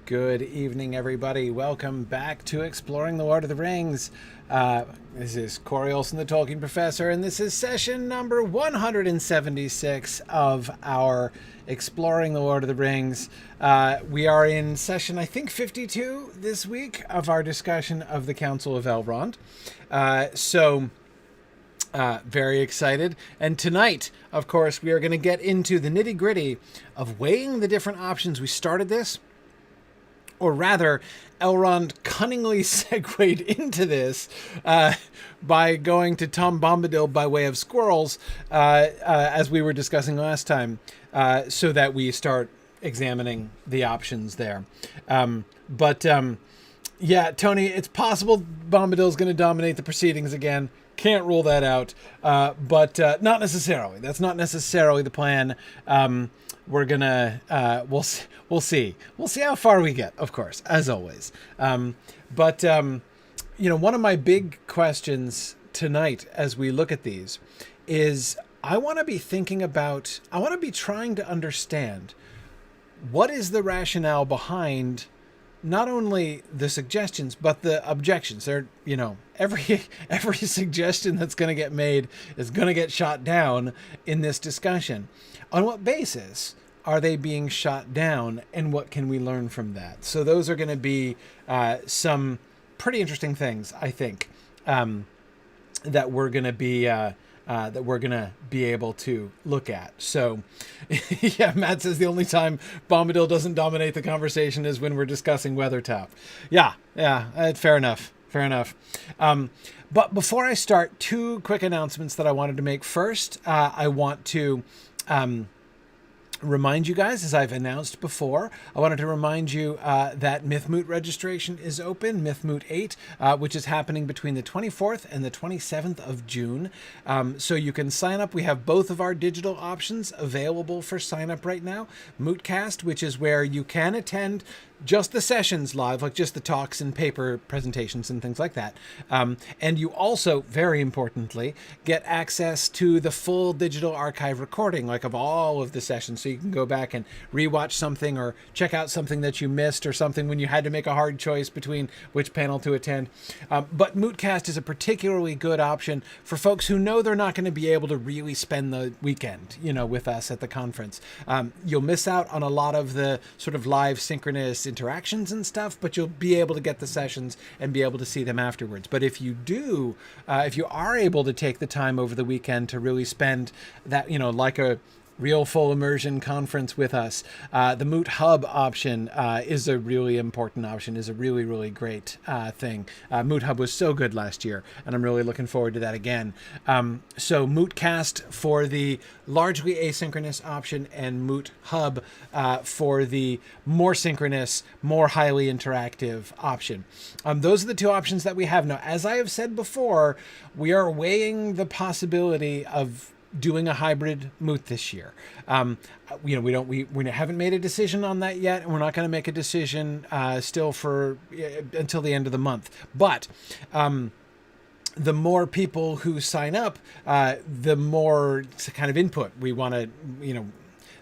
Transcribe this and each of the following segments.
Good evening, everybody. Welcome back to Exploring the Lord of the Rings. This is Corey Olsen, the Tolkien Professor, and this is session number 176 of our Exploring the Lord of the Rings. We are in session, I think, 52 this week of our discussion of the Council of Elrond. Very excited. And tonight, of course, we are going to get into the nitty-gritty of weighing the different options. We started this, or rather, Elrond cunningly segued into this by going to Tom Bombadil by way of squirrels, as we were discussing last time, so that we start examining the options there. Yeah, Tony, it's possible Bombadil's going to dominate the proceedings again. Can't rule that out, but not necessarily. That's not necessarily the plan. We're gonna we'll see how far we get, of course, as always. One of my big questions tonight as we look at these is I want to be trying to understand what is the rationale behind not only the suggestions, but the objections. They're, every suggestion that's going to get made is going to get shot down in this discussion. On what basis are they being shot down, and what can we learn from that? So those are going to be some pretty interesting things, I think, that we're going to be able to look at. So, yeah, Matt says the only time Bombadil doesn't dominate the conversation is when we're discussing Weathertop. Yeah, fair enough. But before I start, two quick announcements that I wanted to make. First, I want to remind you guys, as I've announced before, I wanted to remind you that Mythmoot registration is open, Mythmoot 8, which is happening between the 24th and the 27th of June. So you can sign up. We have both of our digital options available for sign up right now. Mootcast, which is where you can attend just the sessions live, like just the talks and paper presentations and things like that. And you also, very importantly, get access to the full digital archive recording, like of all of the sessions. So you can go back and rewatch something or check out something that you missed or something when you had to make a hard choice between which panel to attend. But Mootcast is a particularly good option for folks who know they're not going to be able to really spend the weekend, with us at the conference. You'll miss out on a lot of the sort of live synchronous interactions and stuff, but you'll be able to get the sessions and be able to see them afterwards. But if you are able to take the time over the weekend to really spend that, like a real full immersion conference with us, the Moot Hub option is a really important option, is a really, really great thing. Moot Hub was so good last year, and I'm really looking forward to that again. So Mootcast for the largely asynchronous option, and Moot Hub for the more synchronous, more highly interactive option. Those are the two options that we have now. As I have said before, we are weighing the possibility of doing a hybrid Moot this year. We haven't made a decision on that yet, and we're not going to make a decision still for until the end of the month. But the more people who sign up, the more kind of input we want to,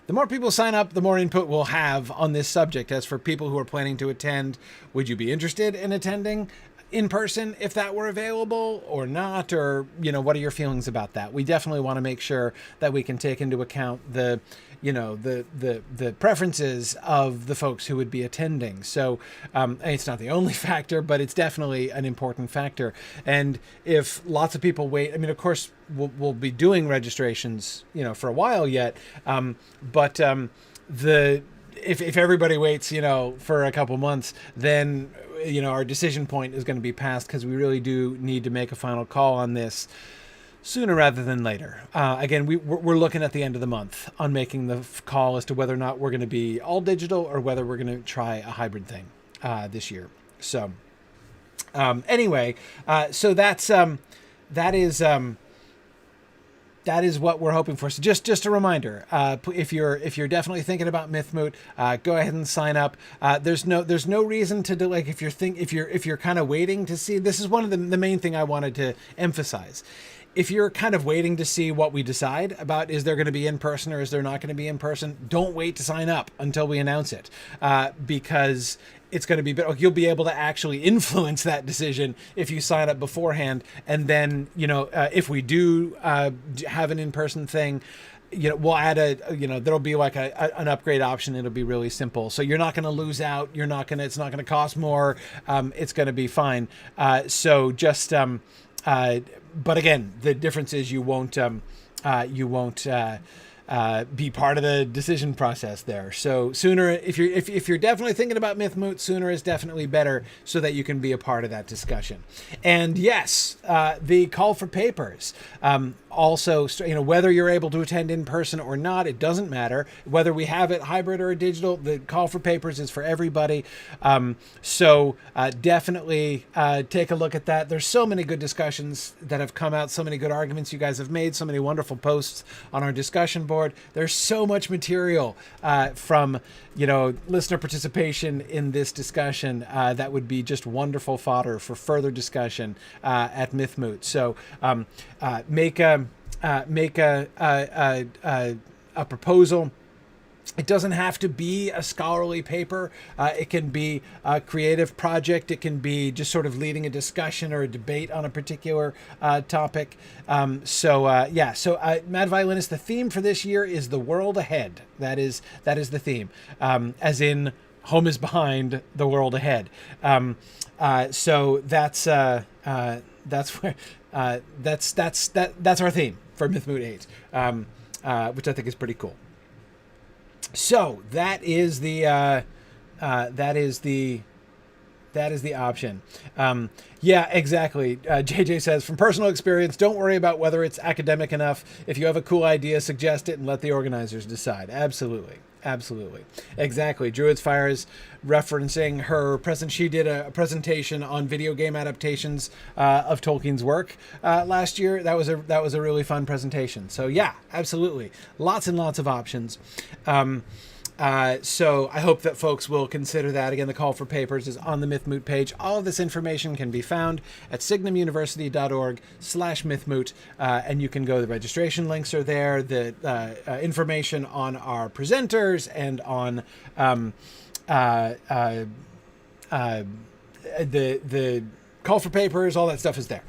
the more people sign up, the more input we'll have on this subject. As for people who are planning to attend, would you be interested in attending in person if that were available or not? Or, what are your feelings about that? We definitely want to make sure that we can take into account the preferences of the folks who would be attending. So it's not the only factor, but it's definitely an important factor. And if lots of people wait, of course, we'll be doing registrations, for a while yet. If everybody waits, for a couple months, then our decision point is going to be passed, because we really do need to make a final call on this sooner rather than later. Again, we're looking at the end of the month on making the call as to whether or not we're going to be all digital or whether we're going to try a hybrid thing this year. So anyway, so that is what we're hoping for. So just a reminder, if you're definitely thinking about Mythmoot, go ahead and sign up. There's no reason to delay. If you're kind of waiting to see, this is one of the main thing I wanted to emphasize if you're kind of waiting to see what we decide about, is there going to be in person or is there not going to be in person, don't wait to sign up until we announce it, because it's going to be, you'll be able to actually influence that decision if you sign up beforehand. And then, if we do have an in-person thing, we'll add there'll be like an upgrade option. It'll be really simple. So you're not going to lose out. It's not going to cost more. It's going to be fine. So just, but again, the difference is you won't be part of the decision process there. So sooner, if you're definitely thinking about Mythmoot, sooner is definitely better, so that you can be a part of that discussion. And yes, the call for papers. Also, whether you're able to attend in person or not, it doesn't matter. Whether we have it hybrid or digital, the call for papers is for everybody. So definitely take a look at that. There's so many good discussions that have come out, so many good arguments you guys have made, so many wonderful posts on our discussion board. There's so much material from listener participation in this discussion that would be just wonderful fodder for further discussion at Mythmoot. So make a proposal. It doesn't have to be a scholarly paper. It can be a creative project. It can be just sort of leading a discussion or a debate on a particular topic. So Mad Violinist, the theme for this year is the world ahead. That is the theme, as in home is behind, the world ahead. So that's where that's our theme for Mythmoot 8, which I think is pretty cool. So that is the option. Yeah, exactly. JJ says, from personal experience, don't worry about whether it's academic enough. If you have a cool idea, suggest it and let the organizers decide. Absolutely. Exactly. Druid's Fire is referencing her present. She did a presentation on video game adaptations of Tolkien's work last year. That was a really fun presentation. So yeah, absolutely. Lots and lots of options. So I hope that folks will consider that. Again, the call for papers is on the Mythmoot page. All of this information can be found at signumuniversity.org/Mythmoot, and you can go, the registration links are there, the information on our presenters and on the call for papers, all that stuff is there.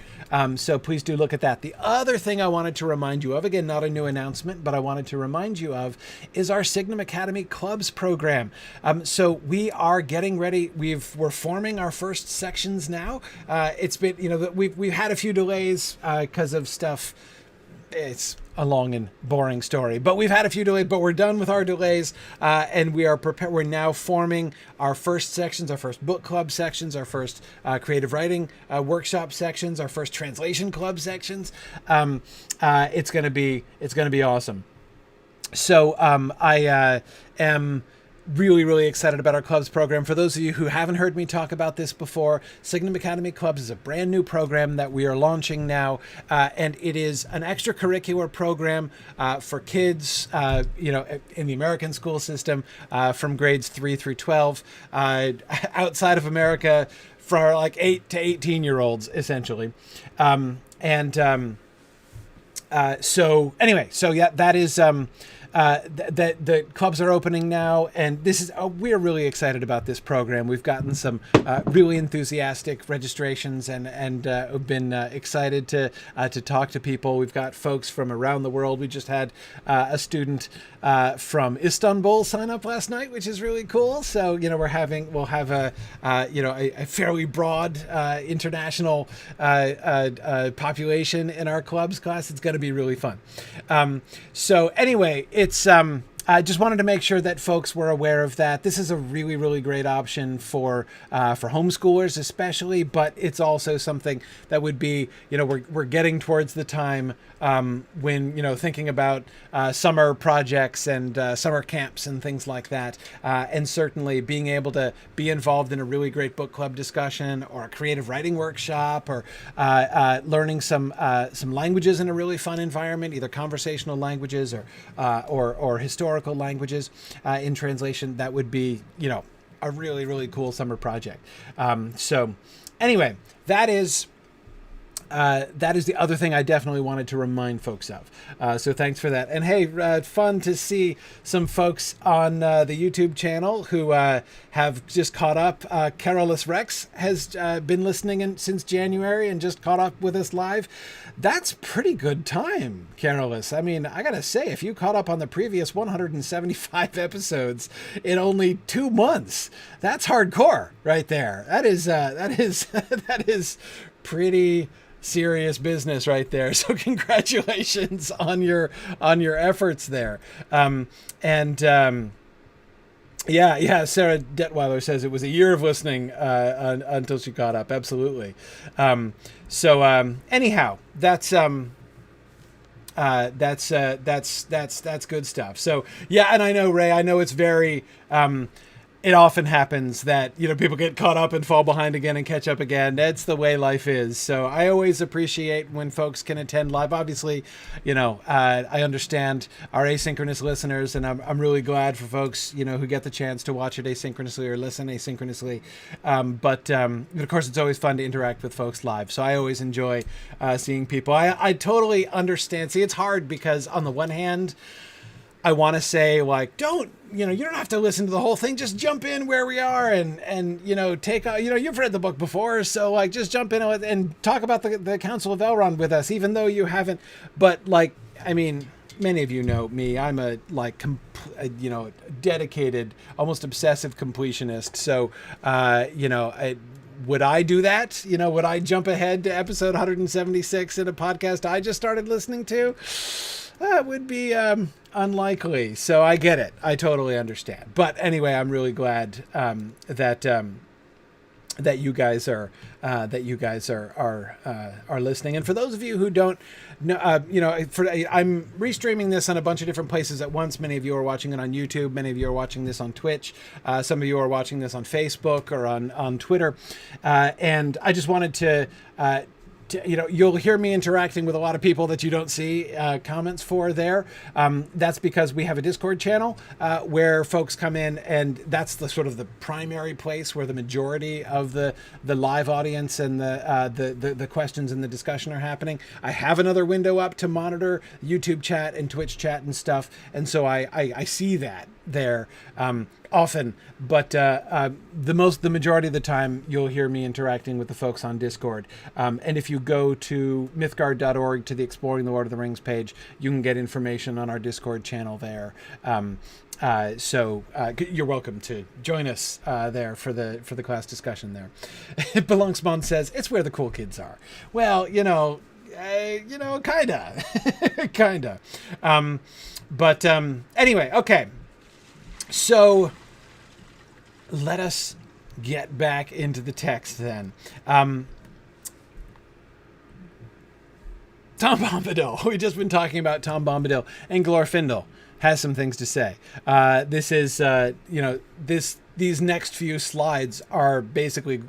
So please do look at that. The other thing I wanted to remind you of, again, not a new announcement, but I wanted to remind you of, is our Signum Academy Clubs program. So we are getting ready. We're forming our first sections now. It's been, we've had a few delays because of stuff. It's a long and boring story, but we've had a few delays, but we're done with our delays, and we are prepared. We're now forming our first sections, our first book club sections, our first creative writing workshop sections, our first translation club sections. It's going to be awesome. So I am really, really excited about our clubs program. For those of you who haven't heard me talk about this before, Signum Academy Clubs is a brand new program that we are launching now, and it is an extracurricular program for kids, in the American school system, from grades 3 through 12, outside of America, for like 8 to 18-year-olds, essentially. So yeah, that is. The clubs are opening now, and we're really excited about this program. We've gotten some really enthusiastic registrations, and have been excited to talk to people. We've got folks from around the world. We just had a student from Istanbul sign up last night, which is really cool. So we'll have a fairly broad international population in our clubs class. It's going to be really fun. So anyway, I just wanted to make sure that folks were aware of that. This is a really, really great option for homeschoolers especially, but it's also something that would be, we're getting towards the time when, thinking about summer projects and summer camps and things like that. And certainly being able to be involved in a really great book club discussion or a creative writing workshop, or learning some languages in a really fun environment, either conversational languages or historical languages in translation. That would be, a really, really cool summer project. So anyway, that is that is the other thing I definitely wanted to remind folks of. So thanks for that. And hey, fun to see some folks on the YouTube channel who have just caught up. Carolus Rex has been listening since January and just caught up with us live. That's pretty good time, Carolus. I mean, I gotta say, if you caught up on the previous 175 episodes in only 2 months, that's hardcore right there. That is that is pretty serious business right there. So congratulations on your efforts there. Yeah, Sarah Detweiler says it was a year of listening until she caught up. Absolutely. Anyhow, that's good stuff. So yeah, and I know, Ray, I know it's very it often happens that, you know, people get caught up and fall behind again and catch up again. That's the way life is. So I always appreciate when folks can attend live. Obviously, you know, I understand our asynchronous listeners, and I'm really glad for folks, you know, who get the chance to watch it asynchronously or listen asynchronously. But of course, it's always fun to interact with folks live. So I always enjoy seeing people. I totally understand. See, it's hard because on the one hand, I want to say, like, you don't have to listen to the whole thing. Just jump in where we are and you know, you've read the book before. So, like, just jump in and talk about the Council of Elrond with us, even though you haven't. But, like, I mean, many of you know me. I'm a, like, dedicated, almost obsessive completionist. So, would I do that? You know, would I jump ahead to episode 176 in a podcast I just started listening to? That would be unlikely. So I get it. I totally understand. But anyway, I'm really glad that you guys are listening. And for those of you who don't know, I'm restreaming this on a bunch of different places at once. Many of you are watching it on YouTube. Many of you are watching this on Twitch. Some of you are watching this on Facebook or on Twitter. And I just wanted to you'll hear me interacting with a lot of people that you don't see comments for there. That's because we have a Discord channel where folks come in, and that's the sort of the primary place where the majority of the live audience and the questions and the discussion are happening. I have another window up to monitor YouTube chat and Twitch chat and stuff, and so I see that there often, but the majority of the time you'll hear me interacting with the folks on Discord. And if you go to mythgard.org to the Exploring the Lord of the Rings page, you can get information on our Discord channel there. So you're welcome to join us there for the class discussion there. Belungsmon says it's where the cool kids are. Well, kinda. But anyway, okay. So let us get back into the text then. Tom Bombadil. We've just been talking about Tom Bombadil, and Glorfindel has some things to say. This is, these next few slides are basically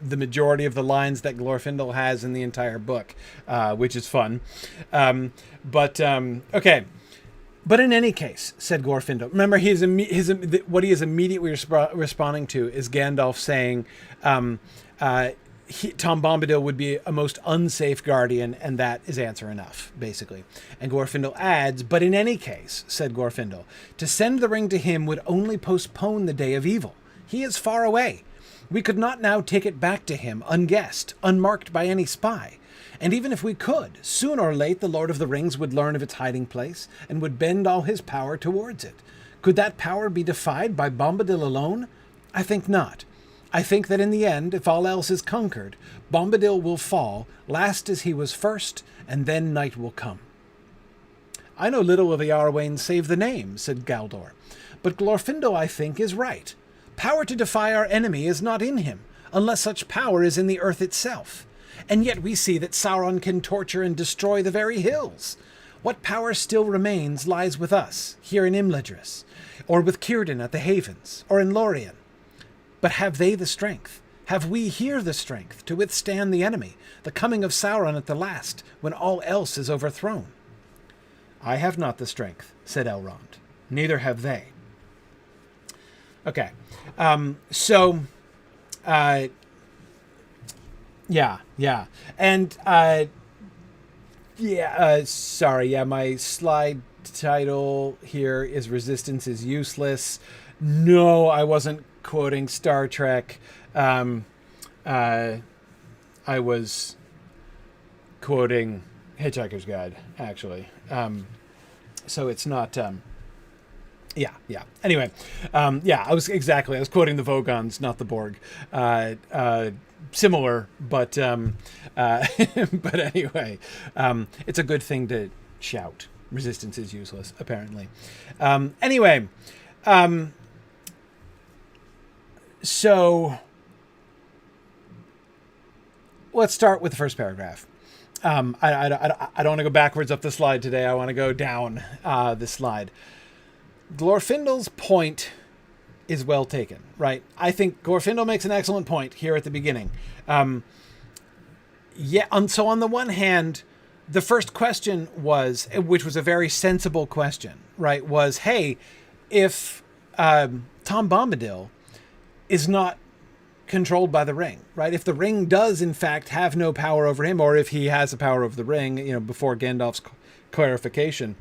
the majority of the lines that Glorfindel has in the entire book, which is fun. Okay. But in any case, said Glorfindel, remember what he is immediately responding to is Gandalf saying Tom Bombadil would be a most unsafe guardian, and that is answer enough, basically. And Glorfindel adds, but in any case, said Glorfindel, to send the ring to him would only postpone the day of evil. He is far away. We could not now take it back to him, unguessed, unmarked by any spy. And even if we could, soon or late the Lord of the Rings would learn of its hiding place and would bend all his power towards it. Could that power be defied by Bombadil alone? I think not. I think that in the end, if all else is conquered, Bombadil will fall, last as he was first, and then night will come. I know little of the Arwain save the name, said Galdor. But Glorfindel, I think, is right. Power to defy our enemy is not in him, unless such power is in the earth itself. And yet we see that Sauron can torture and destroy the very hills. What power still remains lies with us, here in Imladris, or with Círdan at the Havens, or in Lorien. But have they the strength? Have we here the strength to withstand the enemy, the coming of Sauron at the last, when all else is overthrown? I have not the strength, said Elrond. Neither have they. Okay, Yeah, yeah. And sorry, yeah, my slide title here is Resistance is Useless. No, I wasn't quoting Star Trek. I was quoting Hitchhiker's Guide, actually. So it's not... yeah. Anyway, I was quoting the Vogons, not the Borg. Similar, but but anyway, it's a good thing to shout. Resistance is useless, apparently. Anyway, so let's start with the first paragraph. I don't want to go backwards up the slide today. I want to go down the slide. Glorfindel's point is well taken, right? I think Glorfindel makes an excellent point here at the beginning. So on the one hand, the first question was, which was a very sensible question, right, was, hey, if Tom Bombadil is not controlled by the ring, right? If the ring does, in fact, have no power over him, or if he has a power over the ring, before Gandalf's clarification,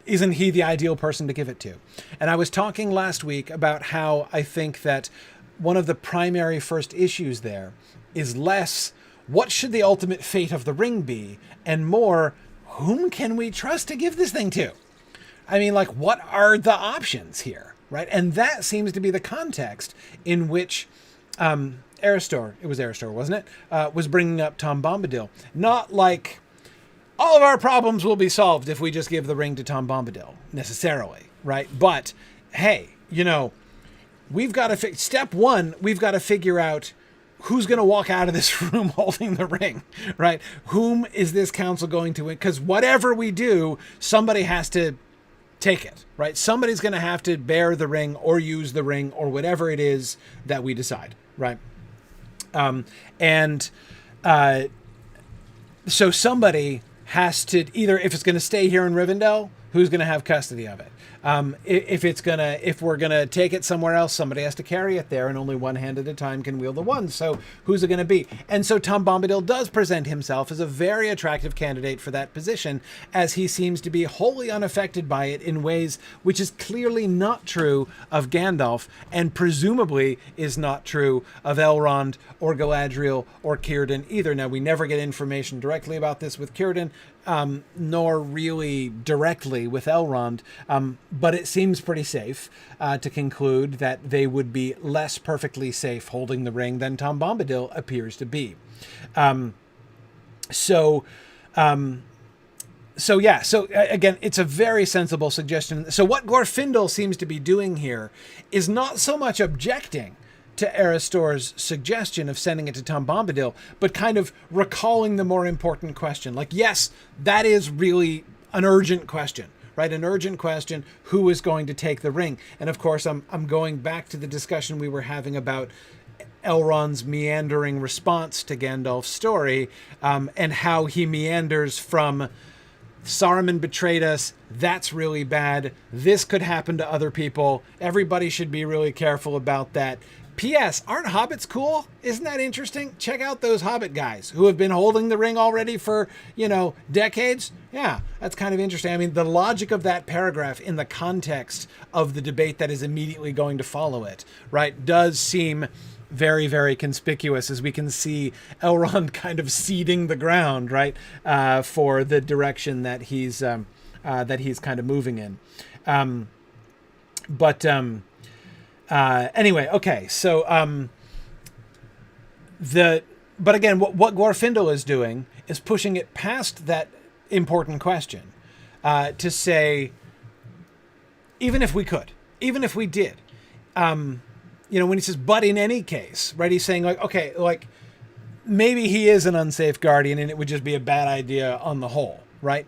isn't he the ideal person to give it to? And I was talking last week about how I think that one of the primary first issues there is less, what should the ultimate fate of the ring be? And more, whom can we trust to give this thing to? I mean, like, what are the options here, right? And that seems to be the context in which Aristor, it was Aristor, wasn't it? Was bringing up Tom Bombadil. Not like... all of our problems will be solved if we just give the ring to Tom Bombadil, necessarily, right? But, hey, we've got to... step one, we've got to figure out who's going to walk out of this room holding the ring, right? Whom is this council going to win? Because whatever we do, somebody has to take it, right? Somebody's going to have to bear the ring or use the ring or whatever it is that we decide, right? So somebody has to either, if it's going to stay here in Rivendell, who's going to have custody of it? If we're going to take it somewhere else, somebody has to carry it there, and only one hand at a time can wield the wand. So who's it going to be? And so Tom Bombadil does present himself as a very attractive candidate for that position, as he seems to be wholly unaffected by it in ways which is clearly not true of Gandalf, and presumably is not true of Elrond or Galadriel or Círdan either. Now, we never get information directly about this with Círdan, nor really directly with Elrond, but it seems pretty safe to conclude that they would be less perfectly safe holding the ring than Tom Bombadil appears to be. So again, it's a very sensible suggestion. So what Glorfindel seems to be doing here is not so much objecting to Aristor's suggestion of sending it to Tom Bombadil, but kind of recalling the more important question. Like, yes, that is really an urgent question, right? An urgent question, who is going to take the ring? And of course, I'm going back to the discussion we were having about Elrond's meandering response to Gandalf's story, and how he meanders from Saruman betrayed us, that's really bad, this could happen to other people, everybody should be really careful about that. P.S. Aren't hobbits cool? Isn't that interesting? Check out those hobbit guys who have been holding the ring already for, decades. Yeah, that's kind of interesting. I mean, the logic of that paragraph in the context of the debate that is immediately going to follow it, right, does seem very, very conspicuous, as we can see Elrond kind of seeding the ground, right, for the direction that he's kind of moving in. Anyway, okay, so but again, what Glorfindel is doing is pushing it past that important question to say, even if we did, when he says, but in any case, right, he's saying, like, okay, like, maybe he is an unsafe guardian and it would just be a bad idea on the whole, right?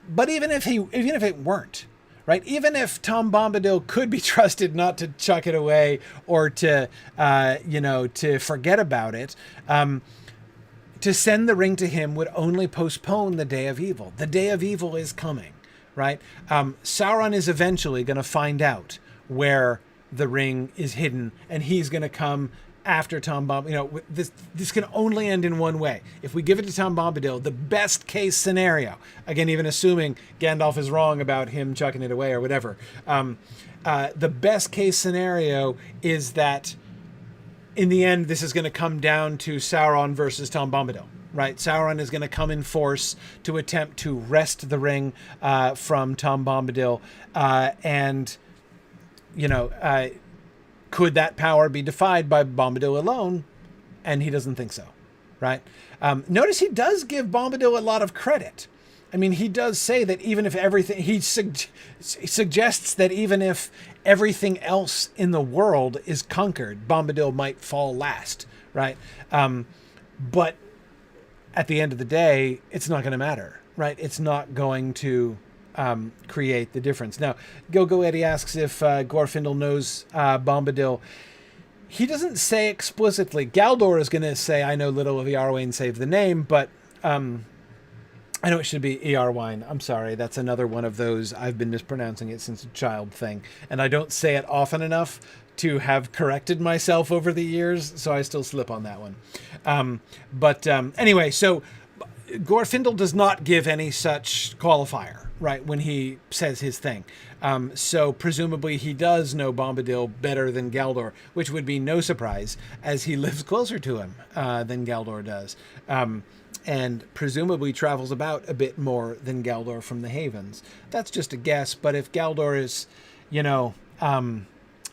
But even if it weren't, right? Even if Tom Bombadil could be trusted not to chuck it away or to forget about it, to send the ring to him would only postpone the day of evil. The day of evil is coming, right? Sauron is eventually going to find out where the ring is hidden, and he's going to come after Tom Bombadil. This can only end in one way. If we give it to Tom Bombadil, the best case scenario, again, even assuming Gandalf is wrong about him chucking it away or whatever, the best case scenario is that in the end, this is going to come down to Sauron versus Tom Bombadil. Right, Sauron is going to come in force to attempt to wrest the ring from Tom Bombadil, and could that power be defied by Bombadil alone? And he doesn't think so, right? Notice he does give Bombadil a lot of credit. I mean, he does say that even if everything, he suggests that even if everything else in the world is conquered, Bombadil might fall last, right? But at the end of the day, it's not going to matter, right? It's not going to create the difference. Now, Go Eddie asks if Glorfindel knows Bombadil. He doesn't say explicitly. Galdor is going to say, I know little of Earwine save the name, but I know it should be Earwine. I'm sorry. That's another one of those I've been mispronouncing it since a child thing. And I don't say it often enough to have corrected myself over the years, so I still slip on that one. Anyway, so Glorfindel does not give any such qualifier, right, when he says his thing. So presumably he does know Bombadil better than Galdor, which would be no surprise, as he lives closer to him than Galdor does. And presumably travels about a bit more than Galdor from the Havens. That's just a guess, but if Galdor is,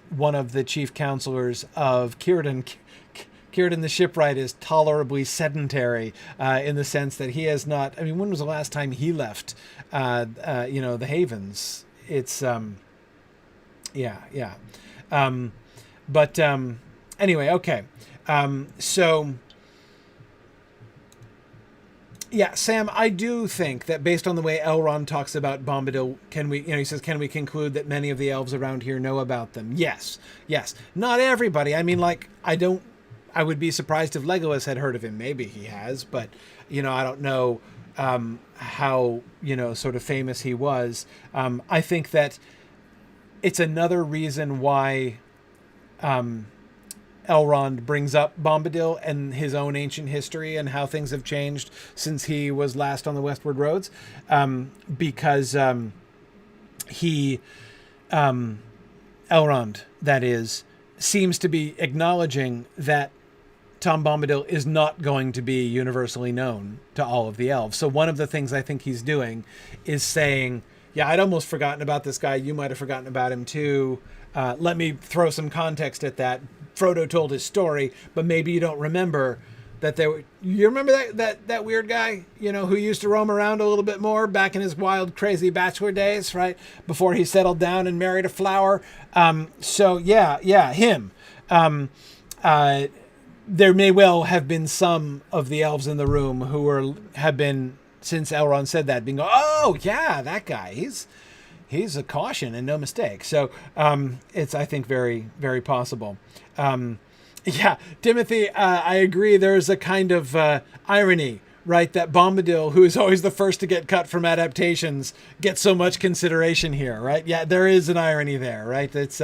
one of the chief counselors of Círdan the Shipwright is tolerably sedentary in the sense that he has not... I mean, when was the last time he left, the Havens? It's... Anyway, okay. Yeah, Sam, I do think that based on the way Elrond talks about Bombadil, he says, can we conclude that many of the elves around here know about them? Yes. Not everybody. I mean, I would be surprised if Legolas had heard of him. Maybe he has, but, I don't know how, sort of famous he was. I think that it's another reason why Elrond brings up Bombadil and his own ancient history and how things have changed since he was last on the westward roads, because Elrond, that is, seems to be acknowledging that Tom Bombadil is not going to be universally known to all of the elves. So one of the things I think he's doing is saying, yeah, I'd almost forgotten about this guy. You might have forgotten about him too. Let me throw some context at that. Frodo told his story, but maybe you don't remember that you remember that weird guy, who used to roam around a little bit more back in his wild, crazy bachelor days, right? Before he settled down and married a flower. Him. There may well have been some of the elves in the room who have been, since Elrond said that, being, oh yeah, that guy, he's a caution and no mistake. So it's, I think, very, very possible. Timothy, I agree. There's a kind of irony, right? That Bombadil, who is always the first to get cut from adaptations, gets so much consideration here, right? Yeah, there is an irony there, right? It's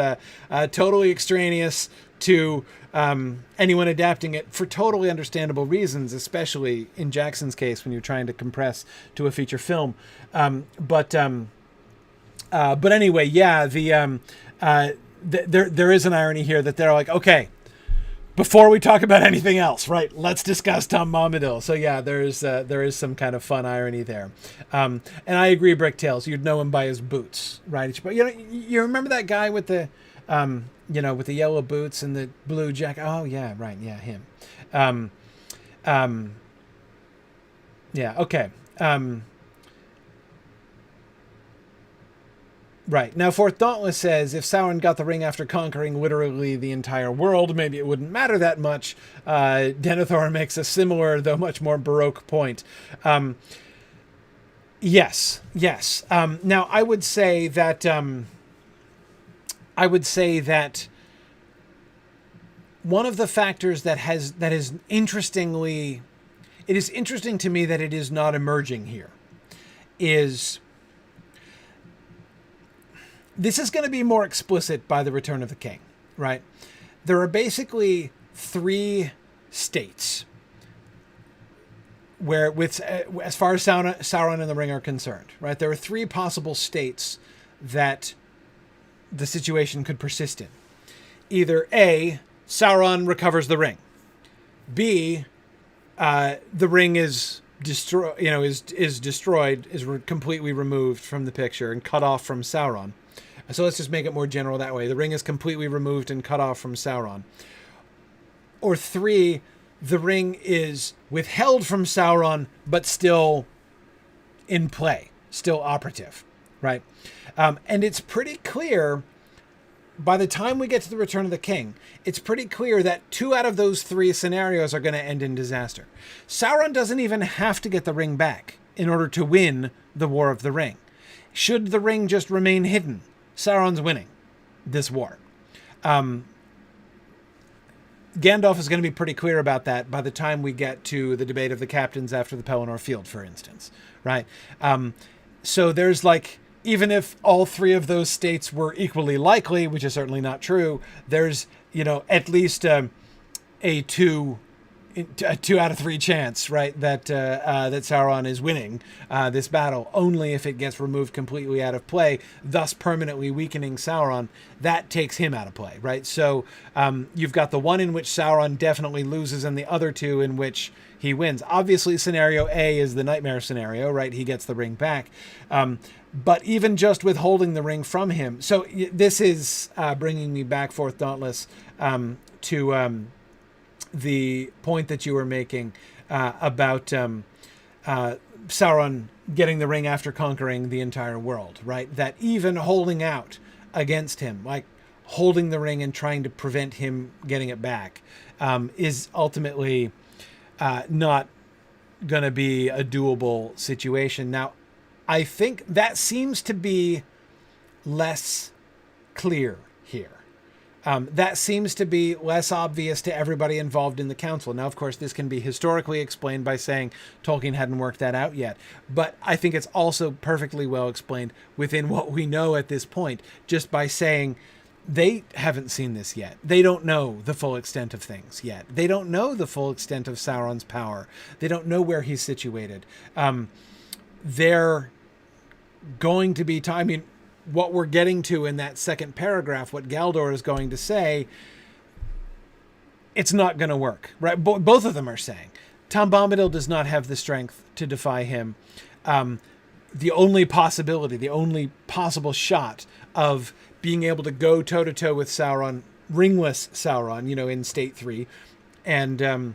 totally extraneous to anyone adapting it for totally understandable reasons, especially in Jackson's case when you're trying to compress to a feature film. But anyway, yeah, there is an irony here that they're like, okay, before we talk about anything else, right, let's discuss Tom Bombadil. So yeah, there is some kind of fun irony there. And I agree, Bricktails, you'd know him by his boots, right? But you remember that guy with the with the yellow boots and the blue jacket? Oh yeah, right, yeah, him. Okay. Right. Now, Fourth Dauntless says, if Sauron got the ring after conquering literally the entire world, maybe it wouldn't matter that much. Denethor makes a similar, though much more Baroque point. Yes. Now, I would say that one of the factors that is interestingly, it is interesting to me that it is not emerging here, is this is going to be more explicit by the Return of the King, right? There are basically three states where, with as far as Sauron and the Ring are concerned, right? There are three possible states that the situation could persist in. Either A, Sauron recovers the ring. B, the ring is destroyed, is completely removed from the picture and cut off from Sauron. So let's just make it more general that way. The ring is completely removed and cut off from Sauron. Or 3, the ring is withheld from Sauron, but still in play, still operative, right? And it's pretty clear, by the time we get to the Return of the King, it's pretty clear that 2 out of those 3 scenarios are going to end in disaster. Sauron doesn't even have to get the ring back in order to win the War of the Ring. Should the ring just remain hidden, Sauron's winning this war. Gandalf is going to be pretty clear about that by the time we get to the debate of the captains after the Pelennor Field, for instance, right? So there's even if all 3 of those states were equally likely, which is certainly not true, there's, at least a 2 out of 3 chance, right, that Sauron is winning this battle, only if it gets removed completely out of play, thus permanently weakening Sauron. That takes him out of play, right? So you've got the one in which Sauron definitely loses and the other 2 in which he wins. Obviously, scenario A is the nightmare scenario, right? He gets the ring back. But even just withholding the ring from him. So this is bringing me back, Fourth Dauntless, to the point that you were making about Sauron getting the ring after conquering the entire world, right? That even holding out against him, holding the ring and trying to prevent him getting it back, is ultimately not going to be a doable situation. Now, I think that seems to be less clear here. That seems to be less obvious to everybody involved in the council. Now, of course, this can be historically explained by saying Tolkien hadn't worked that out yet. But I think it's also perfectly well explained within what we know at this point, just by saying they haven't seen this yet. They don't know the full extent of things yet. They don't know the full extent of Sauron's power. They don't know where he's situated. They're going to be time. What we're getting to in that second paragraph, what Galdor is going to say, it's not going to work, right? Both of them are saying Tom Bombadil does not have the strength to defy him. The only possibility, the only possible shot of being able to go toe-to-toe with Sauron, ringless Sauron, in State 3, and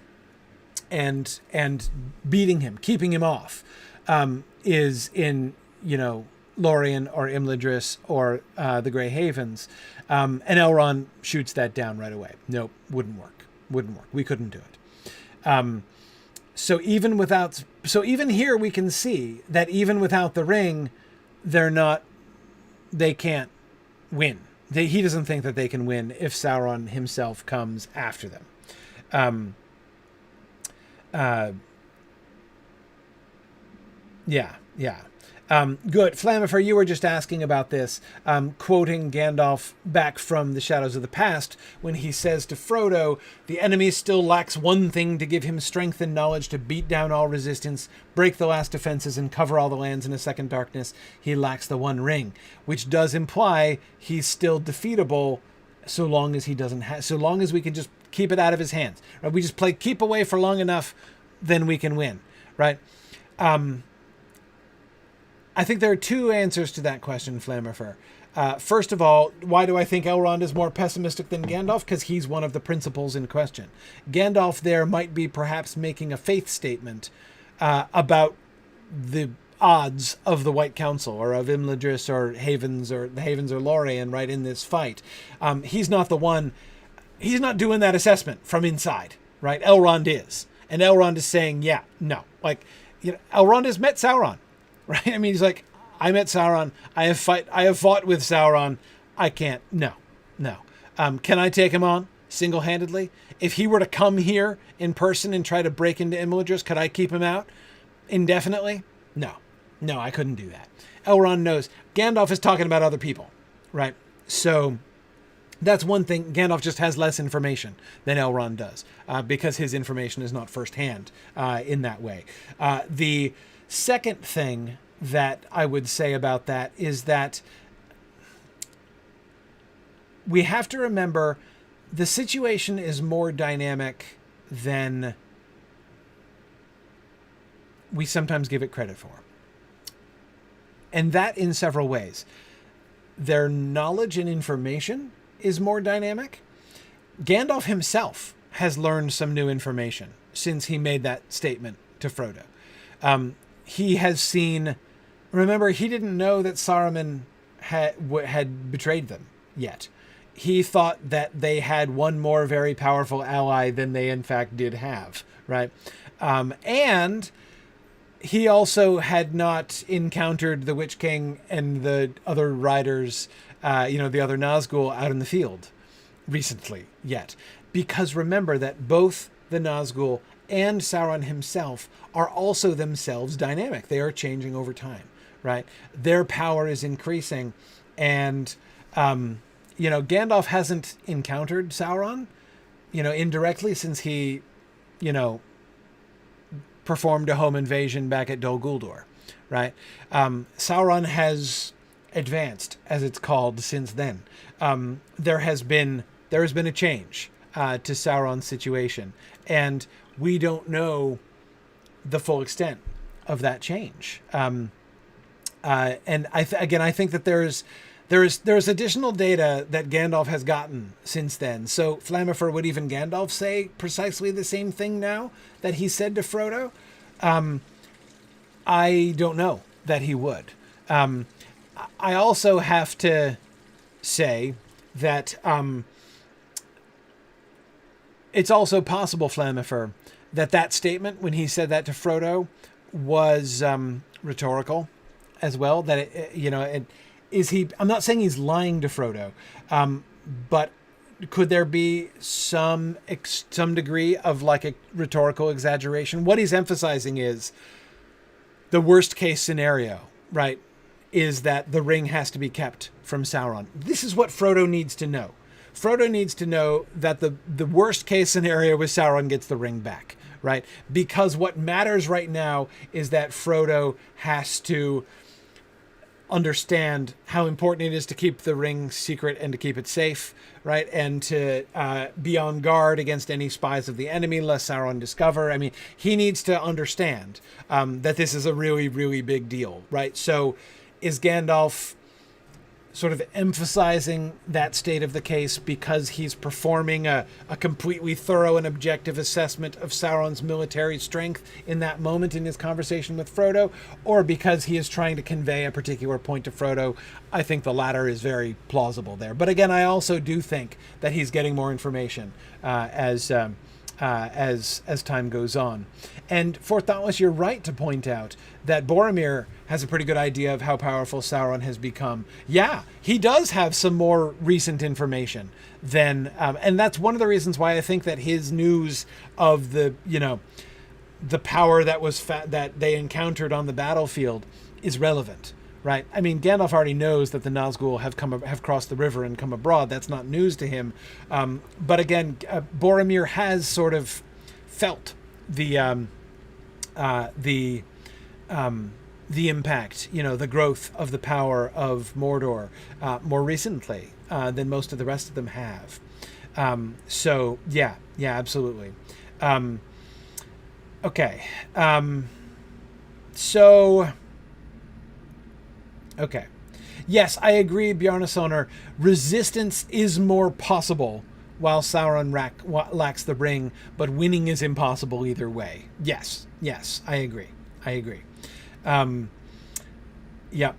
beating him, keeping him off, is in, Lorien or Imladris or the Grey Havens. And Elrond shoots that down right away. Nope, wouldn't work. We couldn't do it. So even here we can see that even without the ring, they can't win. He doesn't think that they can win if Sauron himself comes after them. Yeah. Good. Flamifer, you were just asking about this, quoting Gandalf back from The Shadows of the Past when he says to Frodo, the enemy still lacks one thing to give him strength and knowledge to beat down all resistance, break the last defenses, and cover all the lands in a second darkness. He lacks the one ring, which does imply he's still defeatable so long as we can just keep it out of his hands. Right? We just play keep away for long enough, then we can win, right? I think there are 2 answers to that question, Flamifer. First of all, why do I think Elrond is more pessimistic than Gandalf? Because he's one of the principles in question. Gandalf there might be perhaps making a faith statement about the odds of the White Council or of Imladris or the Havens or Lorien, right, in this fight. He's not doing that assessment from inside, right? Elrond is. And Elrond is saying, yeah, no. Elrond has met Sauron. Right? I mean, he's like, I met Sauron. I have fought with Sauron. I can't. No. Can I take him on single-handedly? If he were to come here in person and try to break into Imladris, could I keep him out indefinitely? No, I couldn't do that. Elrond knows. Gandalf is talking about other people, right? So That's one thing. Gandalf just has less information than Elrond does, because his information is not firsthand in that way. The second thing that I would say about that is that we have to remember the situation is more dynamic than we sometimes give it credit for. And that in several ways. Their knowledge and information is more dynamic. Gandalf himself has learned some new information since he made that statement to Frodo. He has seen... Remember, he didn't know that Saruman had betrayed them yet. He thought that they had one more very powerful ally than they in fact did have, right? And he also had not encountered the Witch King and the other riders, the other Nazgul out in the field recently yet. Because remember that both the Nazgul and Sauron himself are also themselves dynamic. They are changing over time, right? Their power is increasing. And, Gandalf hasn't encountered Sauron, indirectly since he, performed a home invasion back at Dol Guldur, right? Sauron has advanced, as it's called, since then. There has been a change to Sauron's situation, and we don't know the full extent of that change. And I think that there's additional data that Gandalf has gotten since then. So Flammifer, would even Gandalf say precisely the same thing now that he said to Frodo? I don't know that he would. I also have to say that it's also possible, Flammifer, that statement when he said that to Frodo was rhetorical as well. That I'm not saying he's lying to Frodo, but could there be some degree of like a rhetorical exaggeration? What he's emphasizing is the worst case scenario, right? Is that the ring has to be kept from Sauron. This is what Frodo needs to know. Frodo needs to know that the worst case scenario is Sauron gets the ring back, right? Because what matters right now is that Frodo has to understand how important it is to keep the ring secret and to keep it safe, right? And to be on guard against any spies of the enemy, lest Sauron discover. I mean, he needs to understand that this is a really, really big deal, right? So is Gandalf sort of emphasizing that state of the case because he's performing a completely thorough and objective assessment of Sauron's military strength in that moment in his conversation with Frodo, or because he is trying to convey a particular point to Frodo? I think the latter is very plausible there. But again, I also do think that he's getting more information as time goes on. And for Thoughtless, you're right to point out that Boromir has a pretty good idea of how powerful Sauron has become. Yeah, he does have some more recent information than, and that's one of the reasons why I think that his news of the power that was that they encountered on the battlefield is relevant. Right. I mean, Gandalf already knows that the Nazgul have crossed the river and come abroad. That's not news to him. But again, Boromir has sort of felt the impact, the growth of the power of Mordor more recently than most of the rest of them have. So yeah, absolutely. Okay. Okay. Yes, I agree, Bjarnasonar. Resistance is more possible while Sauron lacks the ring, but winning is impossible either way. Yes, I agree. Yeah.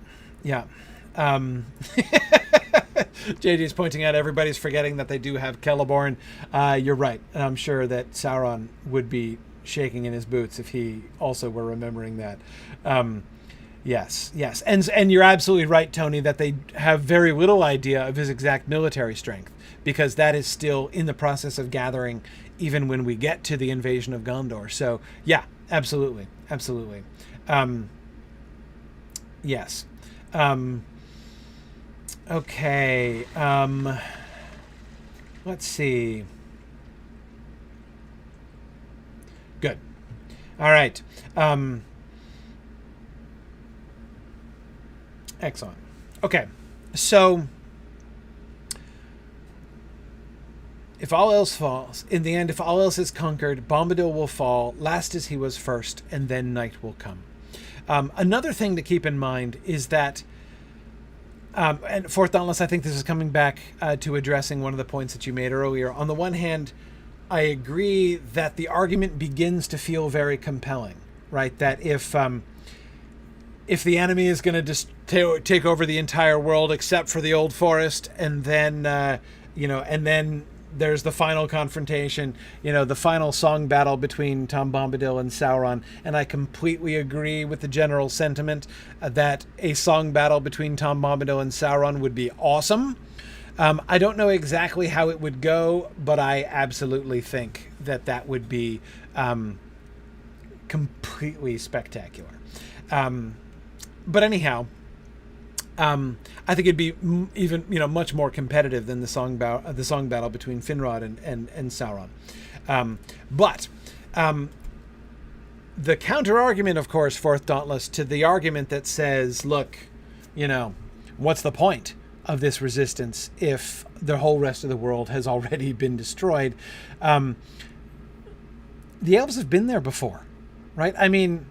JD's pointing out everybody's forgetting that they do have Celeborn. You're right. And I'm sure that Sauron would be shaking in his boots if he also were remembering that. Yes. And you're absolutely right, Tony, that they have very little idea of his exact military strength, because that is still in the process of gathering even when we get to the invasion of Gondor. So, yeah, absolutely. Yes. Okay. Let's see. Good. All right. Excellent. Okay. So if all else falls, in the end, if all else is conquered, Bombadil will fall, last as he was first, and then night will come. Another thing to keep in mind is that, and Fourth Dauntless, I think this is coming back to addressing one of the points that you made earlier. On the one hand, I agree that the argument begins to feel very compelling, right? That if the enemy is going to just take over the entire world except for the Old Forest, and then, and then there's the final confrontation, the final song battle between Tom Bombadil and Sauron. And I completely agree with the general sentiment that a song battle between Tom Bombadil and Sauron would be awesome. I don't know exactly how it would go, but I absolutely think that would be completely spectacular. But anyhow, I think it'd be even much more competitive than the song battle between Finrod and Sauron. But the counter argument, of course, Fourth Dauntless, to the argument that says, look, what's the point of this resistance if the whole rest of the world has already been destroyed? The elves have been there before, right? I mean,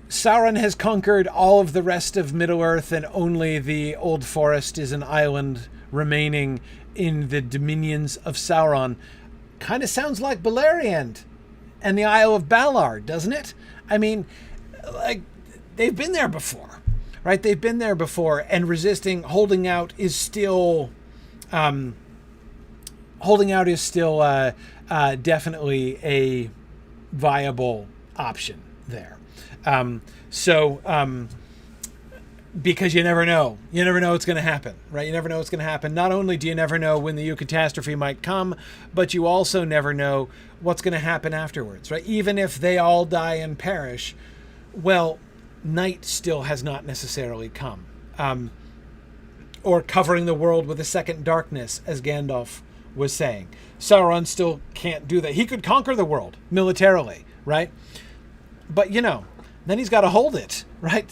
Sauron has conquered all of the rest of Middle-earth, and only the Old Forest is an island remaining in the dominions of Sauron. Kind of sounds like Beleriand and the Isle of Valar, doesn't it? I mean, like, they've been there before, right? They've been there before, and holding out is still definitely a viable option there. Because you never know what's going to happen, right? You never know what's going to happen. Not only do you never know when the eucatastrophe might come, but you also never know what's going to happen afterwards, right? Even if they all die and perish, well, night still has not necessarily come. Or covering the world with a second darkness, as Gandalf was saying. Sauron still can't do that. He could conquer the world militarily, right? But, then he's got to hold it, right?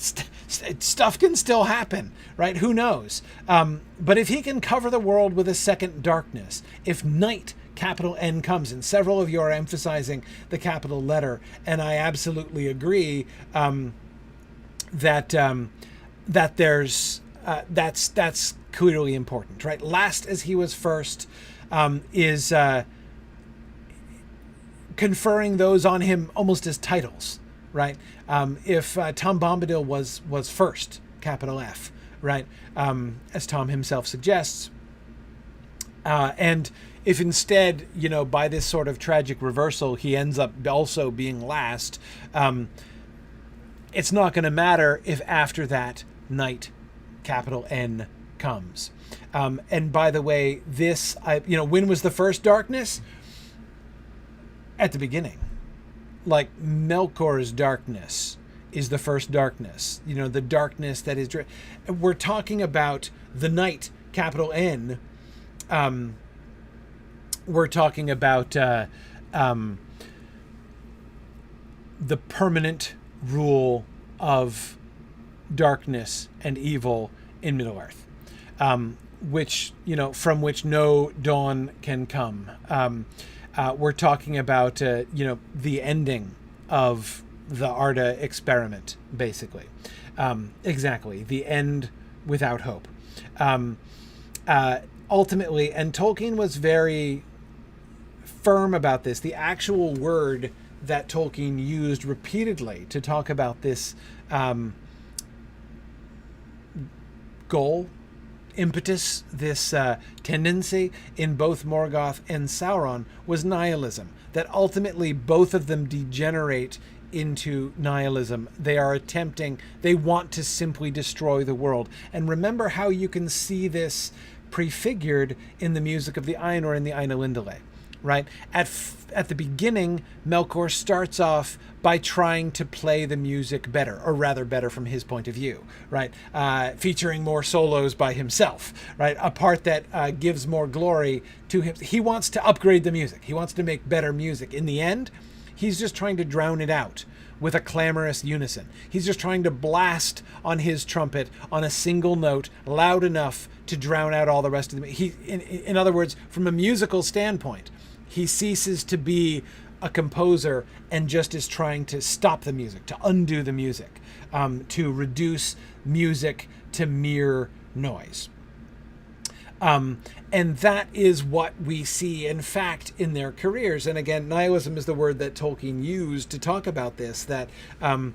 Stuff can still happen, right? Who knows? But if he can cover the world with a second darkness, if night, capital N, comes, and several of you are emphasizing the capital letter, and I absolutely agree that that's clearly important, right? Last as he was first is conferring those on him almost as titles, right? If Tom Bombadil was first, capital F, right? As Tom himself suggests. And if instead, by this sort of tragic reversal, he ends up also being last, it's not going to matter if after that night, capital N, comes. And by the way, when was the first darkness? At the beginning. Like Melkor's darkness is the first darkness, the darkness that is. We're talking about the night, capital N. We're talking about the permanent rule of darkness and evil in Middle-earth, which, from which no dawn can come. We're talking about, the ending of the Arda experiment, basically. Exactly. The end without hope. Ultimately, and Tolkien was very firm about this, the actual word that Tolkien used repeatedly to talk about this goal, impetus, this tendency in both Morgoth and Sauron was nihilism. That ultimately both of them degenerate into nihilism. They want to simply destroy the world. And remember how you can see this prefigured in the music of the Ainur and the Ainulindale, right? At the beginning, Melkor starts off by trying to play the music better, or rather better from his point of view, right? Featuring more solos by himself, right? A part that gives more glory to him. He wants to upgrade the music. He wants to make better music. In the end, he's just trying to drown it out with a clamorous unison. He's just trying to blast on his trumpet on a single note loud enough to drown out all the rest of the... In other words, from a musical standpoint, he ceases to be a composer and just is trying to stop the music, to undo the music, to reduce music to mere noise. And that is what we see, in fact, in their careers. And again, nihilism is the word that Tolkien used to talk about this, that, and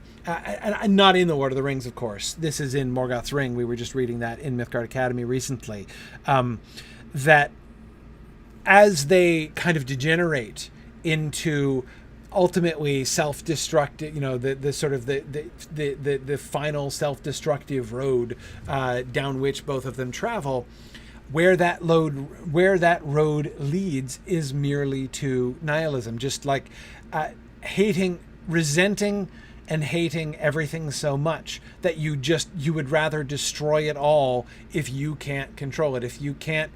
not in The Lord of the Rings, of course. This is in Morgoth's Ring. We were just reading that in Mythgard Academy recently. That as they kind of degenerate into ultimately self-destructive, the sort of the final self-destructive road down which both of them travel, where that road leads is merely to nihilism, just like resenting and hating everything so much that you would rather destroy it all if you can't control it. If you can't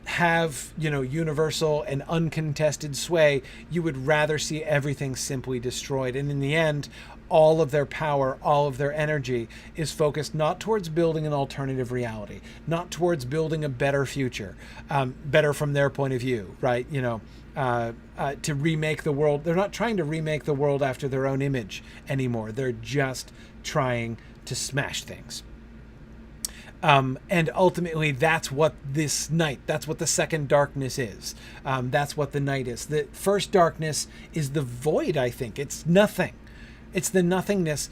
have, universal and uncontested sway, you would rather see everything simply destroyed. And in the end, all of their power, all of their energy is focused not towards building an alternative reality, not towards building a better future, better from their point of view, right? To remake the world. They're not trying to remake the world after their own image anymore. They're just trying to smash things. And ultimately, that's what this night, that's what the second darkness is. That's what the night is. The first darkness is the void, I think. It's nothing. It's the nothingness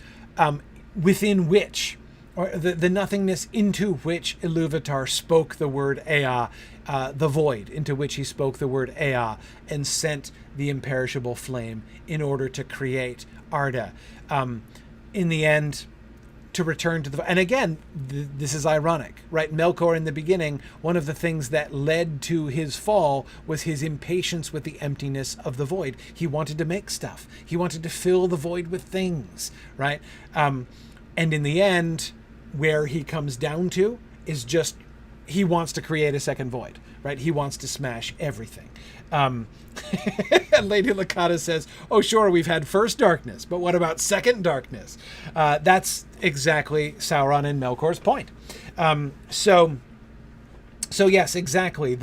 within which, or the nothingness into which Iluvatar spoke the word Ea, the void into which he spoke the word Ea and sent the imperishable flame in order to create Arda. In the end, to return to the... And again, this is ironic, right? Melkor in the beginning, one of the things that led to his fall was his impatience with the emptiness of the void. He wanted to make stuff. He wanted to fill the void with things, right? And in the end, where he comes down to is just, he wants to create a second void, right? He wants to smash everything. And Lady Lakata says, oh, sure, we've had first darkness, but what about second darkness? That's exactly Sauron and Melkor's point. So yes, exactly.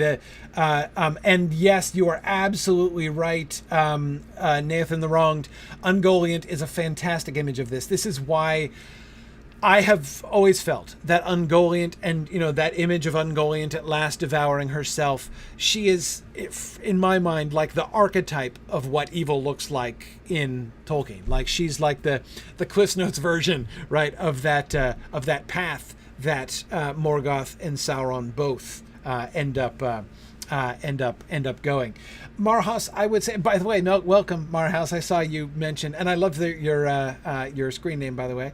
And yes, you are absolutely right, Nathan the Wronged. Ungoliant is a fantastic image of this. This is why I have always felt that Ungoliant, and that image of Ungoliant at last devouring herself, she is, in my mind, like the archetype of what evil looks like in Tolkien. Like she's like the Cliff Notes version, right, of that path that Morgoth and Sauron both end up going. Marhaus, I would say, by the way, no, welcome, Marhaus. I saw you mention, and I love your screen name, by the way.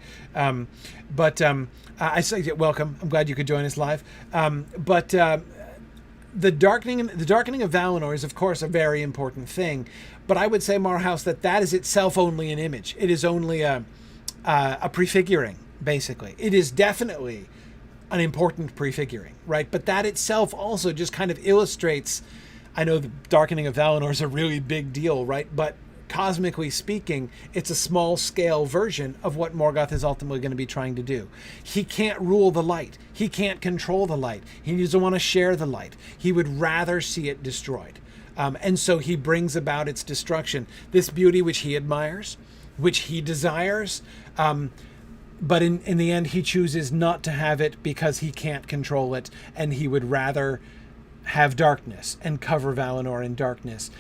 I say welcome. I'm glad you could join us live. The darkening of Valinor is, of course, a very important thing. But I would say, Marhaus, that is itself only an image. It is only a prefiguring, basically. It is definitely an important prefiguring, right? But that itself also just kind of illustrates, I know the darkening of Valinor is a really big deal, right? But cosmically speaking, it's a small scale version of what Morgoth is ultimately going to be trying to do. He can't rule the light. He can't control the light. He doesn't want to share the light. He would rather see it destroyed. And so he brings about its destruction. This beauty which he admires, which he desires, but in the end, he chooses not to have it because he can't control it, and he would rather have darkness and cover Valinor in darkness,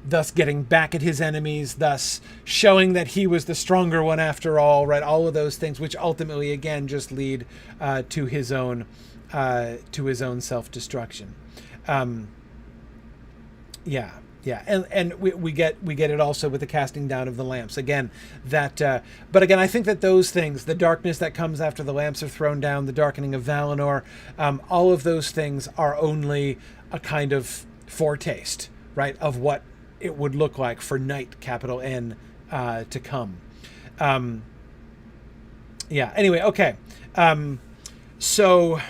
thus getting back at his enemies, thus showing that he was the stronger one after all, right? All of those things, which ultimately, again, just lead to his own self-destruction. Yeah, and we get it also with the casting down of the lamps. Again, but again, I think that those things, the darkness that comes after the lamps are thrown down, the darkening of Valinor, all of those things are only a kind of foretaste, right, of what it would look like for night, capital N, to come. Yeah, anyway, okay. So,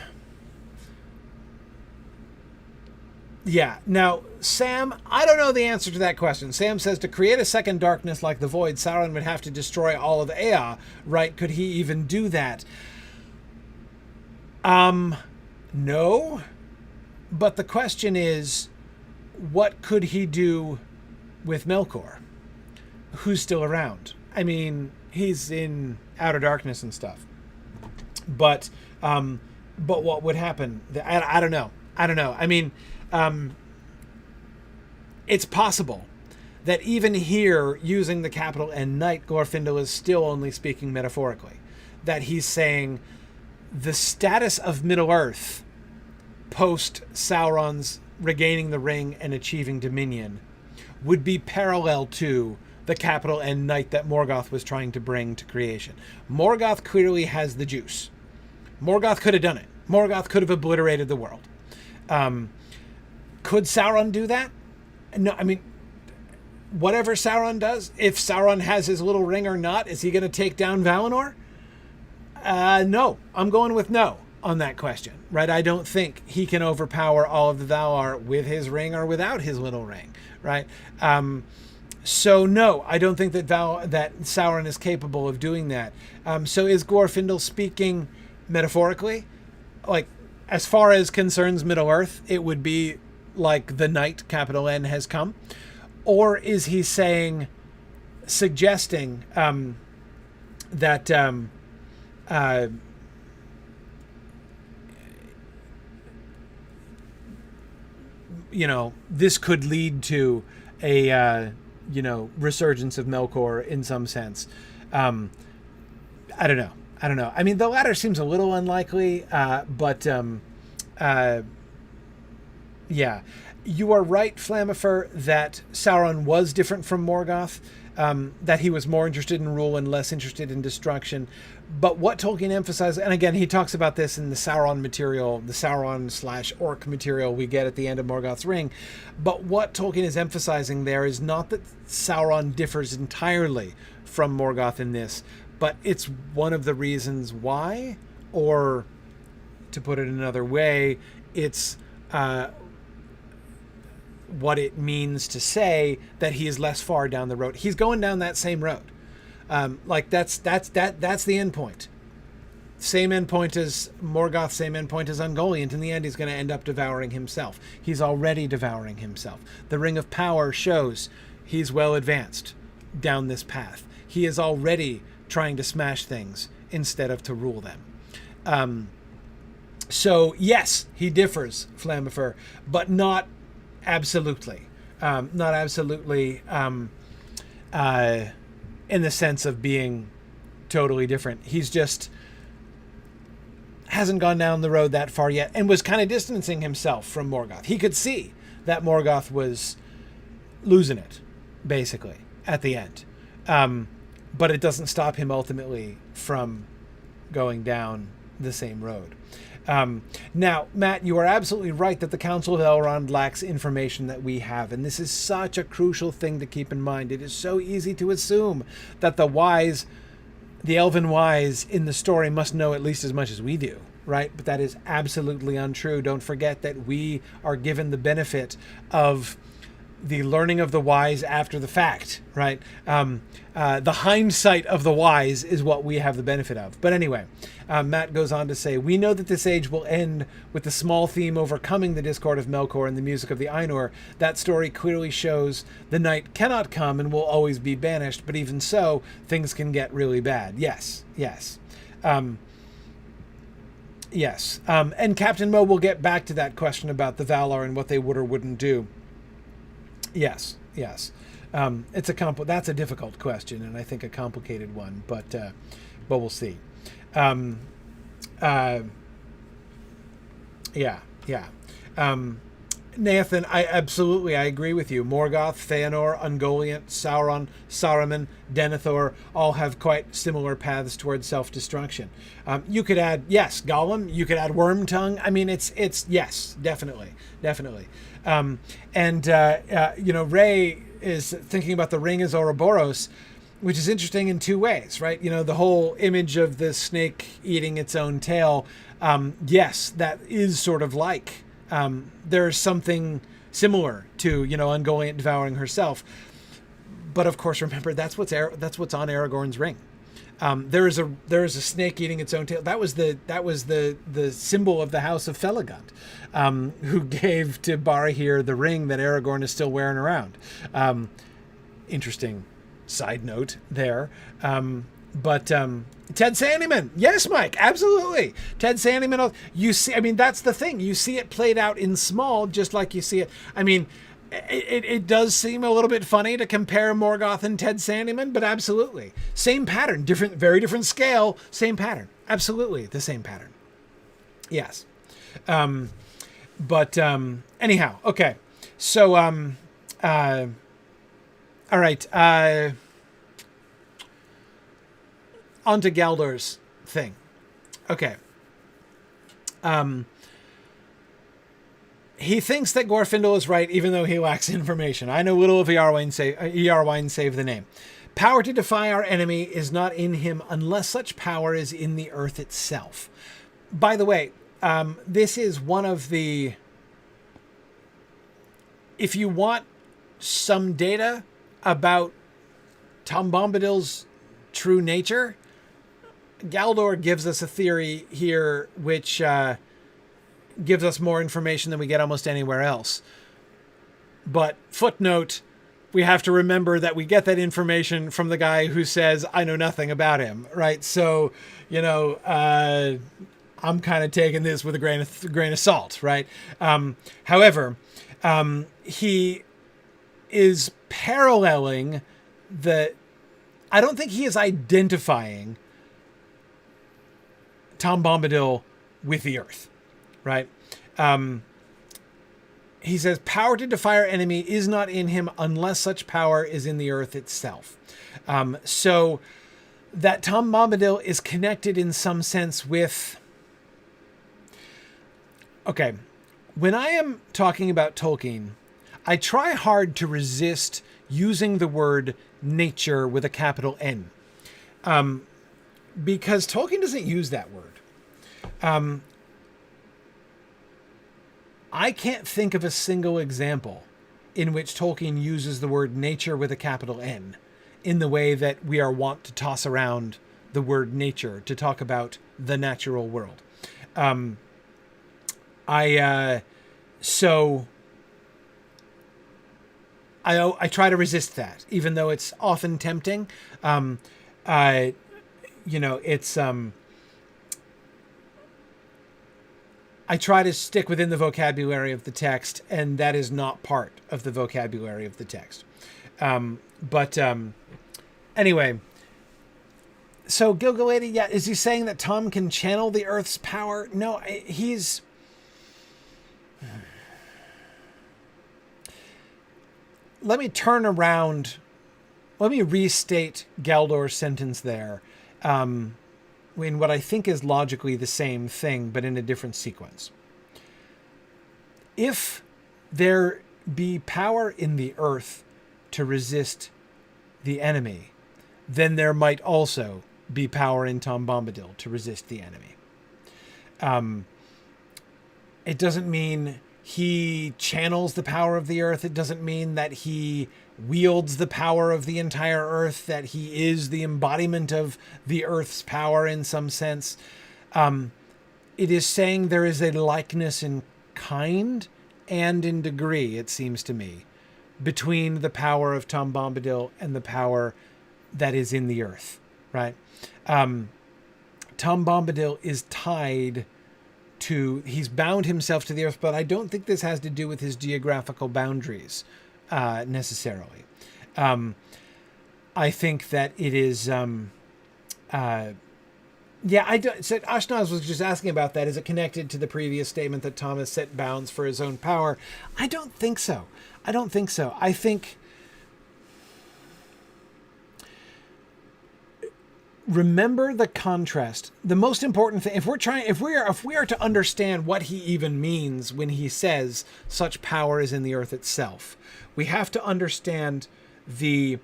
yeah. Now, Sam, I don't know the answer to that question. Sam says, to create a second darkness like the Void, Sauron would have to destroy all of Ea, right? Could he even do that? No. But the question is, what could he do with Melkor, who's still around? I mean, he's in outer darkness and stuff. But what would happen? I don't know. I mean, it's possible that even here, using the capital N night, Glorfindel is still only speaking metaphorically. That he's saying the status of Middle-earth post Sauron's regaining the ring and achieving dominion would be parallel to the capital N night that Morgoth was trying to bring to creation. Morgoth clearly has the juice. Morgoth could have done it. Morgoth could have obliterated the world. Could Sauron do that? No, I mean, whatever Sauron does, if Sauron has his little ring or not, is he going to take down Valinor? No. I'm going with no on that question, right? I don't think he can overpower all of the Valar with his ring or without his little ring, right? So no, I don't think that that Sauron is capable of doing that. So is Glorfindel speaking metaphorically? Like, as far as concerns Middle-earth, it would be like the night, capital N, has come? Or is he suggesting that this could lead to a resurgence of Melkor in some sense? I don't know. I mean, the latter seems a little unlikely, but yeah. You are right, Flammifer, that Sauron was different from Morgoth, that he was more interested in rule and less interested in destruction. But what Tolkien emphasizes, and again, he talks about this in the Sauron material, the Sauron/orc material we get at the end of Morgoth's Ring, but what Tolkien is emphasizing there is not that Sauron differs entirely from Morgoth in this, but it's one of the reasons why, or to put it another way, it's what it means to say that he is less far down the road. He's going down that same road. That's the end point. Same end point as Morgoth, same end point as Ungoliant. In the end, he's going to end up devouring himself. He's already devouring himself. The Ring of Power shows he's well advanced down this path. He is already trying to smash things instead of to rule them. So yes, he differs, Flammifer, but not absolutely. Not absolutely in the sense of being totally different. He's just hasn't gone down the road that far yet and was kind of distancing himself from Morgoth. He could see that Morgoth was losing it, basically, at the end. But it doesn't stop him ultimately from going down the same road. Now, Matt, you are absolutely right that the Council of Elrond lacks information that we have, and this is such a crucial thing to keep in mind. It is so easy to assume that the elven wise in the story must know at least as much as we do, right? But that is absolutely untrue. Don't forget that we are given the benefit of the learning of the wise after the fact, right? The hindsight of the wise is what we have the benefit of. But anyway, Matt goes on to say, we know that this age will end with the small theme overcoming the discord of Melkor and the music of the Ainur. That story clearly shows the night cannot come and will always be banished, but even so, things can get really bad. Yes. Yes. And Captain Mo will get back to that question about the Valar and what they would or wouldn't do. Yes. It's that's a difficult question, and I think a complicated one, but we'll see. Yeah. Nathan, I agree with you. Morgoth, Feanor, Ungoliant, Sauron, Saruman, Denethor all have quite similar paths towards self-destruction. You could add, yes, Gollum. You could add Wormtongue. I mean, it's yes, definitely. Ray is thinking about the ring as Ouroboros, which is interesting in two ways, right? The whole image of the snake eating its own tail. Yes, that is sort of like. There's something similar to, Ungoliant devouring herself. But of course, remember, that's what's on Aragorn's ring. There is a snake eating its own tail. That was the symbol of the House of Felagund, who gave to Barahir the ring that Aragorn is still wearing around. Interesting side note there. But Ted Sandyman, yes, Mike, absolutely. Ted Sandyman, you see, I mean, that's the thing. You see it played out in small, just like you see it. I mean, it does seem a little bit funny to compare Morgoth and Ted Sandyman, but absolutely. Same pattern, very different scale, same pattern. Absolutely the same pattern. Yes. Anyhow, okay. So, all right. On to Galdor's thing. Okay. He thinks that Glorfindel is right, even though he lacks information. I know little of Eowyn, save the name. Power to defy our enemy is not in him unless such power is in the earth itself. By the way, this is one of the... If you want some data about Tom Bombadil's true nature, Galdor gives us a theory here which gives us more information than we get almost anywhere else. But footnote, we have to remember that we get that information from the guy who says, I know nothing about him, right? So, I'm kind of taking this with a grain of salt, right? However, he is paralleling I don't think he is identifying Tom Bombadil with the earth, right? He says, power to defy our enemy is not in him unless such power is in the earth itself. So that Tom Bombadil is connected in some sense with... Okay, when I am talking about Tolkien, I try hard to resist using the word nature with a capital N. Because Tolkien doesn't use that word. I can't think of a single example in which Tolkien uses the word nature with a capital N in the way that we are wont to toss around the word nature to talk about the natural world. I try to resist that, even though it's often tempting. I try to stick within the vocabulary of the text, and that is not part of the vocabulary of the text. Anyway, so Gilgalady, yeah, is he saying that Tom can channel the Earth's power? No, he's... Let me turn around. Let me restate Galdor's sentence there. In what I think is logically the same thing, but in a different sequence. If there be power in the earth to resist the enemy, then there might also be power in Tom Bombadil to resist the enemy. It doesn't mean he channels the power of the earth. It doesn't mean that he wields the power of the entire earth, that he is the embodiment of the earth's power in some sense. It is saying there is a likeness in kind and in degree, it seems to me, between the power of Tom Bombadil and the power that is in the earth, right? Tom Bombadil is tied to, he's bound himself to the earth, but I don't think this has to do with his geographical boundaries necessarily. I think that it is Yeah, I do, so Ashnaz was just asking about that. Is it connected to the previous statement that Thomas set bounds for his own power? I don't think so. I don't think so. I think, remember the contrast. The most important thing, if we are to understand what he even means when he says such power is in the earth itself, we have to understand the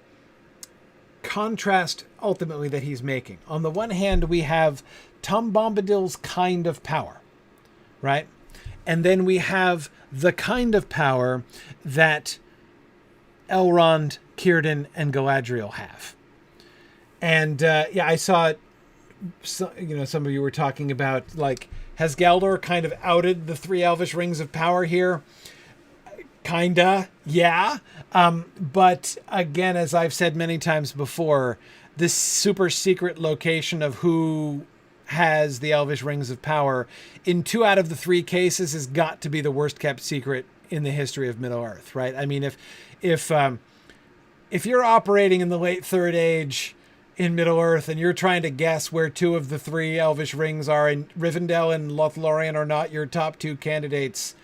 contrast ultimately that he's making. On the one hand, we have Tom Bombadil's kind of power, right? And then we have the kind of power that Elrond, Círdan, and Galadriel have. And yeah, I saw it. So, some of you were talking about, like, has Galdor kind of outed the 3 elvish rings of power here? Kinda, yeah. But again, as I've said many times before, this super secret location of who has the elvish rings of power in 2 out of the 3 cases has got to be the worst kept secret in the history of Middle Earth, right? I mean, if you're operating in the late Third Age in Middle Earth and you're trying to guess where 2 of the 3 elvish rings are, and Rivendell and Lothlorien are not your top 2 candidates,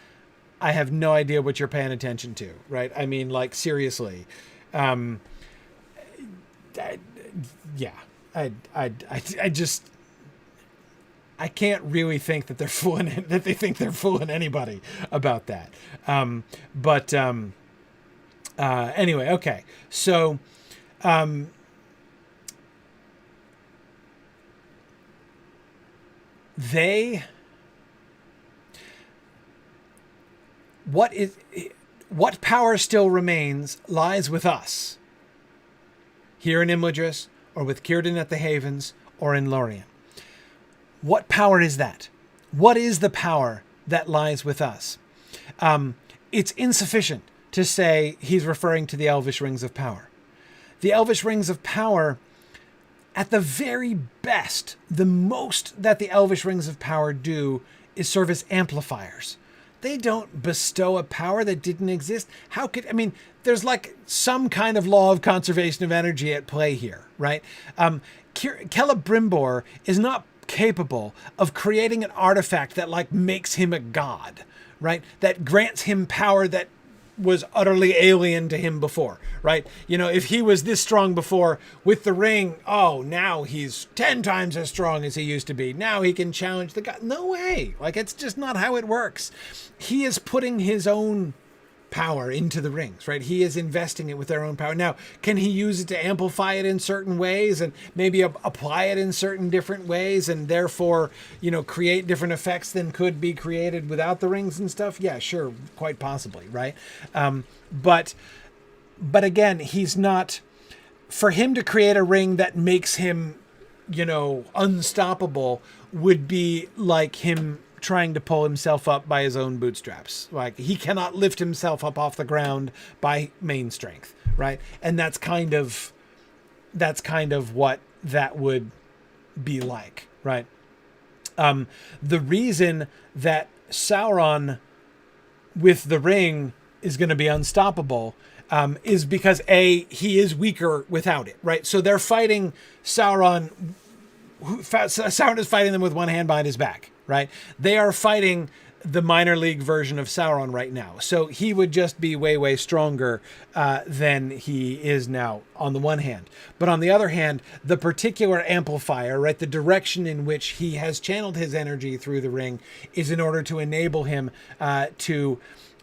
I have no idea what you're paying attention to, right? I mean, like, seriously. I can't really think that they think they're fooling anybody about that. Anyway, okay. So, what power still remains lies with us, here in Imladris, or with Círdan at the Havens, or in Lorien. What power is that? What is the power that lies with us? It's insufficient to say he's referring to the elvish rings of power. The elvish rings of power, at the very best, the most that the elvish rings of power do is serve as amplifiers. They don't bestow a power that didn't exist. There's like some kind of law of conservation of energy at play here, right? Celebrimbor is not capable of creating an artifact that, like, makes him a god, right? That grants him power that was utterly alien to him before, right? If he was this strong before with the ring, now he's 10 times as strong as he used to be. Now he can challenge the god. No way. Like, it's just not how it works. He is putting his own power into the rings, right? He is investing it with their own power. Now, can he use it to amplify it in certain ways and maybe apply it in certain different ways and therefore, create different effects than could be created without the rings and stuff? Yeah, sure. Quite possibly. Right. But again, he's not, for him to create a ring that makes him, unstoppable would be like him trying to pull himself up by his own bootstraps. Like, he cannot lift himself up off the ground by main strength, right? And that's kind of what that would be like, right? The reason that Sauron with the ring is going to be unstoppable is because he is weaker without it, right? So they're fighting Sauron. Sauron is fighting them with one hand behind his back, right? They are fighting the minor league version of Sauron right now. So he would just be way, way stronger than he is now on the one hand. But on the other hand, the particular amplifier, right, the direction in which he has channeled his energy through the ring is in order to enable him to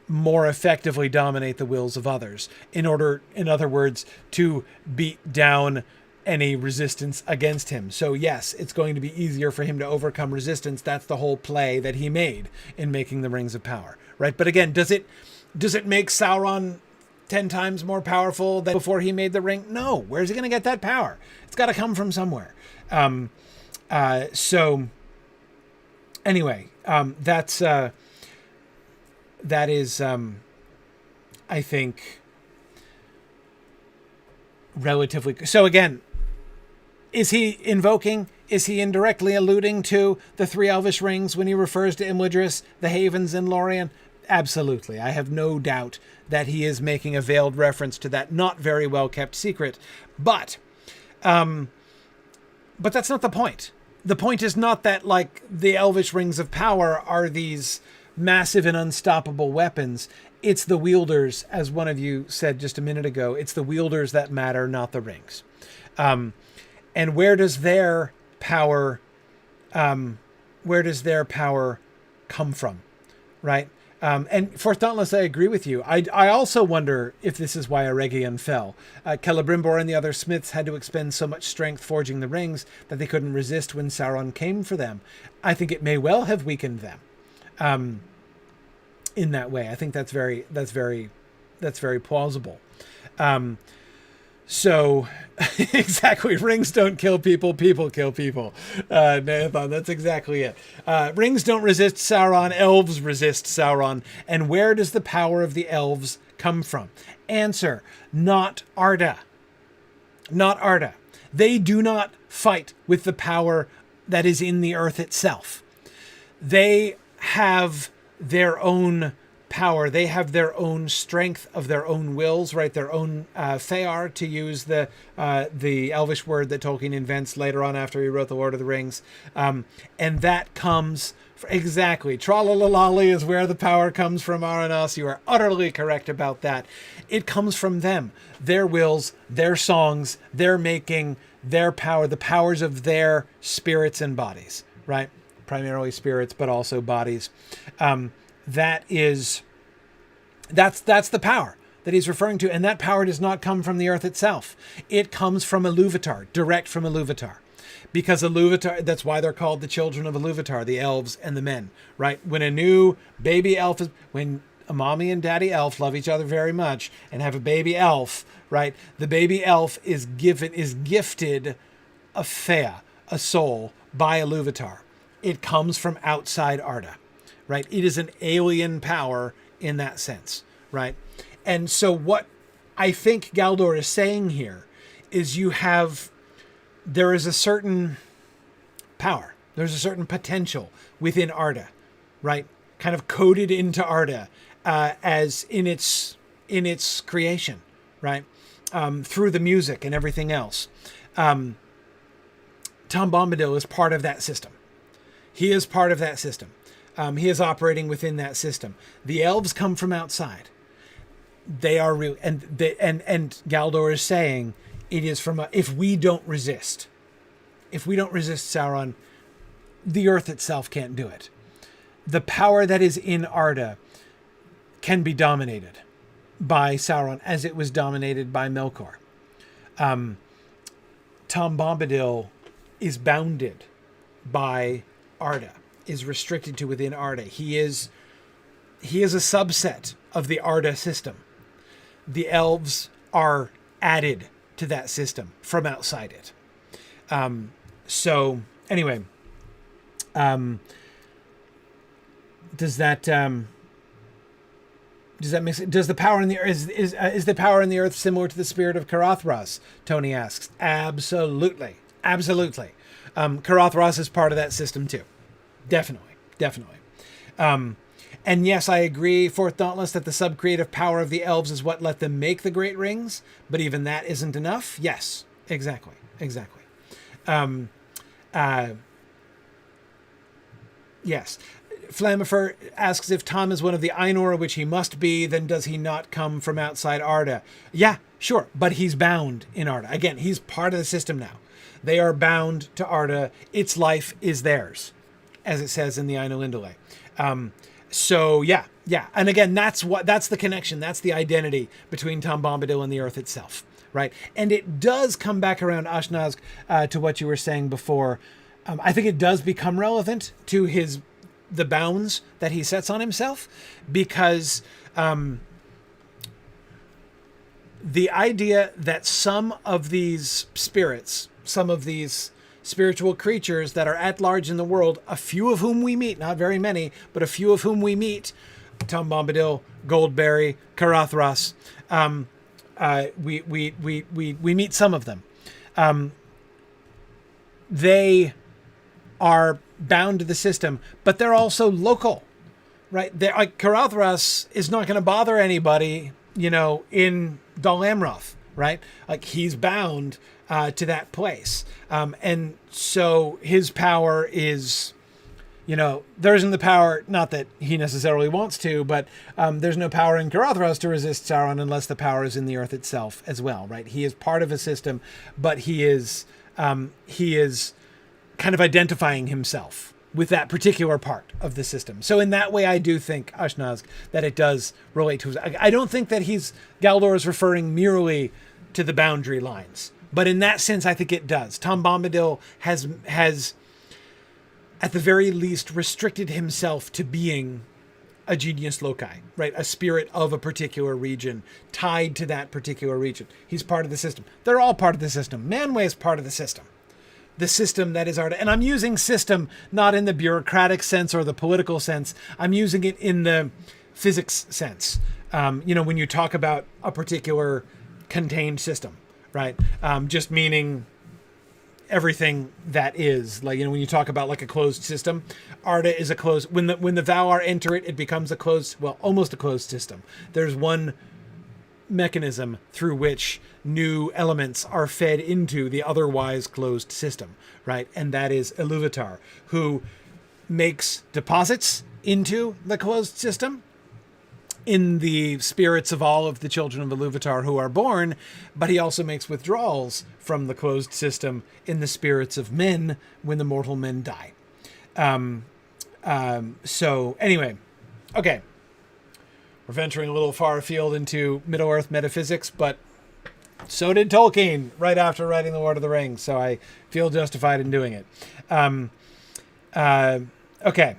more effectively dominate the wills of others. In other words, to beat down any resistance against him. So yes, it's going to be easier for him to overcome resistance. That's the whole play that he made in making the rings of power, right? But again, does it make Sauron 10 times more powerful than before he made the ring? No. Where's he going to get that power? It's got to come from somewhere. So anyway, that is, I think, relatively. So again, is he indirectly alluding to the 3 elvish rings when he refers to Imladris, the Havens, and Lorien? Absolutely. I have no doubt that he is making a veiled reference to that not very well kept secret. But that's not the point. the point is not that like the elvish rings of power are these massive and unstoppable weapons. It's the wielders, as one of you said just a minute ago. It's the wielders that matter, not the rings. And where does their power come from, right? And for Dauntless, I agree with you. I also wonder if this is why Eregion fell. Celebrimbor and the other smiths had to expend so much strength forging the rings that they couldn't resist when Sauron came for them. I think it may well have weakened them in that way. I think that's very plausible. So exactly, rings don't kill people, people kill people. Nathan, that's exactly it. Rings don't resist Sauron, elves resist Sauron. And where does the power of the elves come from? Answer, not Arda. Not Arda. They do not fight with the power that is in the earth itself. They have their own power. They have their own strength of their own wills, right? Their own Fear, to use the Elvish word that Tolkien invents later on after he wrote The Lord of the Rings. And that comes exactly. Tralalalali is where the power comes from, Aranos. You are utterly correct about that. It comes from them, their wills, their songs, their making, their power, the powers of their spirits and bodies, right? Primarily spirits, but also bodies. That's the power that he's referring to. And that power does not come from the earth itself. It comes from Iluvatar, direct from Iluvatar. Because Iluvatar, that's why they're called the children of Iluvatar, the elves and the men, right? When a new baby elf when a mommy and daddy elf love each other very much and have a baby elf, right? The baby elf is gifted a Fea, a soul, by Iluvatar. It comes from outside Arda. Right? It is an alien power in that sense, right? And so what I think Galdor is saying here is there is a certain power, there's a certain potential within Arda, right? Kind of coded into Arda as in its creation, right? Through the music and everything else. Tom Bombadil is part of that system. He is part of that system. He is operating within that system. The elves come from outside. They are real, and Galdor is saying it is from if we don't resist Sauron, the earth itself can't do it. The power that is in Arda can be dominated by Sauron as it was dominated by Melkor. Tom Bombadil is bounded by Arda. Is restricted to within Arda. He is a subset of the Arda system. The elves are added to that system from outside it. So anyway, does that make sense? Does the power in the is the power in the earth similar to the spirit of Karathras? Tony asks. Absolutely. Karathras is part of that system too. Definitely. And yes, I agree, Fourth Dauntless, that the subcreative power of the elves is what let them make the great rings, but even that isn't enough. Yes, exactly. Yes. Flamifer asks if Tom is one of the Ainur, which he must be, then does he not come from outside Arda? Yeah, sure, but he's bound in Arda. Again, he's part of the system now. They are bound to Arda. Its life is theirs, as it says in the Ainulindale. So yeah. And again, that's the connection. That's the identity between Tom Bombadil and the earth itself, right? And it does come back around, Ashnaz, to what you were saying before. I think it does become relevant to the bounds that he sets on himself, because the idea that some of these spirits, some of these spiritual creatures that are at large in the world, a few of whom we meet, not very many, but a few of whom we meet, Tom Bombadil, Goldberry, Karathras, we meet some of them. They are bound to the system, but they're also local, right? Karathras is not going to bother anybody, in Dol Amroth, right? Like, he's bound to that place. And so his power is, there isn't the power, not that he necessarily wants to, but there's no power in Carothros to resist Sauron unless the power is in the earth itself as well, right? He is part of a system, but he is kind of identifying himself with that particular part of the system. So in that way, I do think, Ashnaz, that it does relate to his... I don't think that Galdor is referring merely to the boundary lines, but in that sense, I think it does. Tom Bombadil has at the very least restricted himself to being a genius loci, right? A spirit of a particular region tied to that particular region. He's part of the system. They're all part of the system. Manwë is part of the system. The system that is art. And I'm using system not in the bureaucratic sense or the political sense. I'm using it in the physics sense. When you talk about a particular contained system, right? Just meaning everything that is, like, when you talk about like a closed system, Arda is a closed, when the Valar enter it, it becomes a closed, well, almost a closed system. There's one mechanism through which new elements are fed into the otherwise closed system, right? And that is Ilúvatar, who makes deposits into the closed system in the spirits of all of the children of Ilúvatar who are born, but he also makes withdrawals from the closed system in the spirits of men when the mortal men die. So anyway, okay. We're venturing a little far afield into Middle-earth metaphysics, but so did Tolkien right after writing The Lord of the Rings, so I feel justified in doing it. Okay.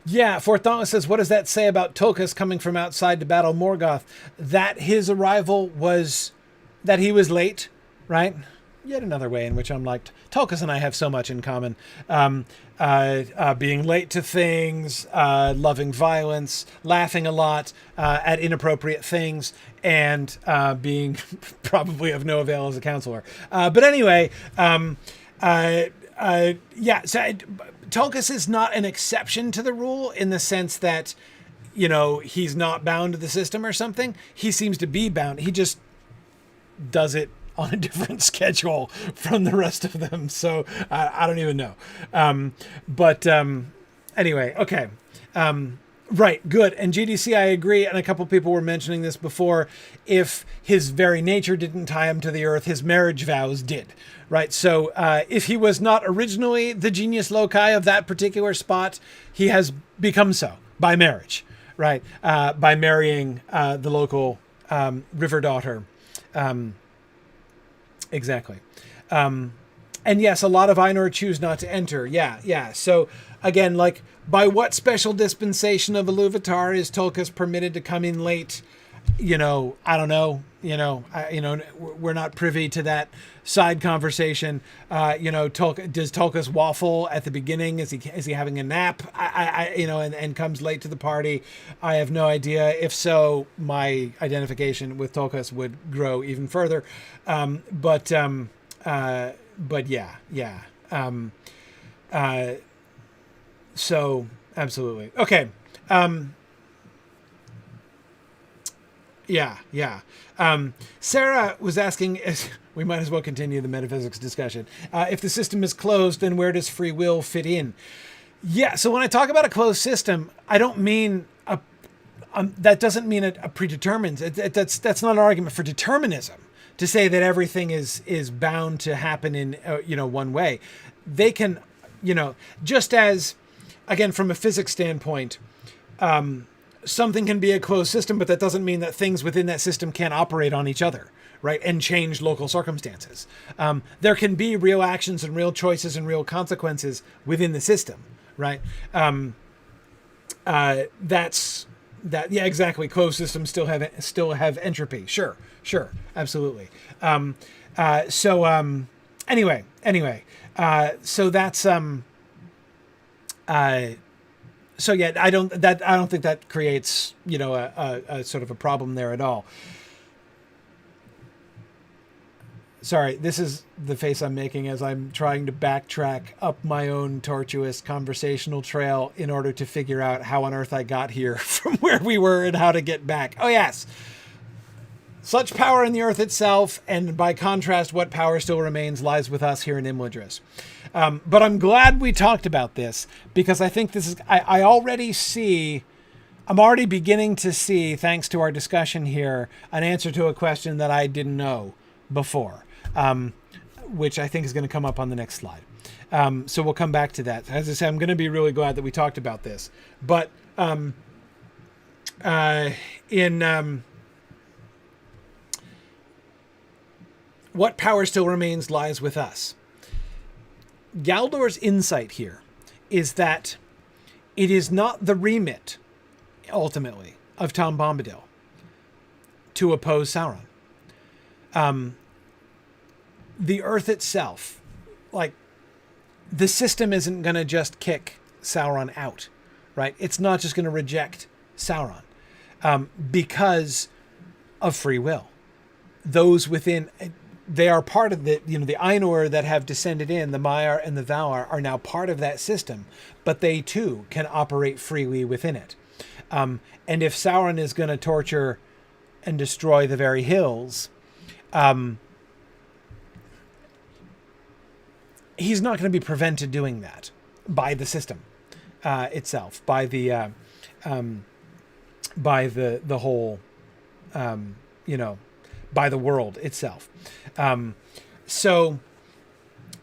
Yeah, Fort Thoughtless says, what does that say about Tulkas coming from outside to battle Morgoth? That his arrival was... that he was late, right? Yet another way in which I'm like, Tulkas and I have so much in common. Being late to things, loving violence, laughing a lot at inappropriate things, and being probably of no avail as a counselor. But anyway, so Tulkas is not an exception to the rule in the sense that, he's not bound to the system or something. He seems to be bound. He just does it on a different schedule from the rest of them. So I don't even know. Anyway, okay. Right, good. And GDC, I agree. And a couple people were mentioning this before. If his very nature didn't tie him to the earth, his marriage vows did. Right. So if he was not originally the genius loci of that particular spot, he has become so by marriage. Right. By marrying the local river daughter. Exactly. And yes, a lot of Ainur choose not to enter. Yeah. So again, like, by what special dispensation of Ilúvatar is Tulkas permitted to come in late? I don't know. We're not privy to that side conversation. Does Tulkas waffle at the beginning? Is he having a nap? And comes late to the party? I have no idea. If so, my identification with Tulkas would grow even further. But yeah. So absolutely. Okay. Yeah. Sarah was asking, we might as well continue the metaphysics discussion. If the system is closed, then where does free will fit in? Yeah. So when I talk about a closed system, I don't mean that doesn't mean a predetermined. That's not an argument for determinism to say that everything is bound to happen in one way. They can, just as, again, from a physics standpoint, something can be a closed system, but that doesn't mean that things within that system can't operate on each other, right? And change local circumstances. There can be real actions and real choices and real consequences within the system, right? That's that. Yeah, exactly. Closed systems still have entropy. Sure, absolutely. Anyway. So that's So yeah, I don't think that creates, a sort of a problem there at all. Sorry, this is the face I'm making as I'm trying to backtrack up my own tortuous conversational trail in order to figure out how on earth I got here from where we were and how to get back. Oh, yes. Such power in the earth itself, and by contrast, what power still remains lies with us here in Imladris. But I'm glad we talked about this, because I think this is... I already see... I'm already beginning to see, thanks to our discussion here, an answer to a question that I didn't know before, which I think is going to come up on the next slide. So we'll come back to that. As I said, I'm going to be really glad that we talked about this. But what power still remains lies with us. Galdor's insight here is that it is not the remit, ultimately, of Tom Bombadil to oppose Sauron. The earth itself, like, the system isn't going to just kick Sauron out, right? It's not just going to reject Sauron because of free will. Those within... They are part of the Ainur that have descended in, the Maiar and the Valar are now part of that system, but they too can operate freely within it. And if Sauron is going to torture and destroy the very hills, he's not going to be prevented doing that by the system itself, by the whole, by the world itself. So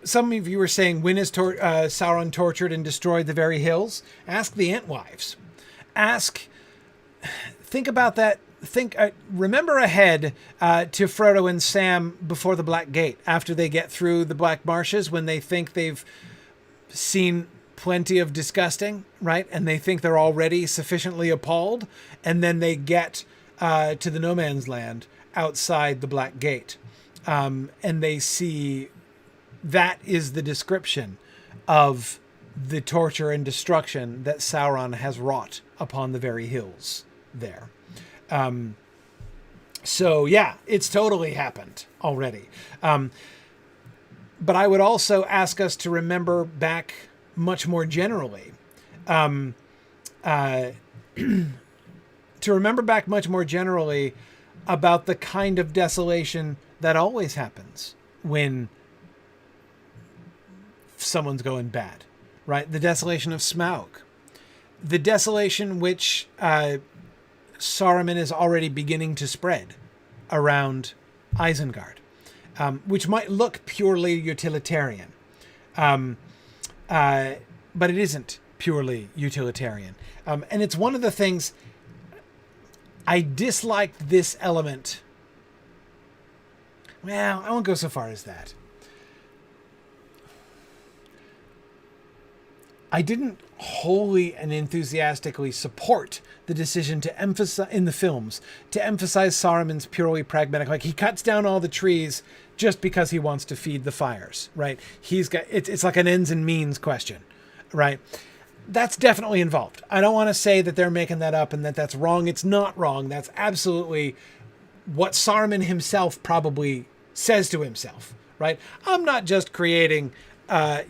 some of you were saying, when is Sauron tortured and destroyed the very hills? Ask the Entwives. Think about that. Remember ahead to Frodo and Sam before the Black Gate, after they get through the Black Marshes, when they think they've seen plenty of disgusting, right? And they think they're already sufficiently appalled. And then they get to the no man's land outside the Black Gate. And they see that is the description of the torture and destruction that Sauron has wrought upon the very hills there. So yeah, it's totally happened already. But I would also ask us to remember back much more generally, about the kind of desolation that always happens when someone's going bad, right? The desolation of Smaug. The desolation which Saruman is already beginning to spread around Isengard, which might look purely utilitarian, but it isn't purely utilitarian. And it's one of the things I disliked this element. Well, I won't go so far as that. I didn't wholly and enthusiastically support the decision to emphasize in the films, to emphasize Saruman's purely pragmatic, like he cuts down all the trees just because he wants to feed the fires, right? It's like an ends and means question, right? That's definitely involved. I don't want to say that they're making that up and that that's wrong. It's not wrong. That's absolutely what Saruman himself probably says to himself, right? I'm not just creating, a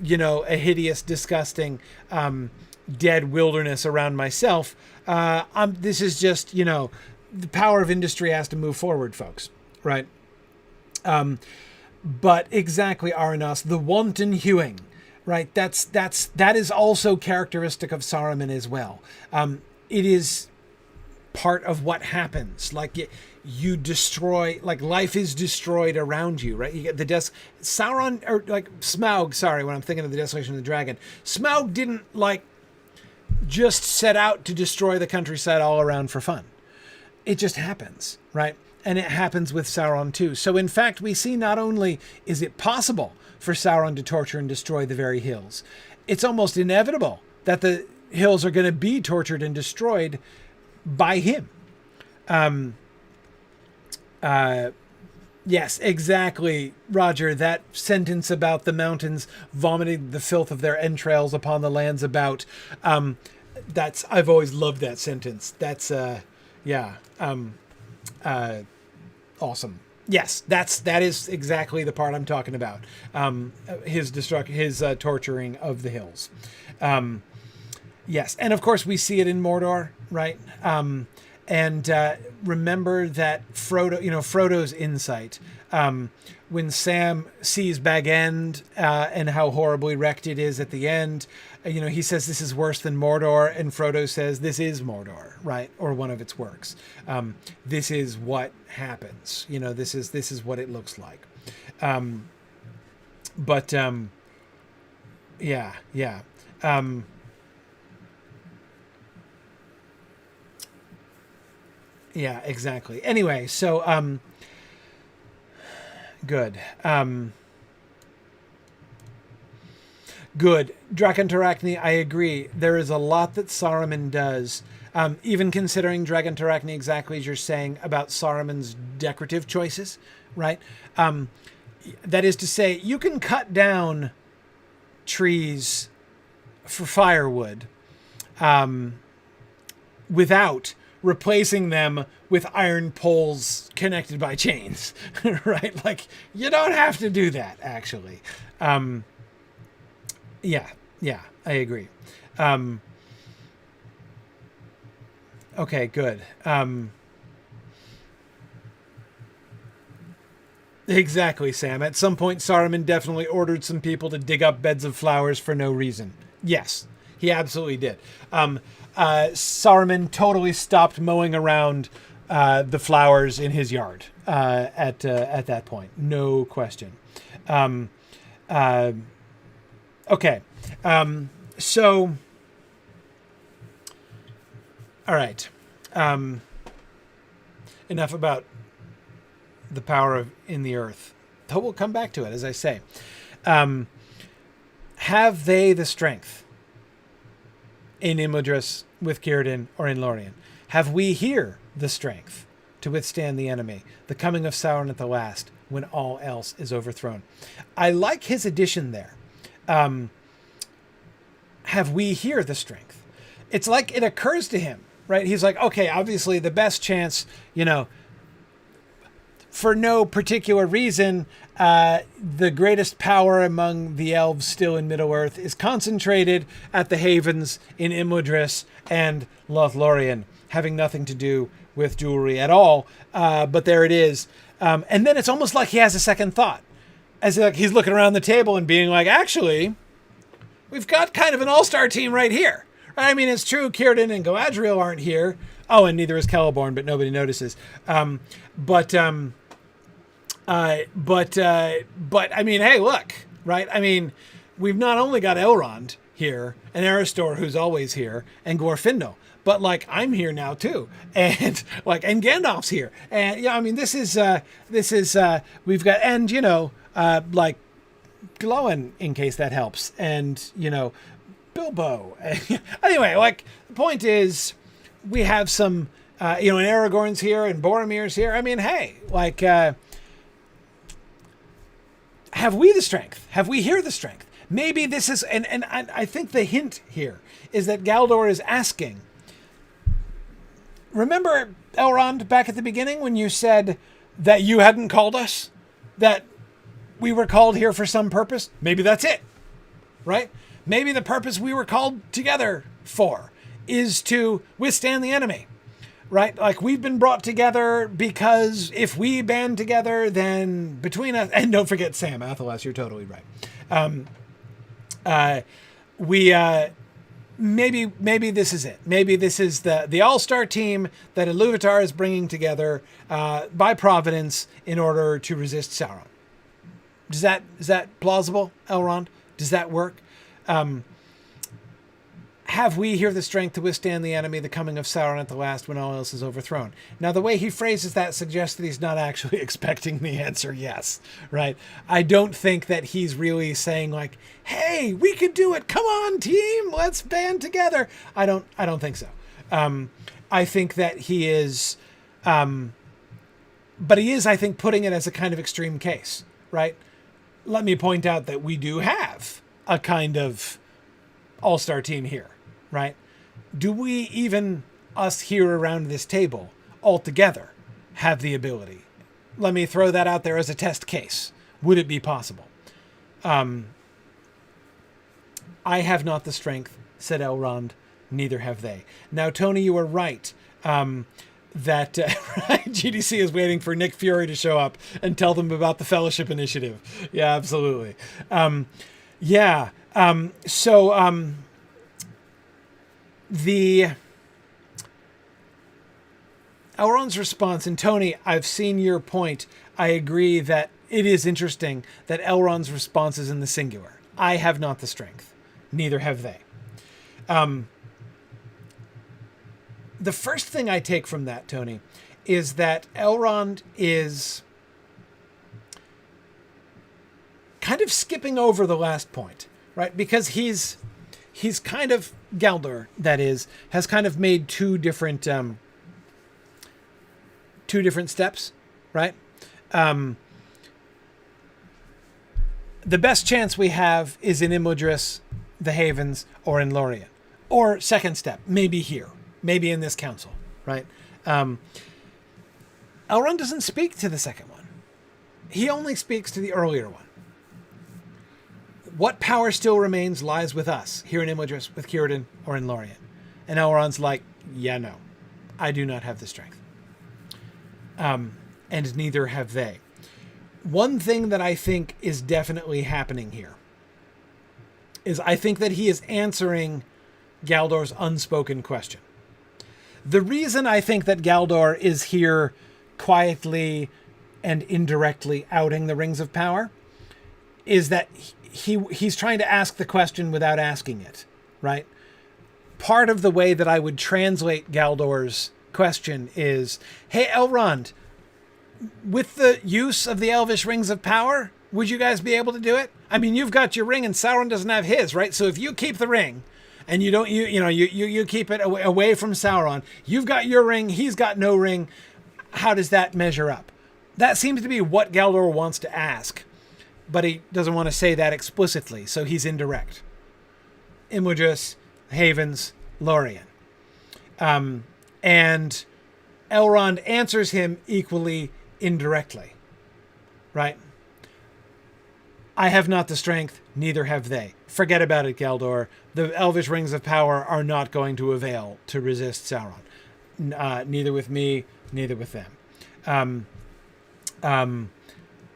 hideous, disgusting, dead wilderness around myself. This is just, the power of industry has to move forward, folks, right? But exactly, Aranos, the wanton hewing, right? That is also characteristic of Saruman as well. It is part of what happens. Like you destroy, like life is destroyed around you, right? You get the Sauron, or like Smaug, sorry, when I'm thinking of the Desolation of the Dragon, Smaug didn't just set out to destroy the countryside all around for fun. It just happens, right? And it happens with Sauron too. So in fact, we see not only is it possible for Sauron to torture and destroy the very hills, it's almost inevitable that the hills are going to be tortured and destroyed by him. Yes, exactly, Roger. That sentence about the mountains vomiting the filth of their entrails upon the lands about. I've always loved that sentence. That's awesome. Yes, that is exactly the part I'm talking about. His torturing of the hills. Yes, and of course we see it in Mordor, right? And remember that Frodo's insight. When Sam sees Bag End and how horribly wrecked it is at the end, he says this is worse than Mordor, and Frodo says this is Mordor, right? Or one of its works. This is what happens. This is what it looks like. Yeah. Yeah, exactly. Anyway, so good. Good. Dragontarachne, I agree. There is a lot that Saruman does, even considering Dragontarachne exactly as you're saying about Saruman's decorative choices, right? That is to say, you can cut down trees for firewood without replacing them with iron poles connected by chains, right? Like, you don't have to do that, actually. Yeah, I agree. Okay, good. Exactly, Sam. At some point, Saruman definitely ordered some people to dig up beds of flowers for no reason. Yes, he absolutely did. Saruman totally stopped mowing around the flowers in his yard at that point. No question. Okay. So, all right. Enough about the power in the earth. Though we'll come back to it, as I say. Have they the strength in Imladris with Círdan or in Lórien? Have we here the strength to withstand the enemy, the coming of Sauron at the last, when all else is overthrown? I like his addition there. Have we here the strength? It's like it occurs to him, right? He's like, okay, obviously the best chance, for no particular reason, the greatest power among the elves still in Middle-earth is concentrated at the havens in Imladris and Lothlórien, having nothing to do with jewelry at all. But there it is. And then it's almost like he has a second thought, as like he's looking around the table and being like, actually, we've got kind of an all-star team right here. I mean, it's true Círdan and Galadriel aren't here. Oh, and neither is Celeborn, but nobody notices. But I mean, hey, look, right? I mean, we've not only got Elrond here, and Aristor, who's always here, and Glorfindel, but like I'm here now too, and and Gandalf's here, and yeah, I mean, this is we've got, and Glóin, in case that helps, and Bilbo. Anyway, the point is, we have some, and Aragorn's here, and Boromir's here. I mean, hey, have we the strength? Have we here the strength? Maybe this is, and I think the hint here is that Galdor is asking. Remember, Elrond, back at the beginning when you said that you hadn't called us? That we were called here for some purpose? Maybe that's it, right? Maybe the purpose we were called together for is to withstand the enemy, right? Like, we've been brought together because if we band together, then between us, and don't forget Sam Athelas, you're totally right. Maybe this is it. Maybe this is the all-star team that Ilúvatar is bringing together by Providence in order to resist Sauron. Is that plausible, Elrond? Does that work? Have we here the strength to withstand the enemy, the coming of Sauron at the last, when all else is overthrown? Now, the way he phrases that suggests that he's not actually expecting the answer yes, right? I don't think that he's really saying like, hey, we could do it. Come on, team, let's band together. I don't think so. I think that he is, but he is, I think, putting it as a kind of extreme case, right? Let me point out that we do have a kind of all-star team here, right? Do we, even us here around this table all together, have the ability let me throw that out there as a test case. Would it be possible? I have not the strength, said Elrond. Neither have they. Now, Tony, you are right. That GDC is waiting for Nick Fury to show up and tell them about the Fellowship Initiative. Yeah, absolutely. The Elrond's response, and Tony, I've seen your point. I agree that it is interesting that Elrond's response is in the singular. I have not the strength. Neither have they. The first thing I take from that, Tony, is that Elrond is kind of skipping over the last point, right? Because he's kind of, Galdor, that is, has kind of made two different steps, right? The best chance we have is in Imladris, the Havens, or in Lorien. Or second step, maybe here. Maybe in this council, right? Elrond doesn't speak to the second one. He only speaks to the earlier one. What power still remains lies with us, here in Imladris, with Círdan, or in Lorien. And Elrond's like, yeah, no, I do not have the strength. And neither have they. One thing that I think is definitely happening here is I think that he is answering Galdor's unspoken question. The reason I think that Galdor is here quietly and indirectly outing the Rings of Power is that he's trying to ask the question without asking it, right? Part of the way that I would translate Galdor's question is, hey, Elrond, with the use of the Elvish Rings of Power, would you guys be able to do it? I mean, you've got your ring and Sauron doesn't have his, right? So if you keep the ring and you don't, you keep it away from Sauron, you've got your ring, he's got no ring. How does that measure up? That seems to be what Galdor wants to ask, but he doesn't want to say that explicitly, so he's indirect. Imladris, Havens, Lorien. And Elrond answers him equally indirectly, right? I have not the strength, neither have they. Forget about it, Galdor. The Elvish Rings of Power are not going to avail to resist Sauron. Neither with me, neither with them.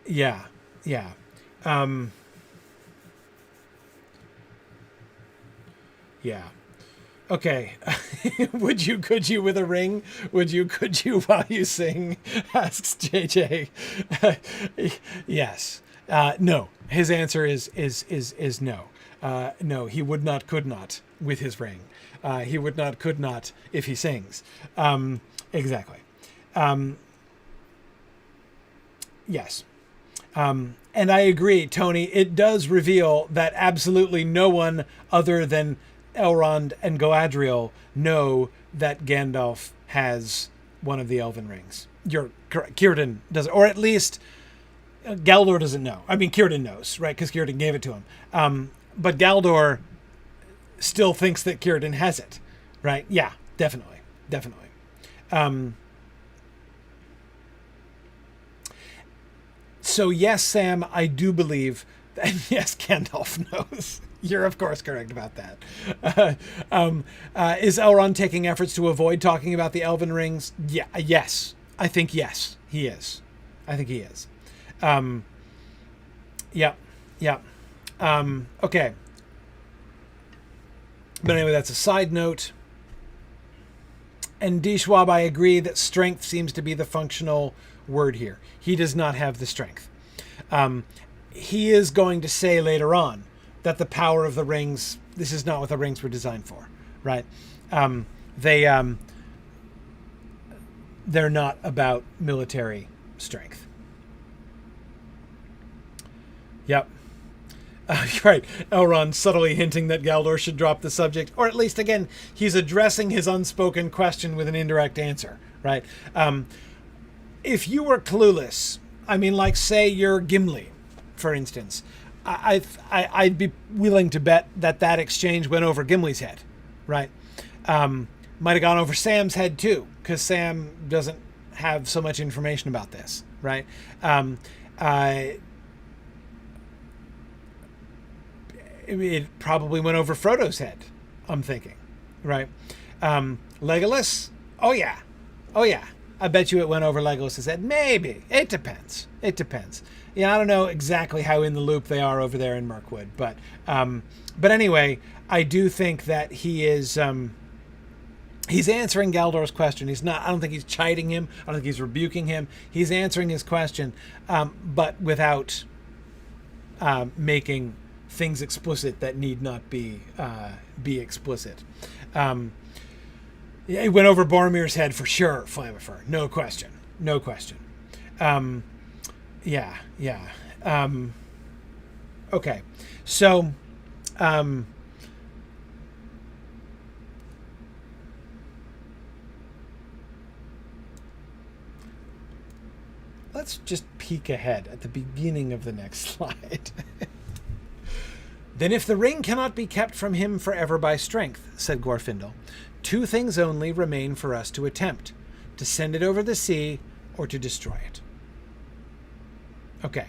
Yeah. Okay. Could you with a ring? Could you while you sing? Asks JJ. Yes. No. His answer is no. No, he would not, could not with his ring. He would not, could not if he sings. Exactly. Yes. And I agree, Tony, it does reveal that absolutely no one other than Elrond and Galadriel know that Gandalf has one of the Elven rings. You're correct. Círdan does, or at least Galdor doesn't know. I mean, Círdan knows, right? Because Círdan gave it to him. But Galdor still thinks that Círdan has it, right? Yeah, definitely. So yes, Sam, I do believe that, yes, Gandalf knows. You're, of course, correct about that. Is Elrond taking efforts to avoid talking about the Elven rings? Yeah, yes. I think yes, he is. Yeah. Okay. But anyway, that's a side note. And D-Schwab, I agree that strength seems to be the functional word here. He does not have the strength. He is going to say later on that the power of the rings, this is not what the rings were designed for, right? They're not about military strength. Yep. Right. Elrond subtly hinting that Galdor should drop the subject, or at least, again, he's addressing his unspoken question with an indirect answer, right? If you were clueless, I mean, like, say you're Gimli, for instance, I'd be willing to bet that exchange went over Gimli's head, right? Might have gone over Sam's head too, because Sam doesn't have so much information about this, right? It probably went over Frodo's head, I'm thinking, right? Legolas? Oh yeah. I bet you it went over Legolas's head. Maybe. It depends. Yeah, I don't know exactly how in the loop they are over there in Mirkwood, but anyway, I do think that he is he's answering Galdor's question. I don't think he's chiding him. I don't think he's rebuking him. He's answering his question, but without making things explicit that need not be explicit. Yeah, it went over Boromir's head for sure, Flammifer. No question. Yeah. Okay. So, let's just peek ahead at the beginning of the next slide. Then if the ring cannot be kept from him forever by strength, said Glorfindel, two things only remain for us to attempt: to send it over the sea or to destroy it. Okay.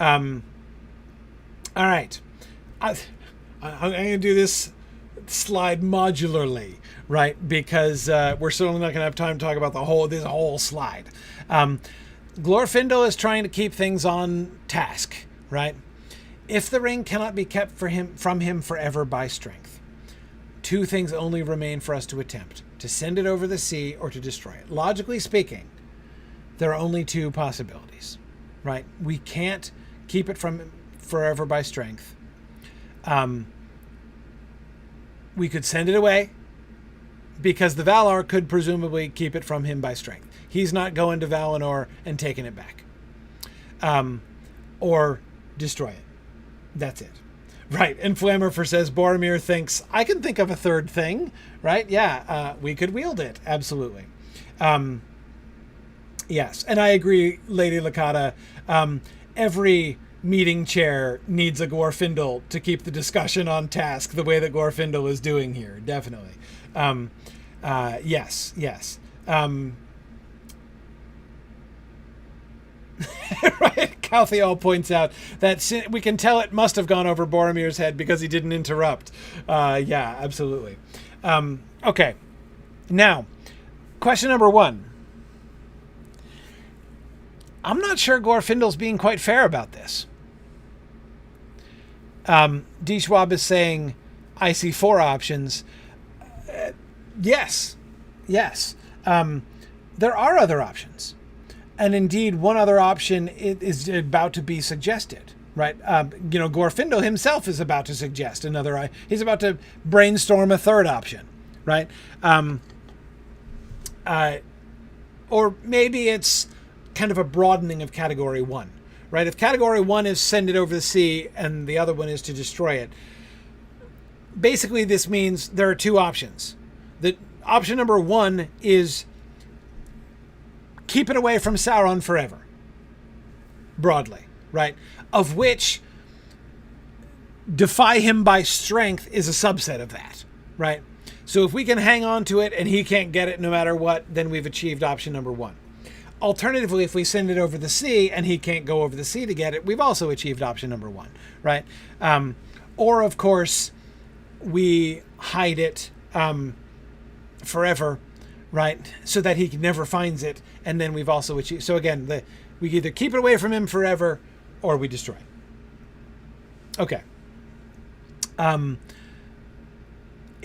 All right. I'm going to do this slide modularly, right? Because we're certainly not going to have time to talk about this whole slide. Glorfindel is trying to keep things on task, right? If the ring cannot be kept from him forever by strength, two things only remain for us to attempt: to send it over the sea or to destroy it. Logically speaking, there are only two possibilities, right? We can't keep it from him forever by strength. We could send it away, because the Valar could presumably keep it from him by strength. He's not going to Valinor and taking it back. Or destroy it. That's it. Right. And Flammifer says Boromir thinks, I can think of a third thing, right? Yeah, we could wield it. Absolutely. Yes. And I agree, Lady Lakata. Every meeting chair needs a Glorfindel to keep the discussion on task the way that Glorfindel is doing here. Definitely. Yes. Right. Calthiel points out that we can tell it must have gone over Boromir's head because he didn't interrupt. Yeah, absolutely. Okay. Now, question number 1. I'm not sure Glorfindel's being quite fair about this. D. Schwab is saying, I see 4 options. Yes. There are other options. And indeed, one other option is about to be suggested, right? Glorfindel himself is about to suggest another. He's about to brainstorm a third option, right? Or maybe it's kind of a broadening of Category 1, right? If Category 1 is send it over the sea and the other one is to destroy it, basically this means there are 2 options. The option number 1 is keep it away from Sauron forever, broadly, right? Of which defy him by strength is a subset of that, right? So if we can hang on to it and he can't get it no matter what, then we've achieved option number 1. Alternatively, if we send it over the sea and he can't go over the sea to get it, we've also achieved option number 1, right? Or, of course, we hide it forever, right? So that he never finds it, and then we've also achieved. So again, we either keep it away from him forever, or we destroy it. Okay.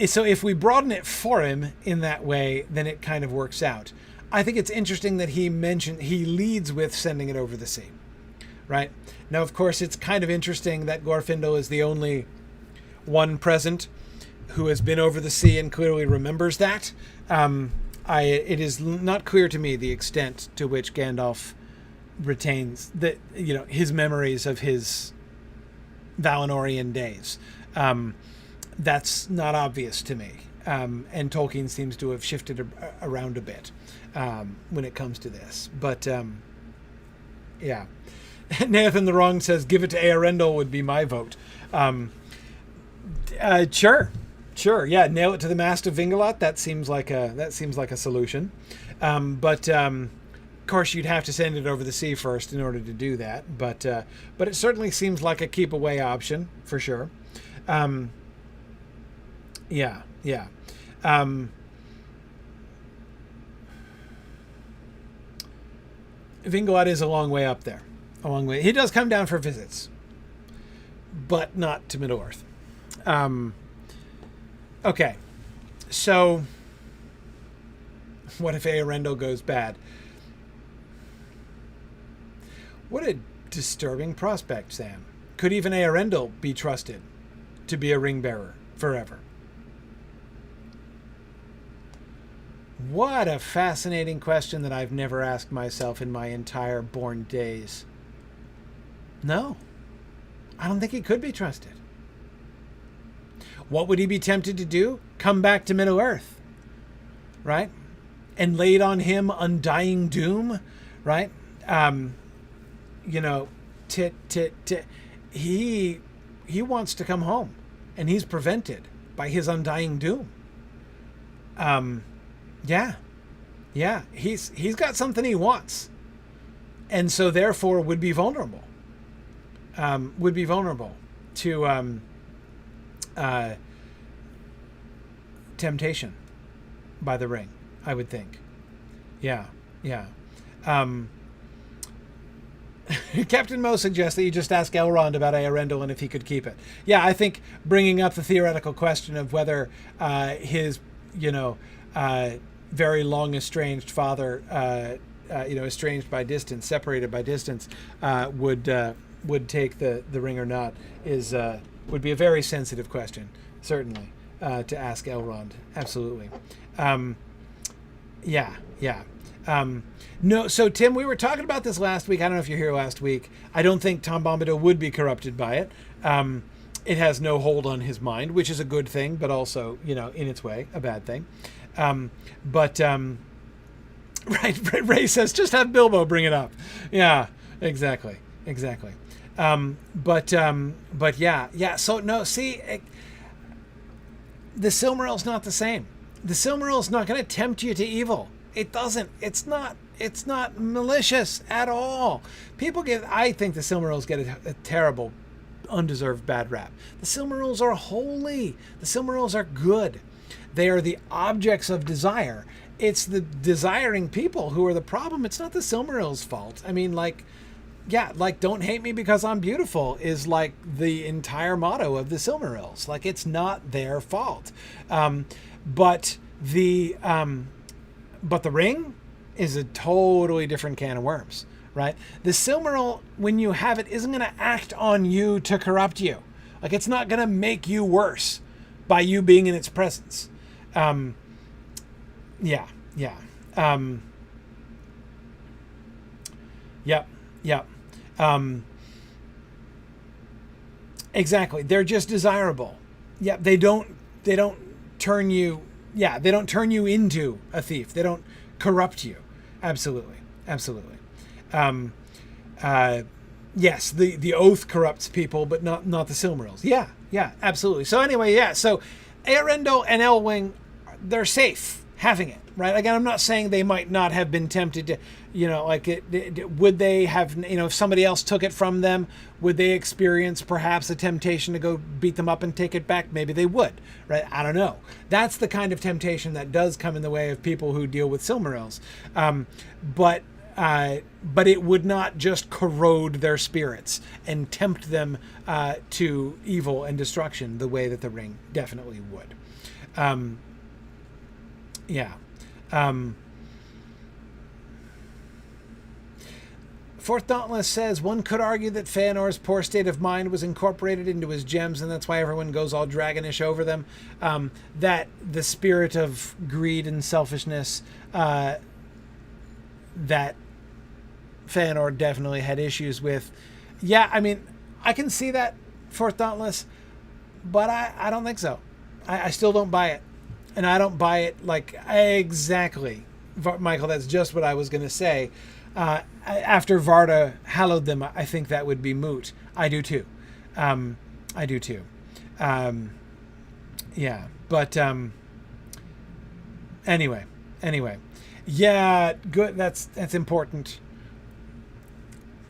So if we broaden it for him in that way, then it kind of works out. I think it's interesting that he leads with sending it over the sea, right? Now, of course, it's kind of interesting that Glorfindel is the only one present who has been over the sea and clearly remembers that. It is not clear to me the extent to which Gandalf retains his memories of his Valinorian days. That's not obvious to me. And Tolkien seems to have shifted around a bit when it comes to this. But, yeah. Nathan the Wrong says, give it to Earendel would be my vote. Sure. Yeah. Nail it to the mast of Vingalot. That seems like a solution. But Of course, you'd have to send it over the sea first in order to do that, but it certainly seems like a keep away option for sure. Yeah. Vinglad is a long way up there. A long way. He does come down for visits, but not to Middle-earth. Okay, so what if Eärendil goes bad? What a disturbing prospect, Sam. Could even Eärendil be trusted to be a ring bearer forever? What a fascinating question that I've never asked myself in my entire born days. No, I don't think he could be trusted. What would he be tempted to do? Come back to Middle-earth, right? And laid on him undying doom, right? He wants to come home, and he's prevented by his undying doom. Yeah, he's got something he wants, and so therefore would be vulnerable to temptation by the ring, I would think. Yeah. Captain Mo suggests that you just ask Elrond about Eärendil and if he could keep it. Yeah, I think bringing up the theoretical question of whether his, very long estranged father, estranged by distance, separated by distance, would take the ring or not would be a very sensitive question, certainly, to ask Elrond. Absolutely. No, so Tim, we were talking about this last week. I don't know if you're here last week. I don't think Tom Bombadil would be corrupted by it. It has no hold on his mind, which is a good thing, but also, in its way, a bad thing. Right, Ray says, just have Bilbo bring it up. Yeah, exactly. But yeah. So no, see, the Silmarill's not the same. The Silmarill's not going to tempt you to evil. It doesn't. It's not malicious at all. I think the Silmarils get a terrible, undeserved bad rap. The Silmarils are holy. The Silmarils are good. They are the objects of desire. It's the desiring people who are the problem. It's not the Silmarils' fault. I mean, don't hate me because I'm beautiful is like the entire motto of the Silmarils. Like, it's not their fault. But the ring is a totally different can of worms, right? The Silmaril, when you have it, isn't going to act on you to corrupt you. Like, it's not going to make you worse by you being in its presence. Yep. Exactly. They're just desirable. Yeah, they don't turn you. Yeah, they don't turn you into a thief. They don't corrupt you. Absolutely. Yes, the oath corrupts people, but not the Silmarils. Yeah, absolutely. So anyway, yeah. So Eärendil and Elwing, they're safe having it, right? Again, I'm not saying they might not have been tempted to, would they have, if somebody else took it from them, would they experience perhaps a temptation to go beat them up and take it back? Maybe they would, right? I don't know. That's the kind of temptation that does come in the way of people who deal with Silmarils. But it would not just corrode their spirits and tempt them to evil and destruction the way that the ring definitely would. Fourth Dauntless says, one could argue that Feanor's poor state of mind was incorporated into his gems, and that's why everyone goes all dragonish over them. That the spirit of greed and selfishness that Feanor definitely had issues with. Yeah, I mean, I can see that, Fourth Dauntless, but I don't think so. I still don't buy it. And I don't buy it like exactly, Michael, that's just what I was going to say. After Varda hallowed them, I think that would be moot. I do too. Yeah, but anyway. Yeah, good. That's important.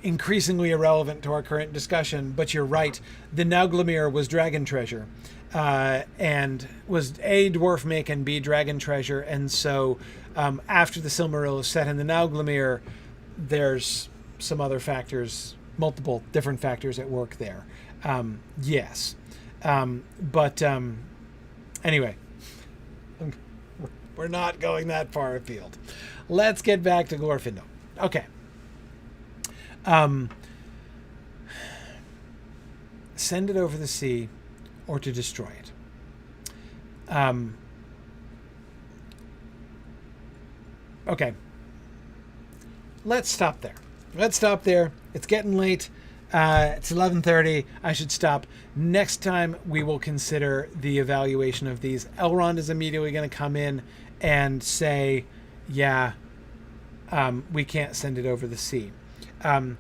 Increasingly irrelevant to our current discussion, but you're right. The Nauglamir was dragon treasure, and was A, dwarf make, and B, dragon treasure. And so after the Silmaril is set in the Nauglamir, there's some other factors, multiple different factors at work there. Yes. But anyway, we're not going that far afield. Let's get back to Glorfindel. Okay. Send it over the sea or to destroy it. Okay. Let's stop there. It's getting late. It's 11:30. I should stop. Next time we will consider the evaluation of these. Elrond is immediately going to come in and say, yeah, we can't send it over the sea. I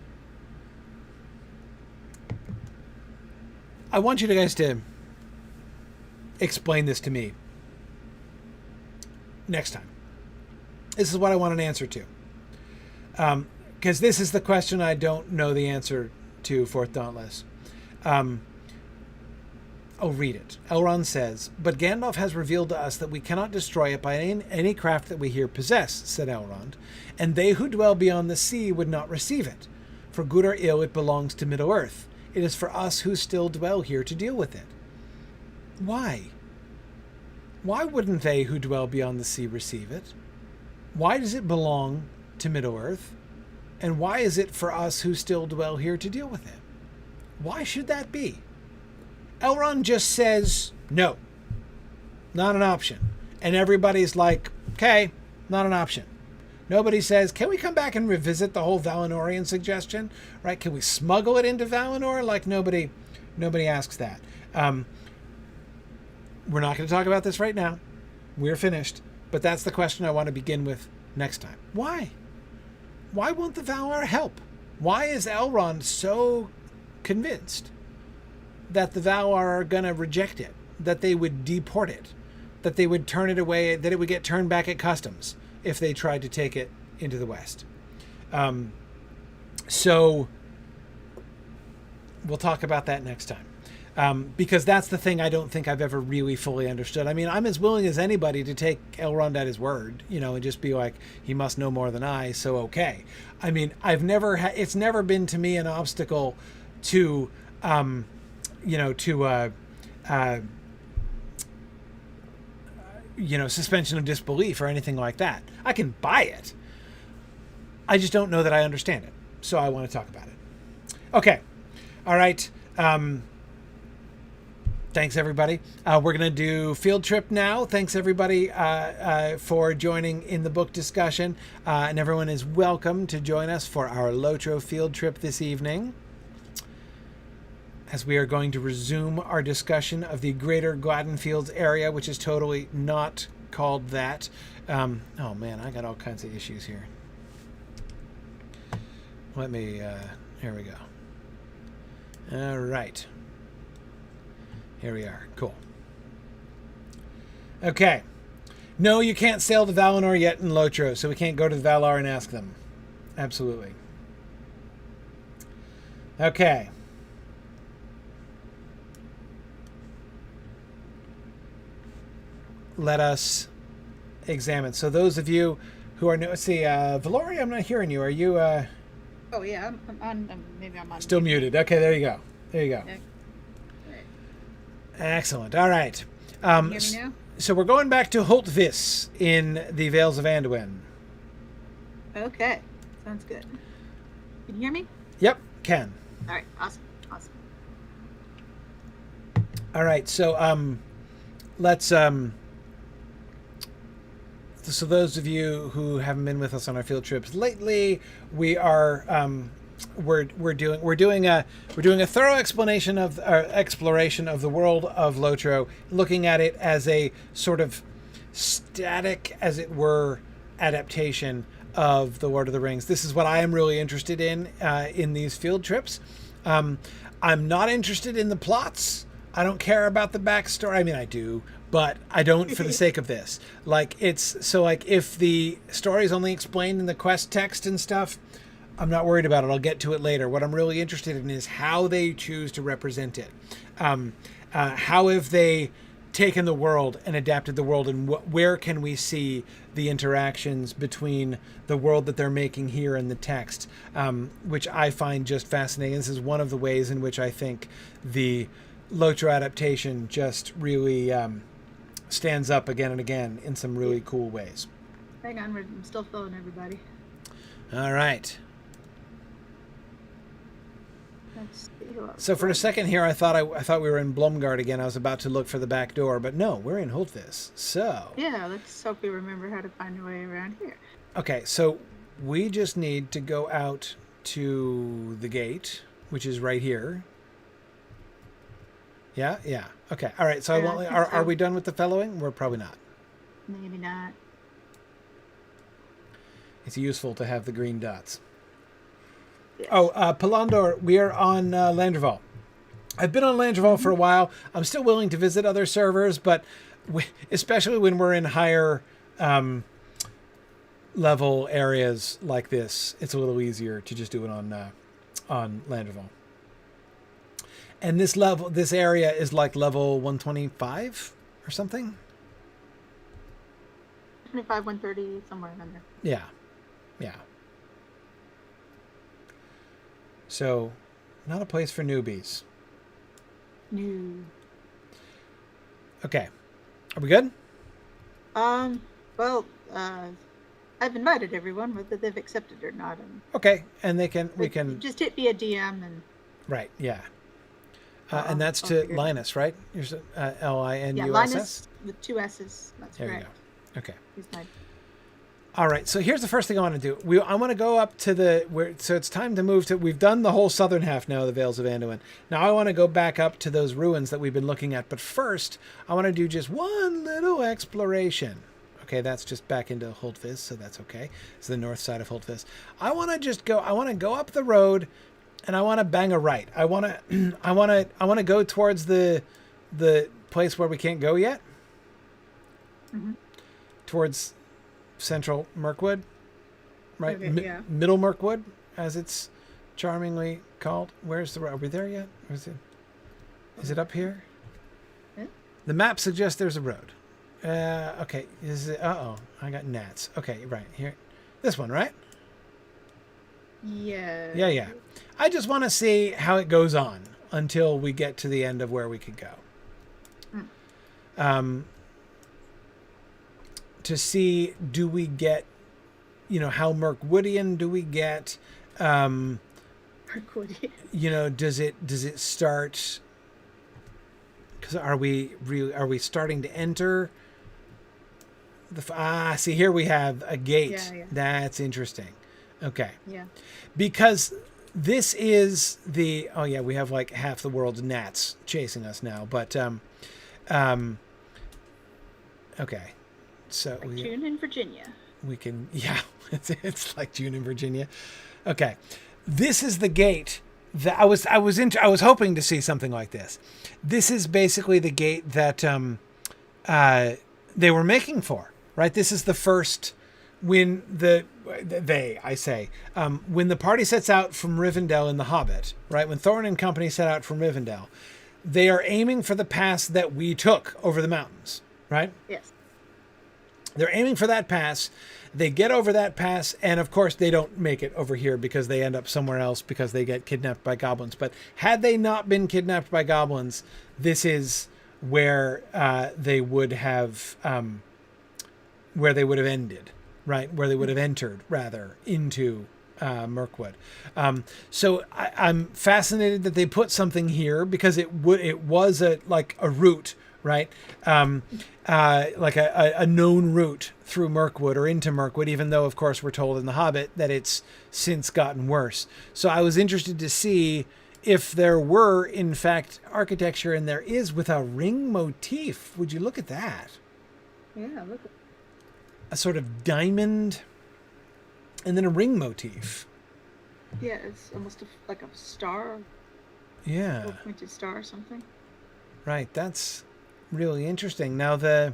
want you guys to explain this to me next time. This is what I want an answer to. Because this is the question I don't know the answer to, Fourth Dauntless. I'll read it. Elrond says, "But Gandalf has revealed to us that we cannot destroy it by any craft that we here possess," said Elrond, "and they who dwell beyond the sea would not receive it. For good or ill, it belongs to Middle-earth. It is for us who still dwell here to deal with it." Why? Why wouldn't they who dwell beyond the sea receive it? Why does it belong to Middle-earth? And why is it for us who still dwell here to deal with it? Why should that be? Elrond just says, no, not an option. And everybody's like, okay, not an option. Nobody says, can we come back and revisit the whole Valinorian suggestion? Right? Can we smuggle it into Valinor? Like nobody asks that. We're not going to talk about this right now. We're finished. But that's the question I want to begin with next time. Why? Why won't the Valar help? Why is Elrond so convinced that the Valar are going to reject it, that they would deport it, that they would turn it away, that it would get turned back at customs if they tried to take it into the West? So we'll talk about that next time. Because that's the thing I don't think I've ever really fully understood. I mean, I'm as willing as anybody to take Elrond at his word, and just be like, he must know more than I, so okay. I mean, it's never been to me an obstacle to, suspension of disbelief or anything like that. I can buy it. I just don't know that I understand it. So I want to talk about it. Okay. All right. Thanks, everybody. We're going to do field trip now. Thanks, everybody, for joining in the book discussion. And everyone is welcome to join us for our Lotro field trip this evening, as we are going to resume our discussion of the Greater Gladdenfields area, which is totally not called that. Oh, man, I got all kinds of issues here. Let me... here we go. All right. Here we are. Cool. Okay. No, you can't sail to Valinor yet in Lotro, so we can't go to the Valar and ask them. Absolutely. Okay. Let us examine. So those of you who are new... Let's see, Valoria, I'm not hearing you. Are you... Oh, yeah, I'm on... maybe I'm on... Still muted. Okay, there you go. There you go. Yeah. Excellent. All right. Can you hear me now? So we're going back to Holtvis in the Vales of Anduin. Okay. Sounds good. Can you hear me? Yep, can. All right. Awesome. All right. So let's so those of you who haven't been with us on our field trips lately, we are we're doing a thorough exploration of exploration of the world of Lotro, looking at it as a sort of static, as it were, adaptation of the Lord of the Rings. This is what I am really interested in these field trips. I'm not interested in the plots. I don't care about the backstory. I mean, I do, but I don't for the sake of this. Like, it's so like if the story is only explained in the quest text and stuff, I'm not worried about it. I'll get to it later. What I'm really interested in is how they choose to represent it. How have they taken the world and adapted the world, and where can we see the interactions between the world that they're making here and the text, which I find just fascinating. This is one of the ways in which I think the Lotro adaptation just really stands up again and again in some really cool ways. Hang on, I'm still filling everybody. All right. Let's see who else. So for a second here, I thought we were in Blomgard again. I was about to look for the back door, but no, we're in Holtvis. So yeah, let's hope we remember how to find a way around here. Okay, so we just need to go out to the gate, which is right here. Yeah. Okay. All right. So are we done with the fellowing? We're probably not. Maybe not. It's useful to have the green dots. Yes. Oh, Palandor, we are on Landreval. I've been on Landreval for a while. I'm still willing to visit other servers, but especially when we're in higher level areas like this, it's a little easier to just do it on Landreval. And this area is like level 125 or something. 25, 130, somewhere in there. Yeah. So, not a place for newbies. No. Okay. Are we good? Well, I've invited everyone, whether they've accepted or not. Okay, and we can just hit me a DM and. Right. Yeah. And that's to Linus, right? Linus. Yeah, Linus with 2 S's. That's there correct. You go. Okay. He's my. All right. So here's the first thing I want to do. I want to go up to so it's time to move to. We've done the whole southern half now of the Vales of Anduin. Now I want to go back up to those ruins that we've been looking at. But first, I want to do just one little exploration. Okay, that's just back into Holtvis, so that's okay. It's the north side of Holtvis. I want to go up the road. And I want to bang a right. I want to go towards the place where we can't go yet. Mm-hmm. Towards central Mirkwood, right? Okay, yeah. Middle Mirkwood, as it's charmingly called. Where's the road? Are we there yet? Is it up here? Yeah. The map suggests there's a road. Okay. Is it? I got gnats. Okay, right here. This one, right? Yeah. Yeah. I just want to see how it goes on until we get to the end of where we could go. To see, do we get, how Mirkwoodian do we get? Mirkwoodian. Does it start? Because are we starting to enter? See, here we have a gate. Yeah. That's interesting. Okay. Yeah. Because this is we have like half the world's gnats chasing us now, but okay. So like June in Virginia. We can it's like June in Virginia. Okay. This is the gate that I was hoping to see something like this. This is basically the gate that they were making for, right? This is the first when when the party sets out from Rivendell in The Hobbit, right? When Thorin and company set out from Rivendell, they are aiming for the pass that we took over the mountains, right? Yes. They're aiming for that pass. They get over that pass, and of course they don't make it over here because they end up somewhere else because they get kidnapped by goblins. But had they not been kidnapped by goblins, this is where they would have ended. Right, where they would have entered, rather, into Mirkwood. So I'm fascinated that they put something here because it was a route, right? Like a known route through Mirkwood or into Mirkwood, even though, of course, we're told in The Hobbit that it's since gotten worse. So I was interested to see if there were, in fact, architecture, and there is, with a ring motif. Would you look at that? Yeah, look at a sort of diamond and then a ring motif. Yeah, it's almost like a star. Yeah. A pointed star or something. Right. That's really interesting. Now, the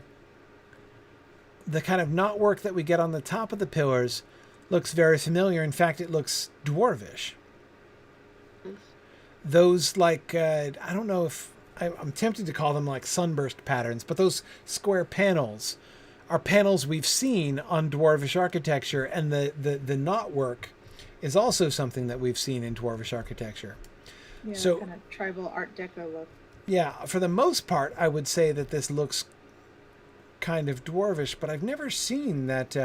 kind of knotwork that we get on the top of the pillars looks very familiar. In fact, it looks dwarvish. Those, like, I don't know if... I'm tempted to call them like sunburst patterns, but those square panels are panels we've seen on dwarvish architecture, and the knotwork is also something that we've seen in dwarvish architecture. Yeah, So, kind of tribal Art Deco look. yeah, for the most part, I would say that this looks kind of dwarvish, but I've never seen that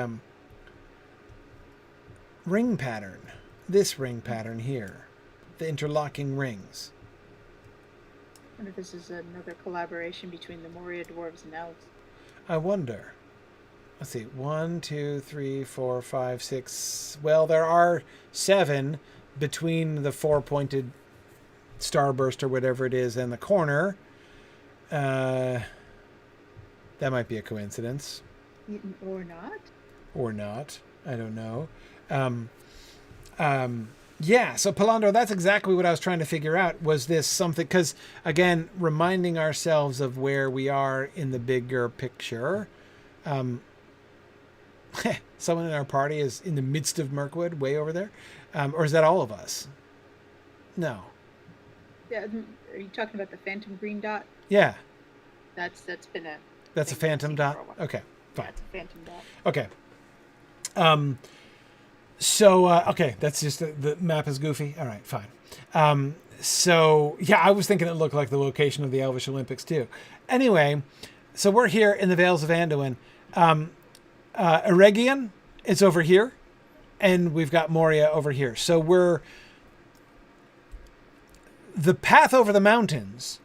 ring pattern. This ring pattern here. The interlocking rings. I wonder if this is another collaboration between the Moria dwarves and elves. I wonder. Let's see. 1, 2, 3, 4, 5, 6. Well, there are 7 between the 4-pointed starburst or whatever it is and the corner. That might be a coincidence. Or not. Or not. I don't know. Yeah, so Palandro, that's exactly what I was trying to figure out. Was this something... Because, again, reminding ourselves of where we are in the bigger picture. Someone in our party is in the midst of Mirkwood, way over there. Or is that all of us? No. Yeah, are you talking about the phantom green dot? Yeah. That's been a... That's a thing phantom we've seen dot? for a while. Okay, fine. That's a phantom dot. Okay. So, okay, that's just the map is goofy. All right, fine. So, yeah, I was thinking it looked like the location of the Elvish Olympics, too. Anyway, so we're here in the Vales of Anduin. Eregion is over here, and we've got Moria over here. So the path over the mountains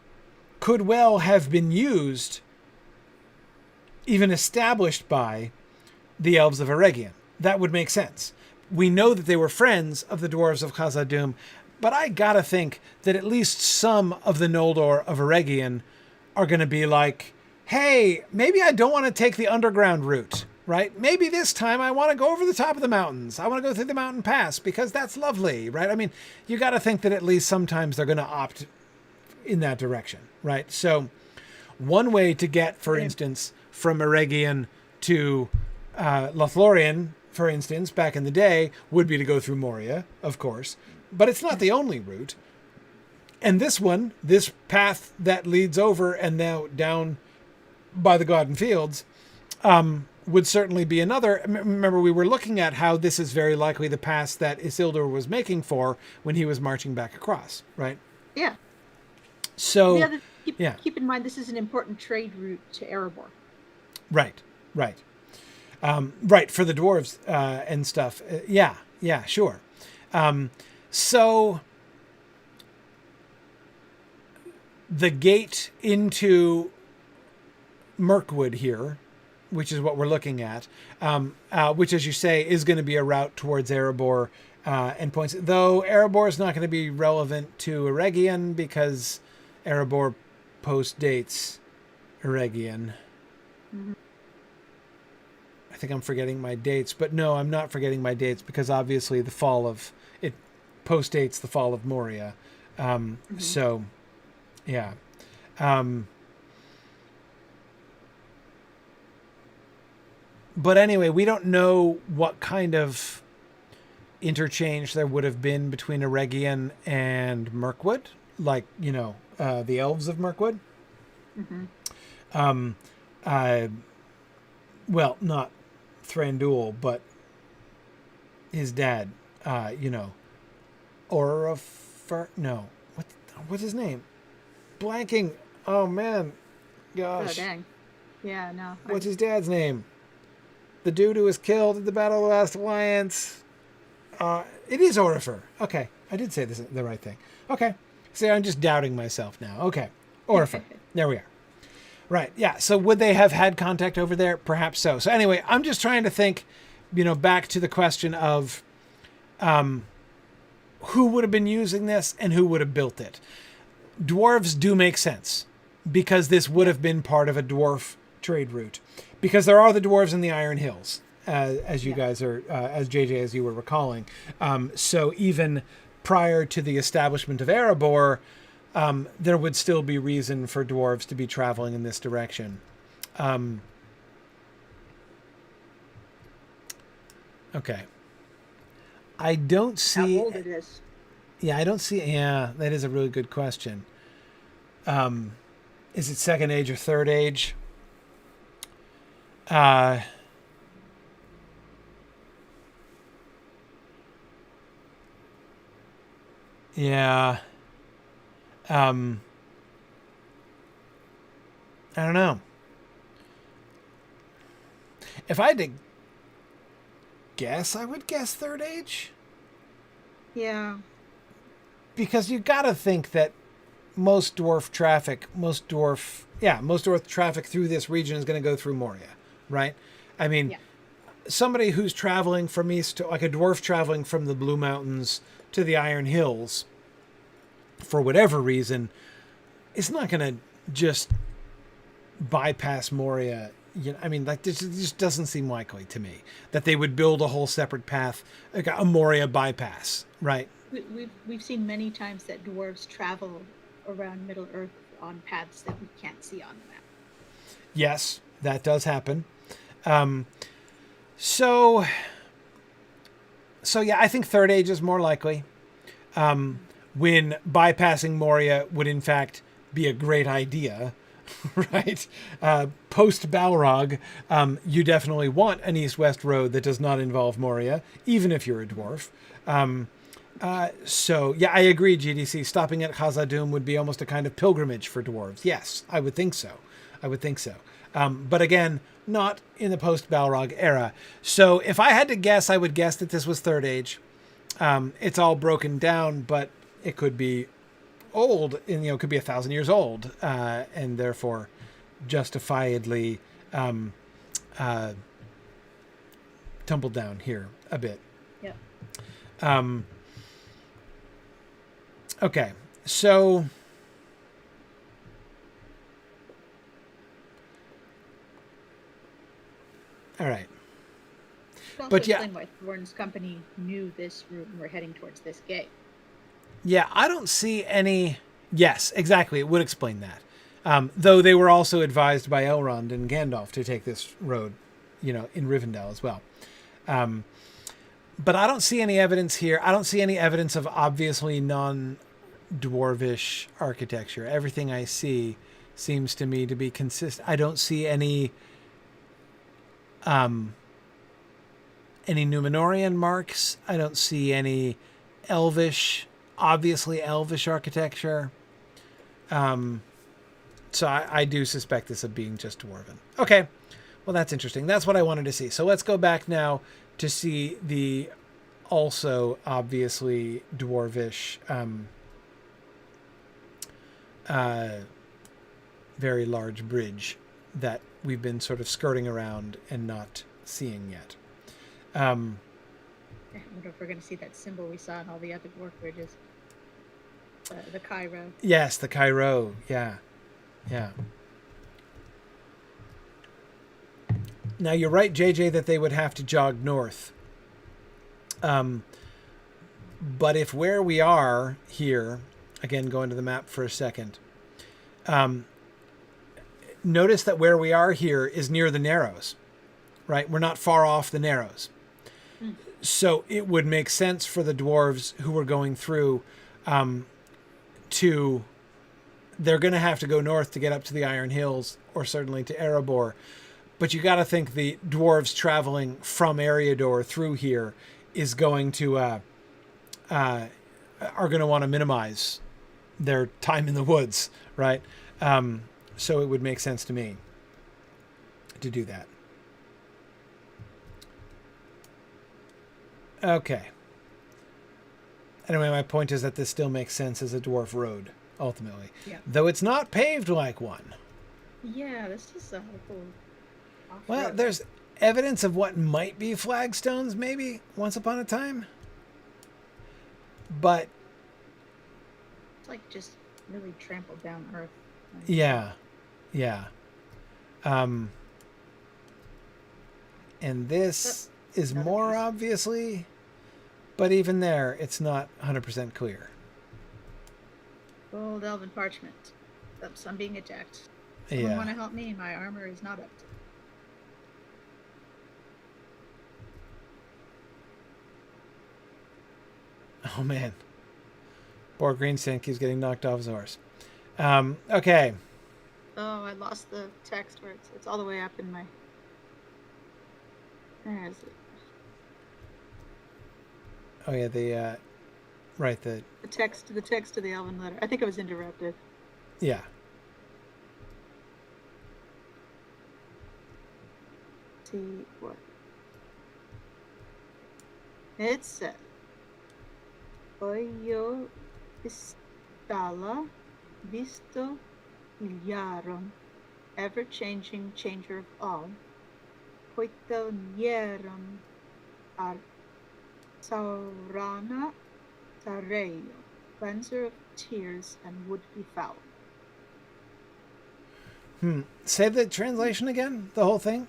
could well have been used, even established by the elves of Eregion. That would make sense. We know that they were friends of the dwarves of Khazad-dûm, but I gotta think that at least some of the Noldor of Eregion are gonna be like, hey, maybe I don't want to take the underground route, right? Maybe this time I want to go over the top of the mountains. I want to go through the mountain pass because that's lovely, right? I mean, you gotta think that at least sometimes they're gonna opt in that direction, right? So one way to get, for instance, from Eregion to Lothlorien, for instance, back in the day, would be to go through Moria, of course. But it's not the only route. And this one, this path that leads over and now down by the Garden Fields, would certainly be another. Remember, we were looking at how this is very likely the pass that Isildur was making for when he was marching back across, right? Yeah. So, keep in mind, this is an important trade route to Erebor. Right. Right, for the dwarves and stuff. Yeah, sure. So the gate into Mirkwood here, which is what we're looking at, which, as you say, is going to be a route towards Erebor and points. Though Erebor is not going to be relevant to Eregion because Erebor post-dates Eregion. Mm-hmm. I think I'm forgetting my dates, but no, I'm not forgetting my dates because obviously the fall of it postdates the fall of Moria. So, yeah. But anyway, we don't know what kind of interchange there would have been between Eregion and Mirkwood, like, the elves of Mirkwood. Mm-hmm. Well, not Thranduil, but his dad, no, what's his name? Blanking. Oh man, gosh. Oh dang. Yeah, no. What's his dad's name? The dude who was killed at the Battle of the Last Alliance. It is Orifer. Okay, I did say this the right thing. Okay, see, I'm just doubting myself now. Okay, Orifer. There we are. Right, yeah. So would they have had contact over there? Perhaps so. So anyway, I'm just trying to think, back to the question of who would have been using this and who would have built it. Dwarves do make sense because this would have been part of a dwarf trade route because there are the dwarves in the Iron Hills, as you guys are, as JJ, as you were recalling. So even prior to the establishment of Erebor, there would still be reason for dwarves to be traveling in this direction. Okay. I don't see... How old it is? Yeah, I don't see... Yeah, that is a really good question. Is it Second Age or Third Age? Yeah. I don't know. If I had to guess, I would guess Third Age. Yeah. Because you got to think that most dwarf traffic through this region is going to go through Moria, right? I mean, Yeah. somebody who's traveling from east to, like a dwarf traveling from the Blue Mountains to the Iron Hills, for whatever reason, is not going to just bypass Moria. You know, I mean, like, this just doesn't seem likely to me that they would build a whole separate path, like a Moria bypass, right? We've seen many times that dwarves travel around Middle Earth on paths that we can't see on the map. Yes, that does happen. So yeah, I think Third Age is more likely. When bypassing Moria would in fact be a great idea, right? Post Balrog, you definitely want an east-west road that does not involve Moria, even if you're a dwarf. So yeah, I agree, GDC. Stopping at Khazad-dûm would be almost a kind of pilgrimage for dwarves. Yes, I would think so. But again, not in the post-Balrog era. So if I had to guess, I would guess that this was Third Age. It's all broken down, but it could be old, and it could be 1,000 years old, and therefore justifiably tumbled down here a bit. Yep. Okay, so all right. But yeah, why Thorne's company knew this route and were heading towards this gate. Yeah, I don't see any. Yes, exactly. It would explain that. Though they were also advised by Elrond and Gandalf to take this road, in Rivendell as well. But I don't see any evidence here. I don't see any evidence of obviously non-dwarvish architecture. Everything I see seems to me to be consistent. I don't see any Númenorian marks. I don't see any obviously elvish architecture. So I do suspect this of being just dwarven. Okay, well, that's interesting. That's what I wanted to see. So let's go back now to see the also obviously dwarvish, very large bridge that we've been sort of skirting around and not seeing yet. I wonder if we're going to see that symbol we saw in all the other dwarf bridges. The Cairo. Yes, the Cairo. Yeah. Now, you're right, JJ, that they would have to jog north. But if where we are here, again, going to the map for a second, notice that where we are here is near the Narrows, right? We're not far off the Narrows. Mm. So it would make sense for the dwarves who were going through they're going to have to go north to get up to the Iron Hills, or certainly to Erebor. But you got to think the dwarves traveling from Eriador through here is going to are going to want to minimize their time in the woods, right? So it would make sense to me to do that. Okay. Anyway, my point is that this still makes sense as a dwarf road, ultimately. Yeah. Though it's not paved like one. Yeah, this is a whole off-road. Well, there's evidence of what might be flagstones, maybe, once upon a time. But it's like just really trampled down earth. Yeah. And this is more obviously, but even there, it's not 100% clear. Old elven parchment. Oops, I'm being attacked. Someone want to help me? My armor is not up to. Oh man. Poor Greenstand keeps getting knocked off his horse. Okay. Oh, I lost the text where it's all the way up in my. Where is it? Oh yeah, the text of the elven letter. I think I was interrupted. Yeah. See what it said. Oyo istala visto J.R.R, ever-changing changer of all. Poito nierum ar Saurana Tareyo, cleanser of tears and would-be foul. Say the translation again, the whole thing.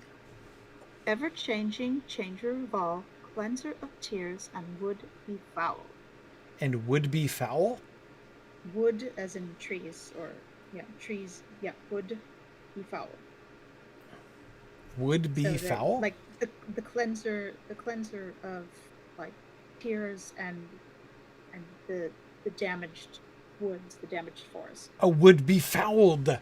Ever-changing changer of all, cleanser of tears and would-be foul. And would-be foul? Wood as in trees, or trees, would be foul. Would be foul? Like the cleanser of like tears and the damaged woods, the damaged forest. A would be fouled.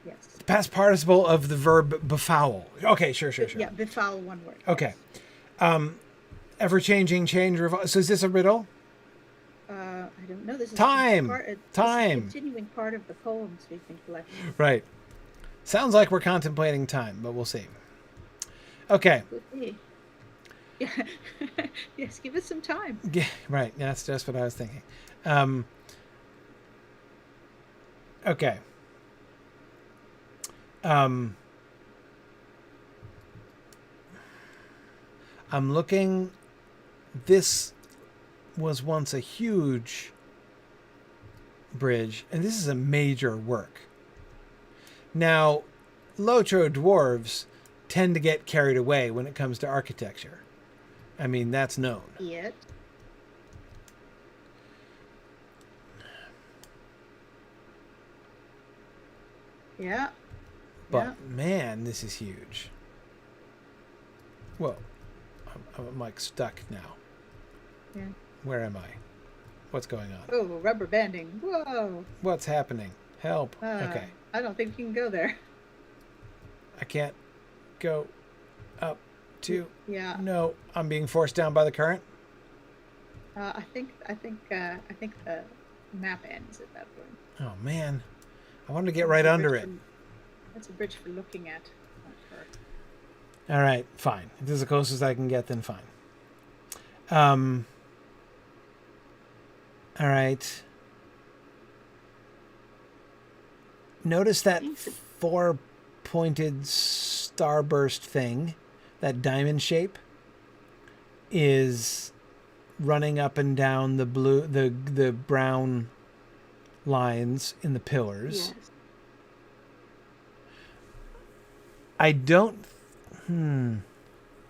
Yes. Past participle of the verb befoul. Okay, sure. Yeah, befoul, one word. Okay. Yes. Ever-changing changer of... So is this a riddle? I don't know. This is Time. This is continuing part of the poems we've been collecting. Right. Sounds like we're contemplating time, but we'll see. Okay. Yeah. Yes, give us some time. Yeah, right. Yeah, that's just what I was thinking. Okay. I'm looking. This was once a huge bridge, and this is a major work. Now, Lotro dwarves tend to get carried away when it comes to architecture. I mean, that's known. Yet. Yeah. But man, this is huge. Whoa. I'm like stuck now. Yeah. Where am I? What's going on? Oh, rubber banding. Whoa. What's happening? Help. Okay. I don't think you can go there. I can't go up to. Yeah. No, I'm being forced down by the current. I think the map ends at that point. Oh man, I wanted to get right under it. That's a bridge for looking at. All right, fine. If this is the closest I can get, then fine. All right. Notice that four-pointed starburst thing, that diamond shape, is running up and down the the brown lines in the pillars. Yes. I don't.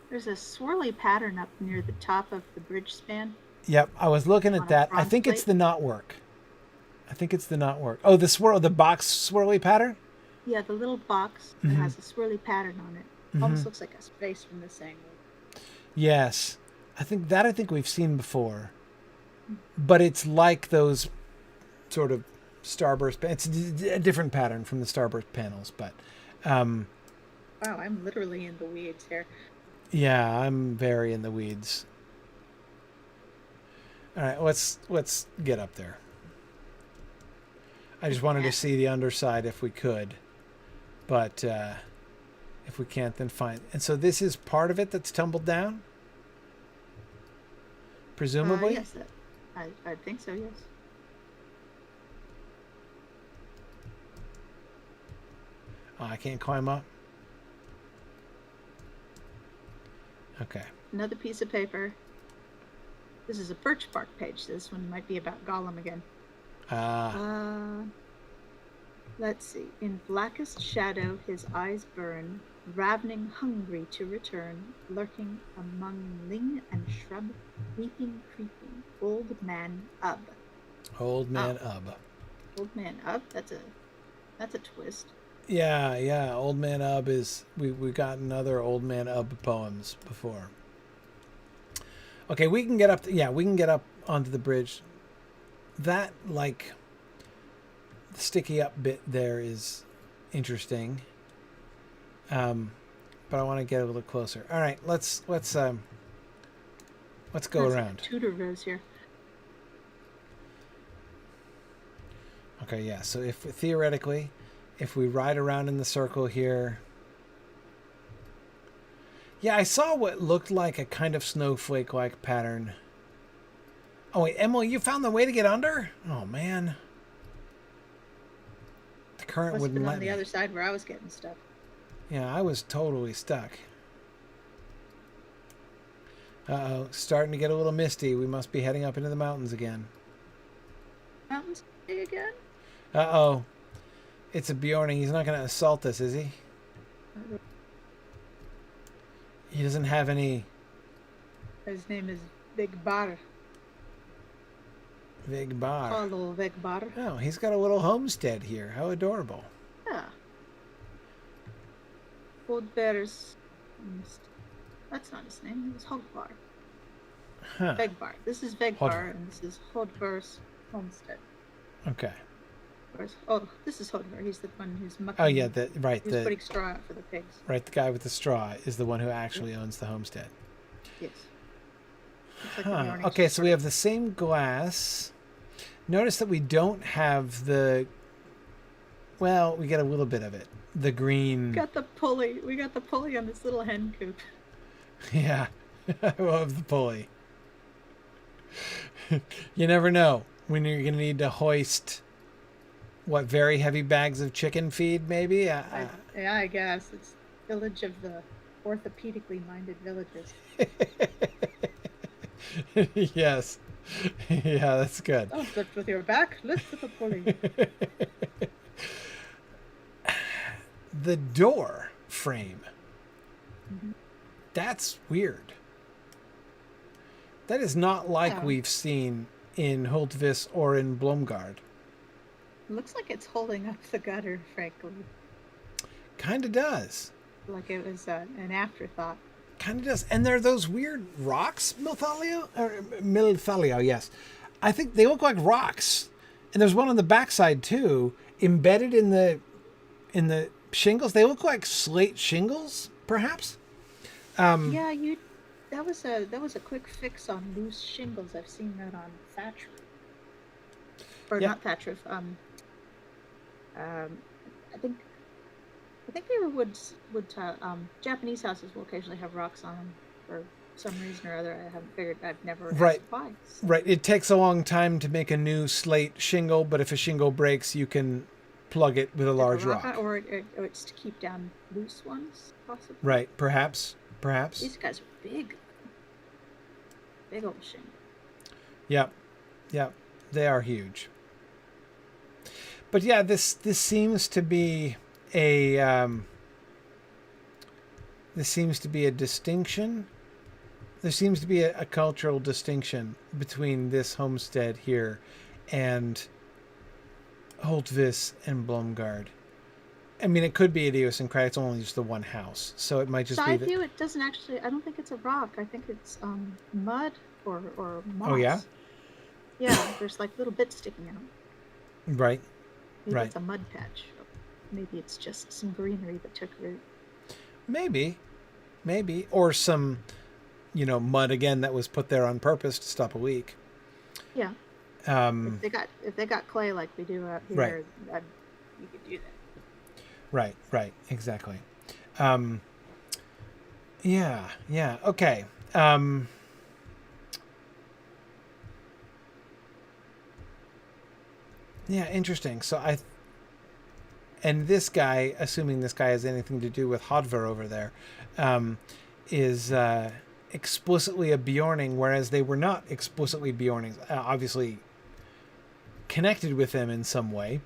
There's a swirly pattern up near the top of the bridge span. Yep, I was looking at that. I think it's the knotwork. Oh, the box swirly pattern? Yeah, the little box that has a swirly pattern on it. Almost looks like a space from this angle. Yes. I think we've seen before. But it's like those sort of starburst. It's a different pattern from the starburst panels, but wow, I'm literally in the weeds here. Yeah, I'm very in the weeds. All right, let's get up there. I just wanted to see the underside if we could, but if we can't, then fine. And so this is part of it that's tumbled down, presumably. Yes, I think so. Yes. Oh, I can't climb up. Okay. Another piece of paper. This is a birch bark page. This one might be about Gollum again. Let's see. In blackest shadow his eyes burn, ravening hungry to return, lurking among ling and shrub, weeping, creeping, old man Ub. Old man Ub. Old Man Up. That's a twist. Yeah. Old Man Ub is we've gotten other Old Man Ub poems before. Okay, we can get up. We can get up onto the bridge. That like the sticky up bit there is interesting. But I want to get a little closer. All right, let's go around. Tudor rose here. Okay, yeah. So if theoretically, if we ride around in the circle here, yeah, I saw what looked like a kind of snowflake-like pattern. Oh wait, Emily, you found the way to get under? Oh man, the current wouldn't let me. On the other side where I was getting stuck. Yeah, I was totally stuck. Uh-oh, starting to get a little misty. We must be heading up into the mountains again. Mountains again? Uh-oh. It's a Bjorning. He's not going to assault us, is he? He doesn't have any... His name is Vigbar. Vigbar. Hello, Vigbar. Oh, he's got a little homestead here. How adorable. Yeah. Old Bear's... That's not his name. It was Hogbar. Huh. Vegbar. This is Vegbar, and this is Hodvar's homestead. Okay. Oh, this is Hodvar. He's the one who's mucking. Oh, yeah, right. He's putting straw out for the pigs. Right, the guy with the straw is the one who actually owns the homestead. Yes. Like okay, so we have the same glass. Notice that we don't have the... Well, we get a little bit of it. The green... We got the pulley on this little hen coop. Yeah, I love the pulley. You never know when you're going to need to hoist, what, very heavy bags of chicken feed, maybe? Yeah, I guess. It's village of the orthopedically minded villagers. Yes. Yeah, that's good. Don't lift with your back, lift with the pulley. The door frame. Mm-hmm. That's weird. That is not like we've seen in Hultvis or in Blomgard. It looks like it's holding up the gutter, frankly. Kind of does. Like it was an afterthought. Kind of does. And there are those weird rocks, Milthalio, yes. I think they look like rocks. And there's one on the backside too, embedded in the shingles. They look like slate shingles, perhaps. Yeah, that was a quick fix on loose shingles. I've seen that on thatch roof. Or not thatch roof. I think they were wood Japanese houses will occasionally have rocks on them for some reason or other. I haven't figured. I've never asked why. So. Right. It takes a long time to make a new slate shingle, but if a shingle breaks, you can plug it with a large rock. Or it's to keep down loose ones, possibly. Right. Perhaps. These guys are big. Big old shingle. Yep. They are huge. But yeah, this seems to be a distinction. There seems to be a cultural distinction between this homestead here and Hultvis and Blomgard. I mean, it could be idiosyncratic. It's only just the one house, so it might just be. Side view, it doesn't actually. I don't think it's a rock. I think it's mud or moss. Oh yeah. Yeah, there's like little bits sticking out. Right. Maybe it's a mud patch. Maybe it's just some greenery that took root. Maybe, or some, mud again that was put there on purpose to stop a leak. Yeah. If they got clay like we do out here, you could do that. Right, exactly. Yeah, okay. Yeah, interesting. So and this guy, assuming this guy has anything to do with Hodvar over there, is explicitly a Bjorning, whereas they were not explicitly Bjornings. Obviously connected with them in some way.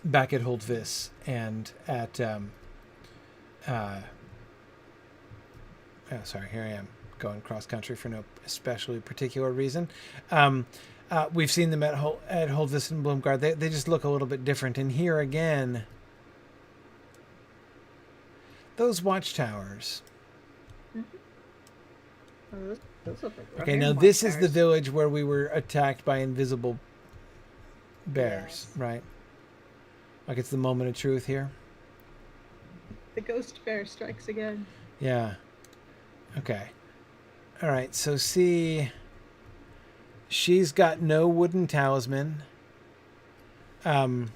Back at Hultvis and at sorry, here I am going cross country for no especially particular reason. We've seen them at Holdvis and Bloomguard. They just look a little bit different. And here again, those watchtowers. Oh, those look like Okay, now Rohirrim this is the watchtowers. village where we were attacked by invisible bears, Yes. right? Like it's the moment of truth here. The ghost bear strikes again. Yeah. Okay. All right. So see, she's got no wooden talisman. You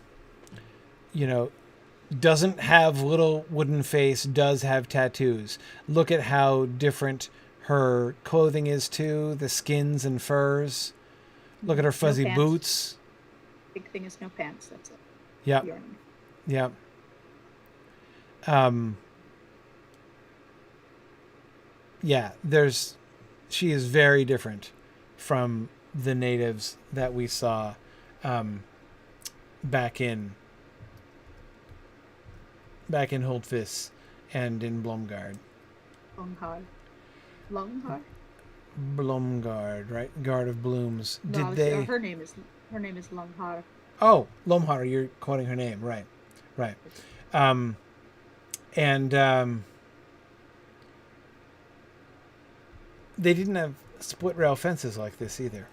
know, doesn't have little wooden face, does have tattoos. Look at how different her clothing is too, the skins and furs. Look at her fuzzy pants. boots. Big thing is no pants. That's it. Yep. Bjorning. Yep. Yeah, she is very different from the natives that we saw back in Holdfist and in Blomgard. Longhar? Blomgard, right? Guard of Blooms. No, Did they? her name is Longhar. Oh, Lomhar, you're quoting her name, right? Right. They didn't have split rail fences like this either.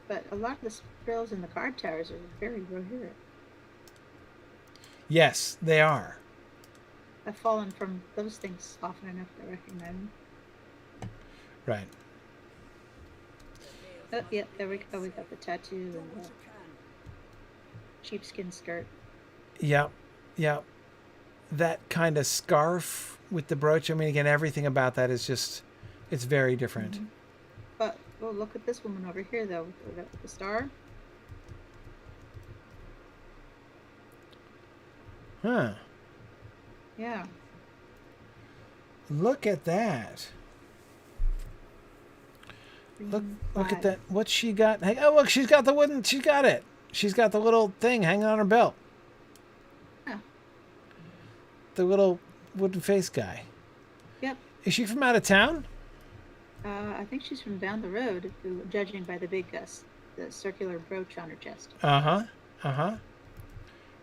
But a lot of the spells in the card towers are very Rohirrim. Yes, they are. I've fallen from those things often enough to recognize them. Right. Oh, yeah, there we go. We got the tattoo and the sheepskin skirt. Yep. Yep. That kind of scarf with the brooch. I mean, again, everything about that is just, it's very different. Mm-hmm. But, oh, look at this woman over here, though, with the star. Huh. Yeah. Look at that. Look at that. What's she got? Hey, oh, look, she's got she's got it. She's got the little thing hanging on her belt. Yeah. The little wooden face guy. Yep. Is she from out of town? I think she's from down the road, judging by the big the circular brooch on her chest. Uh-huh. Uh-huh.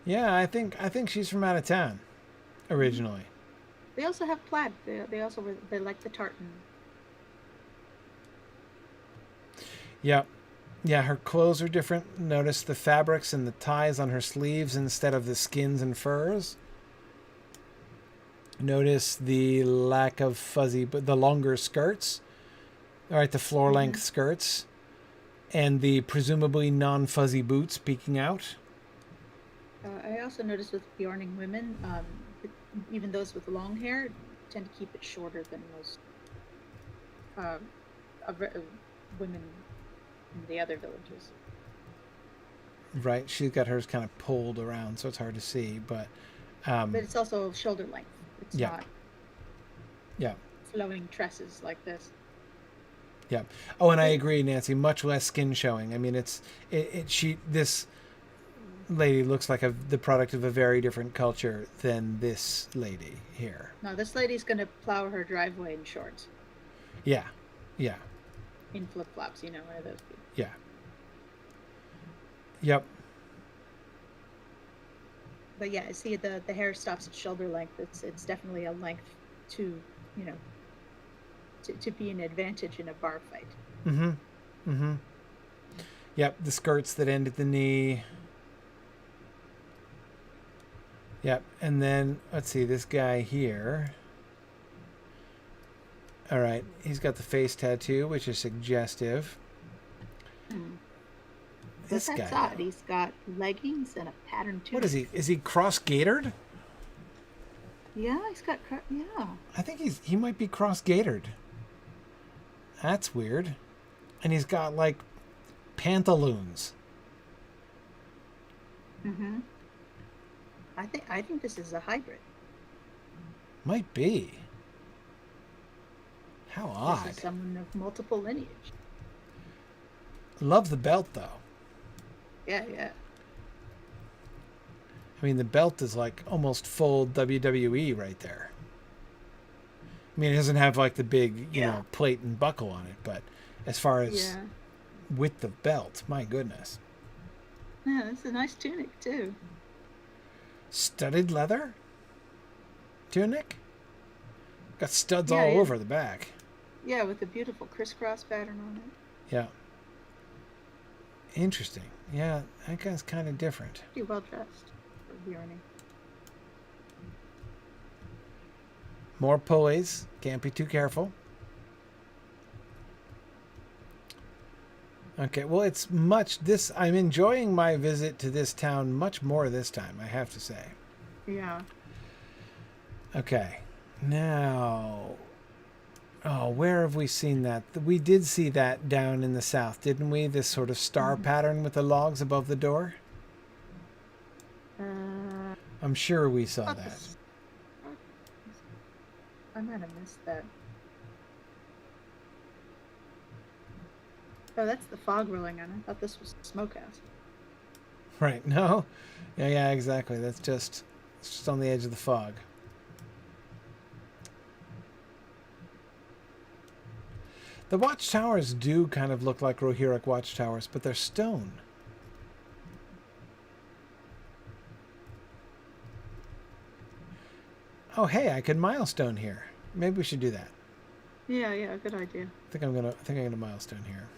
Yeah, I think she's from out of town originally. They also have plaid. They like the tartan. Yep. Yeah, her clothes are different. Notice the fabrics and the ties on her sleeves instead of the skins and furs. Notice the lack of fuzzy, but the longer skirts. All right, the floor-length skirts. And the presumably non-fuzzy boots peeking out. I also noticed with Bjorning women, even those with long hair tend to keep it shorter than most women in the other villages. Right, she's got hers kind of pulled around, so it's hard to see, but it's also shoulder length. It's not flowing tresses like this. Yeah. Oh, and I agree, Nancy. Much less skin showing. I mean, this lady looks like the product of a very different culture than this lady here. No, this lady's gonna plow her driveway in shorts. Yeah. Yeah. In flip flops, one of those people. Yeah. Yep. But yeah, see the hair stops at shoulder length. It's definitely a length to to be an advantage in a bar fight. Mm-hmm. Mm-hmm. Yep, the skirts that end at the knee. Yep, and then let's see this guy here. All right, he's got the face tattoo, which is suggestive. This guy. That's odd. He's got leggings and a pattern tunic. What is he? Is he cross-gaitered? Yeah, he's got. Yeah. I think he might be cross-gaitered. That's weird. And he's got like pantaloons. Mm-hmm. I think this is a hybrid. Might be. How odd. This is someone of multiple lineage. Love the belt though. Yeah, yeah. I mean, the belt is like almost full WWE right there. I mean, it doesn't have like the big, plate and buckle on it, but as far as width of belt. My goodness. Yeah, it's a nice tunic too. Studded leather tunic? Got studs all over the back. Yeah, with a beautiful crisscross pattern on it. Yeah. Interesting. Yeah, that guy's kind of different. Pretty well dressed for Bjorning. More pulleys. Can't be too careful. Okay, well, I'm enjoying my visit to this town much more this time, I have to say. Yeah. Okay. Now, where have we seen that? We did see that down in the south, didn't we? This sort of star pattern with the logs above the door? I'm sure we saw that. I might have missed that. Oh, that's the fog rolling on. I thought this was the smokehouse. Right, no? Yeah, exactly. It's just on the edge of the fog. The watchtowers do kind of look like Rohirric watchtowers, but they're stone. Oh, hey, I could milestone here. Maybe we should do that. Yeah, good idea. I think I'm gonna milestone here.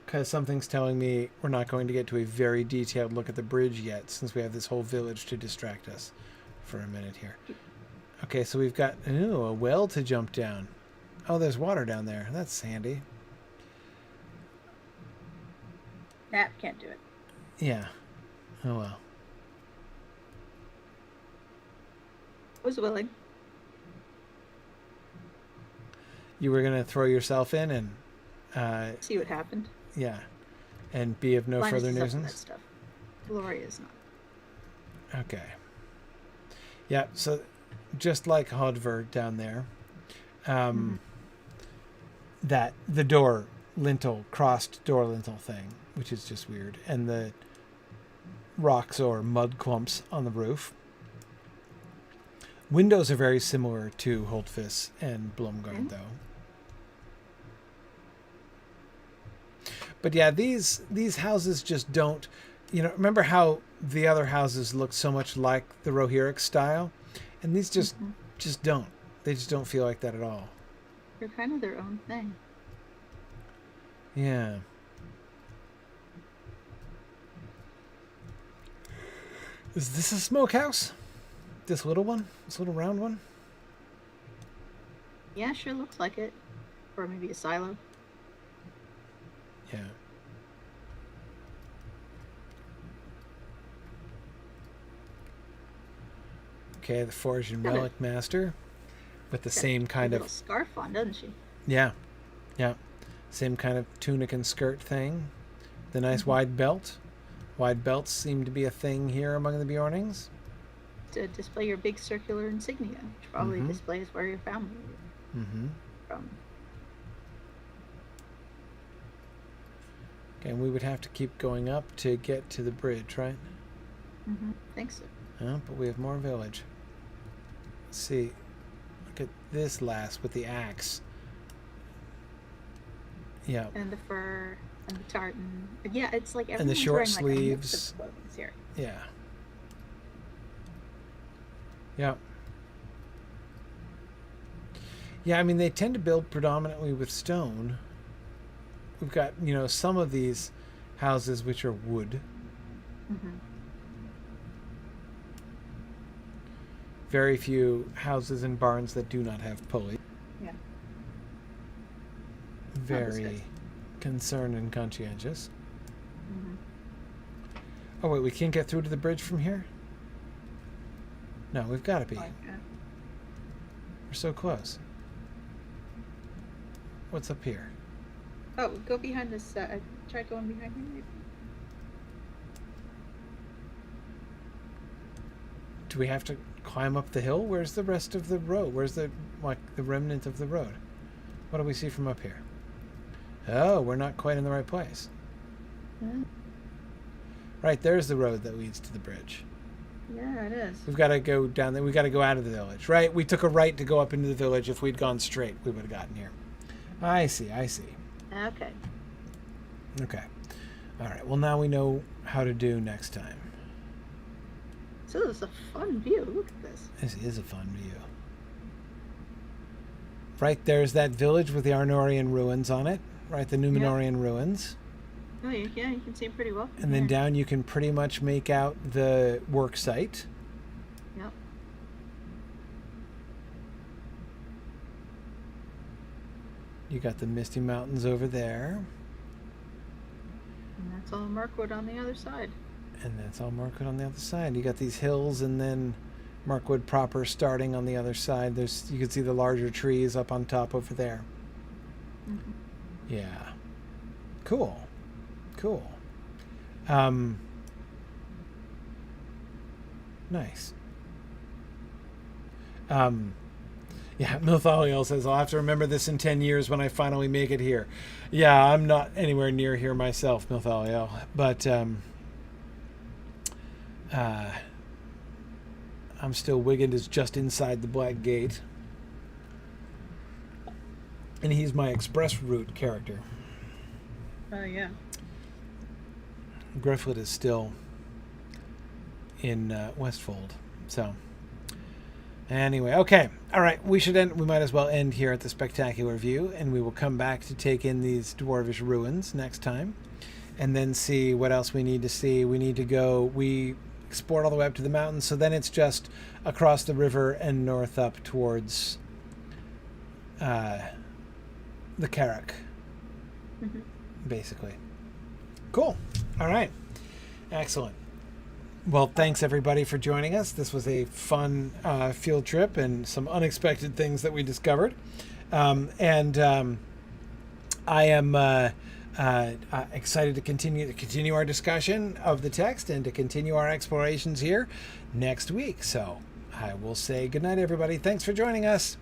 Because something's telling me we're not going to get to a very detailed look at the bridge yet, since we have this whole village to distract us for a minute here. Okay, so we've got a well to jump down. Oh, there's water down there. That's handy. Nap can't do it. Yeah. Oh well. Was willing. You were gonna throw yourself in and see what happened. Yeah, and be of no Linus further is up to nuisance. that stuff. Gloria is not. Okay. Yeah. So, just like Hodver down there, that the crossed door lintel thing, which is just weird, and the rocks or mud clumps on the roof. Windows are very similar to Holtvis and Blomgard, though. But yeah, these houses just don't, remember how the other houses look so much like the Rohirric style? And these just don't. They just don't feel like that at all. They're kind of their own thing. Yeah. Is this a smokehouse? This little one? This little round one? Yeah, sure looks like it. Or maybe a silo. Yeah. Okay, the Forge and Relic Master with the same kind of scarf on, doesn't she? Yeah. Same kind of tunic and skirt thing. The nice wide belt. Wide belts seem to be a thing here among the Bjornings. To display your big circular insignia, which probably displays where your family is from. Okay, and we would have to keep going up to get to the bridge, right? I think so. Oh, but we have more village. Let's see. Look at this lass with the axe. Yeah. And the fur and the tartan. But yeah, it's like everyone's and the short wearing sleeves. Like a mix of clothes here. Yeah. Yeah. Yeah, I mean, they tend to build predominantly with stone. We've got, some of these houses which are wood. Very few houses and barns that do not have pulley. Yeah. Very concerned and conscientious. Oh, wait, we can't get through to the bridge from here? No, we've got to be. We're so close. What's up here? Oh, go behind this. Try going behind him, maybe. Do we have to climb up the hill? Where's the rest of the road? Where's the remnant of the road? What do we see from up here? Oh, we're not quite in the right place. Right, there's the road that leads to the bridge. Yeah, it is. We've got to go down there. We've got to go out of the village, right? We took a right to go up into the village. If we'd gone straight, we would have gotten here. I see. Okay. Okay. All right. Well, now we know how to do next time. So this is a fun view. Look at this. This is a fun view. Right, there's that village with the Arnorian ruins on it. Right, the Numenorian ruins. Oh, yeah, you can see pretty well. And then down you can pretty much make out the work site. Yep. You got the Misty Mountains over there. And that's all Mirkwood on the other side. And that's all Mirkwood on the other side. You got these hills and then Mirkwood proper starting on the other side. You can see the larger trees up on top over there. Mm-hmm. Yeah. Cool. Nice. Yeah, Milthaliel says, I'll have to remember this in 10 years when I finally make it here. Yeah, I'm not anywhere near here myself, Milthaliel. But I'm still Wiggins is just inside the Black Gate. And he's my express route character. Oh, yeah. Grifflet is still in Westfold. So, anyway, okay. All right, we might as well end here at the spectacular view, and we will come back to take in these dwarvish ruins next time, and then see what else we need to see. We export all the way up to the mountains, so then it's just across the river and north up towards the Carrack, basically. Cool. All right. Excellent. Well, thanks everybody for joining us. This was a fun field trip and some unexpected things that we discovered. I am excited to continue our discussion of the text and to continue our explorations here next week. So I will say good night, everybody. Thanks for joining us.